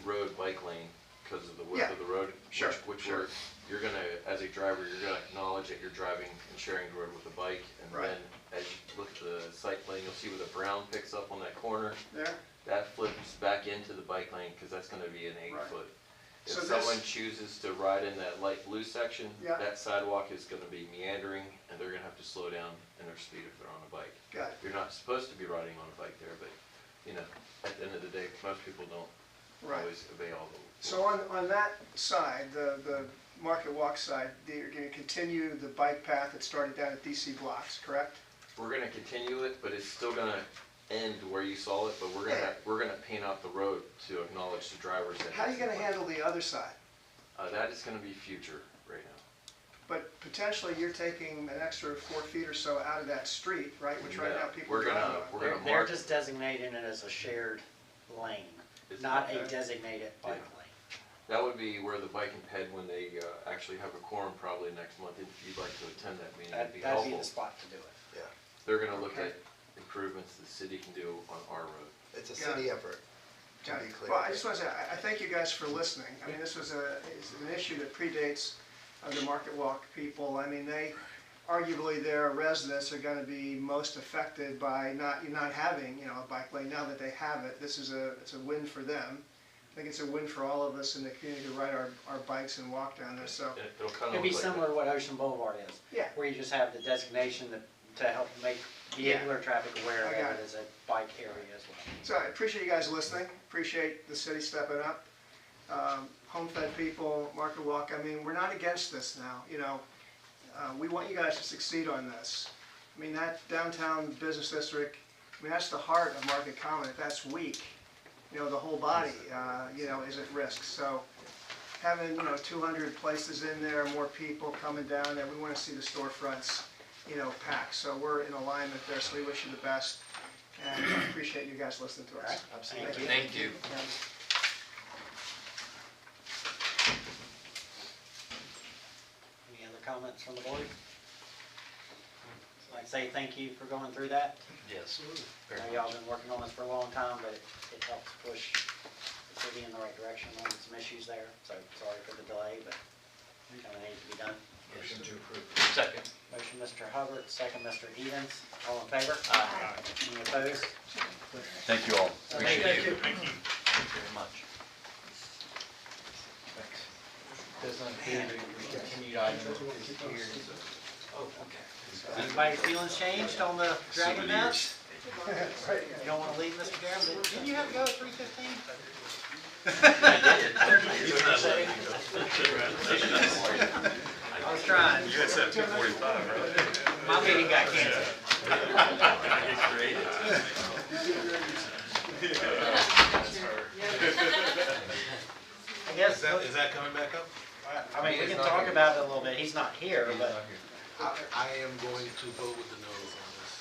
road bike lane because of the width Yeah. of the road. Sure, Which sure. you're gonna, as a driver, you're gonna acknowledge that you're driving and sharing the road with a bike. And Right. then as you look at the site plan, you'll see where the brown picks up on that corner. There? That flips back into the bike lane because that's gonna be an 8-foot. If So this- someone chooses to ride in that light blue section, Yeah. that sidewalk is gonna be meandering and they're gonna have to slow down in their speed if they're on a bike. Got it. You're not supposed to be riding on a bike there, but, at the end of the day, most people don't Right. always obey all the rules. So on that side, the Market Walk side, you're gonna continue the bike path that started down at DC blocks, correct? We're gonna continue it, but it's still gonna end where you saw it, but we're gonna paint out the road to acknowledge the drivers that. How are you gonna handle the other side? That is gonna be future right now. But potentially you're taking an extra 4 feet or so out of that street, right, which right now people We're are gonna- driving on. we're gonna They're mark- just designating it as a shared lane, It's- not a designated bike lane. That would be where the bike and ped, when they actually have a quorum probably next month, if you'd like to attend that meeting, it'd be That'd be helpful. the spot to do it. Yeah, They're gonna look at improvements the city can do on our road. it's a city effort, to Got be it. clear. Well, I just want to say, I thank you guys for listening. I mean, this was it's an issue that predates the Market Walk people. I mean, arguably their residents are going to be most affected by not having, a bike lane. Now that they have it, it's a win for them. I think it's a win for all of us in the community to ride our bikes and walk down there, so. It'll kinda It'd be look like similar to what Ocean Boulevard is. Yeah. Where you just have the designation to help make vehicular traffic aware I got of it it. as a bike area as well. So I appreciate you guys listening, appreciate the city stepping up. Homestead people, Market Walk, I mean, we're not against this now, we want you guys to succeed on this. I mean, that downtown business district, I mean, that's the heart of Market Common. If that's weak, the whole body, is at risk. So having, 200 places in there, more people coming down there, we want to see the storefronts, packed. So we're in alignment there, so we wish you the best. And I appreciate you guys listening to us. Absolutely. Thank you. Any other comments from the board? I'd like to say thank you for going through that. Yes. I know y'all been working on this for a long time, but it helps push the city in the right direction on some issues there. So sorry for the delay, but it kind of needs to be done. Motion to approve. Second. Motion, Mr. Hubbard, second, Mr. Edens. All in favor? Aye. Any opposed? Thank you all. Appreciate you. Thank you very much. Doesn't appear to be continued item here. Oh, okay. Anybody's feelings changed on the Dragon Nest? You don't want to leave, Mr. Darren, but didn't you have to go at 3:15? I was trying. You had said 2:45, right? My meeting got canceled. I guess, Is that coming back up? I mean, we can talk about it a little bit. He's not here, but I am going to vote with the nose on this.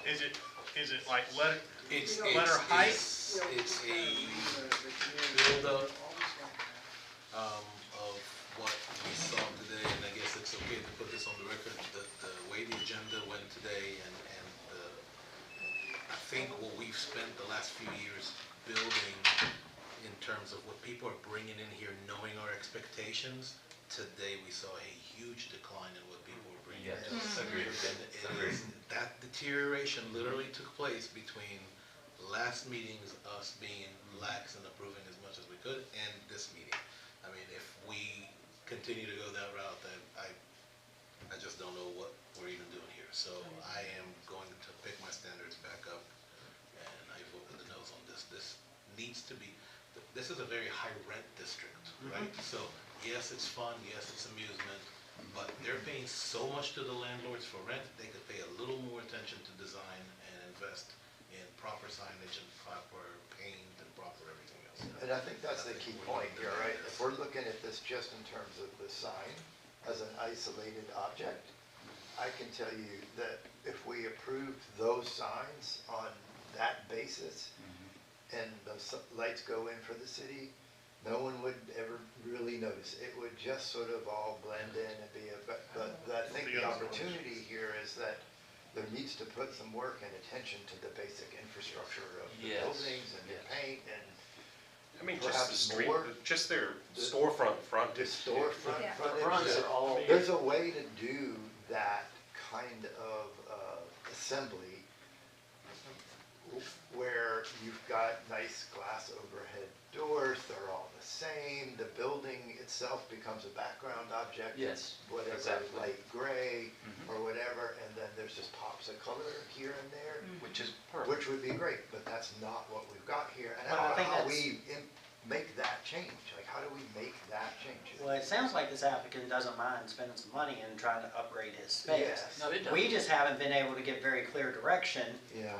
Is it like letter It's height? It's a build-up, of what we saw today, and I guess it's okay to put this on the record, the way the agenda went today, and I think what we've spent the last few years building in terms of what people are bringing in here, knowing our expectations, today we saw a huge decline in what people were bringing in. Yes, agreed. And that deterioration literally took place between last meeting's us being lax and approving as much as we could, and this meeting. I mean, if we continue to go that route, then I just don't know what we're even doing here. So I am going to pick my standards back up, and I vote with the nose on this. This needs to be, this is a very high rent district, right? So yes, it's fun, yes, it's amusement, but they're paying so much to the landlords for rent, they could pay a little more attention to design and invest in proper signage and proper paint and proper everything else. And I think that's the key point here, right? If we're looking at this just in terms of the sign as an isolated object, I can tell you that if we approved those signs on that basis, and those lights go in for the city, no one would ever really notice. It would just sort of all blend in and be but I think the opportunity here is that there needs to put some work and attention to the basic infrastructure of the buildings and the paint and I mean, just the perhaps street, more. just their storefront The frontage. storefront, Yeah. frontage, Fronts are all- there's a way to do that kind of assembly where you've got nice glass overhead doors, they're all the same, the building itself becomes a background object. Yes, Whatever, exactly. light gray or whatever, and then there's just pops of color here and there, Which is perfect. which would be great, but that's not what we've got here. And Well, I think how that's- we make that change, like how do we make that change? Well, it sounds like this applicant doesn't mind spending some money and trying to upgrade his space. Yes. No, it doesn't. We just haven't been able to get very clear direction Yeah.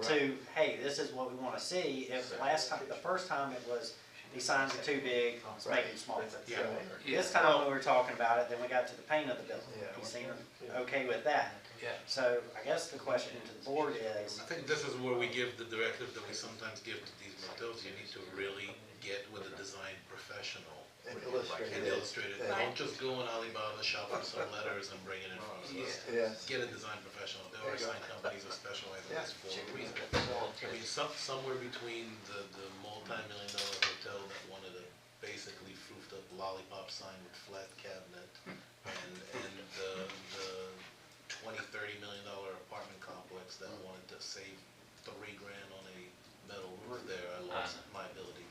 to, hey, this is what we want to see. If last time, the first time it was, these signs are too big, let's make them smaller. Yeah. This time when we were talking about it, then we got to the paint of the building. Yeah. He seemed okay with that. Yeah. So I guess the question to the board is, I think this is where we give the directive that we sometimes give to these motels. You need to really get with a design professional And illustrate and it. illustrate it. Don't just go on Alibaba, shop for some letters and bring it in front of us. Yes. Get a design professional. There are sign companies that specialize in this for a reason. I mean, somewhere between the multi-million-dollar hotel that wanted a basically froofed up lollipop sign with flat cabinet and the $20-30 million apartment complex that wanted to save $3,000 on a metal roof there, I lost my ability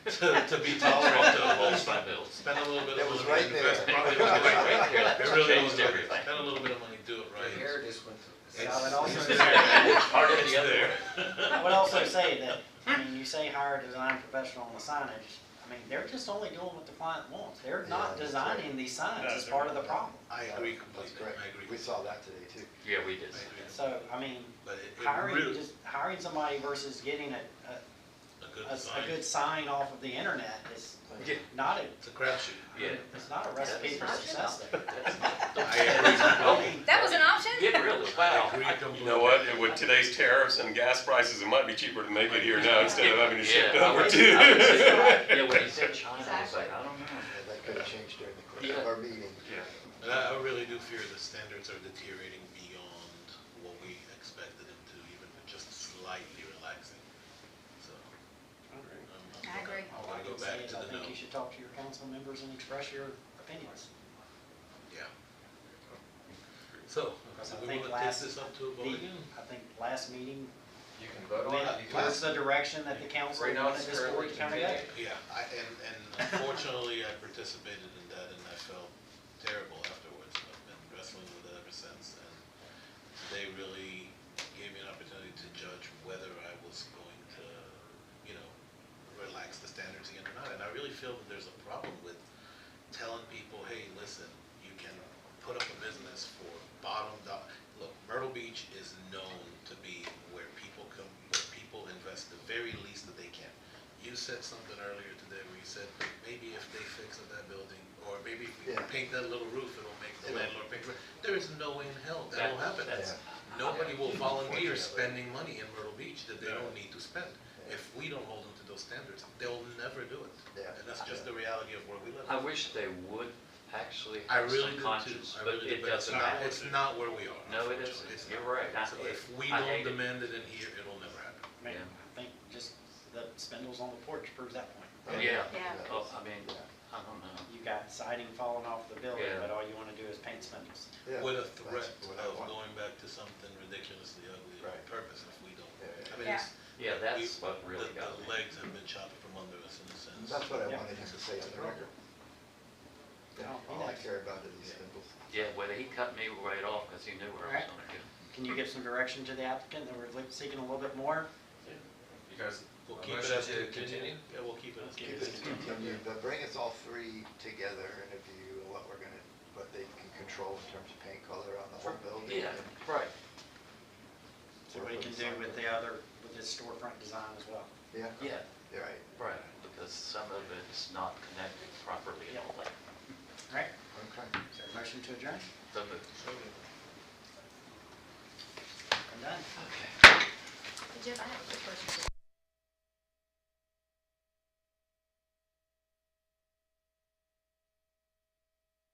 to be tolerant of spend a little bit It of was money. right invest there. properly. Right there. It really Changed was. everything. Spend a little bit of money, do it right. I would also It's say, Hard at it's the other there. I would also say that, I mean, you say hire a design professional on the signage. I mean, they're just only doing what the client wants. They're not Yeah, that's designing these signs as part of the problem. I agree That's completely, correct. I agree. We saw that today too. Yeah, we did. I agree. So, I mean, But it hiring, really, just hiring somebody versus getting a good a design, good sign off of the internet is Yeah. not a, it's a crapshoot. Yeah. it's not a recipe for success there. I agree completely. That was an option? Get really, wow. I agree completely. You know what, and with today's tariffs and gas prices, it might be cheaper to make it here now instead of having to ship it Yeah, over I to. Yeah, when he said China, I was like, I don't know. That could have changed during the course Yeah. of our meeting. Yeah. But I really do fear the standards are deteriorating beyond what we expected them to, even with just slightly relaxing. So. I agree. I'm All I gonna go can back say is to I the think no. you should talk to your council members and express your opinions. Yeah. So, Because I do we think wanna take last, this up to a vote again? I think last meeting You can vote on went it. towards the direction that the council Right now wanted it's this board to kind of go. currently Yeah, and unfortunately, I participated in that and I felt terrible afterwards. I've been wrestling with it ever since, and they really gave me an opportunity to judge whether I was going to, relax the standards again or not. And I really feel that there's a problem with telling people, hey, listen, you can put up a business for bottom dollar. Look, Myrtle Beach is known to be where people come, where people invest the very least that they can. You said something earlier today where you said, maybe if they fix up that building, or maybe if we Yeah. paint that little roof, it'll make the It'll- landlord pay for it. There is no way in hell that will happen. That's, nobody will volunteer spending money in Myrtle Beach that they don't need to spend. If we don't hold them to those standards, they'll never do it. Yeah. And that's just the reality of where we live. I wish they would actually I have really some do too. conscience, I but really do, it but it's doesn't not, happen. it's not where we are. No, it unfortunately. isn't. It's You're not. right. So if we I don't hate it. demand it in here, it'll never happen. I mean, I think just the spindles on the porch proves that point. Yeah, Yeah. oh, I mean, I don't know. You got siding falling off the building, Yeah. but all you wanna do is paint spindles. Yeah, With a that's threat what I of want. going back to something ridiculously ugly on Right. purpose if we don't. Yeah. I mean, Yeah. it's, Yeah, that's what really the got me. legs have been chopped from under us in a sense. That's what I Yeah. wanted him to say on the record. Yeah, Oh, all I yeah. care about are these spindles. Yeah, well, he cut me right off because he knew where I was Right. gonna get. Can you give some direction to the applicant that we're seeking a little bit more? You guys, We'll a keep it motion as to continue. Yeah, we'll keep it as Keep Keep it it continued, but bring us all three together in a view of what we're gonna, what they can control in terms of paint color on the whole building. Yeah, and right. So what you can do with the other, with this storefront design as well. Yeah, Yeah, you're right. right, because some of it's not connected properly at all. All right, Okay. is there a motion to adjourn? So moved. I'm done. Jeff, I have a quick question.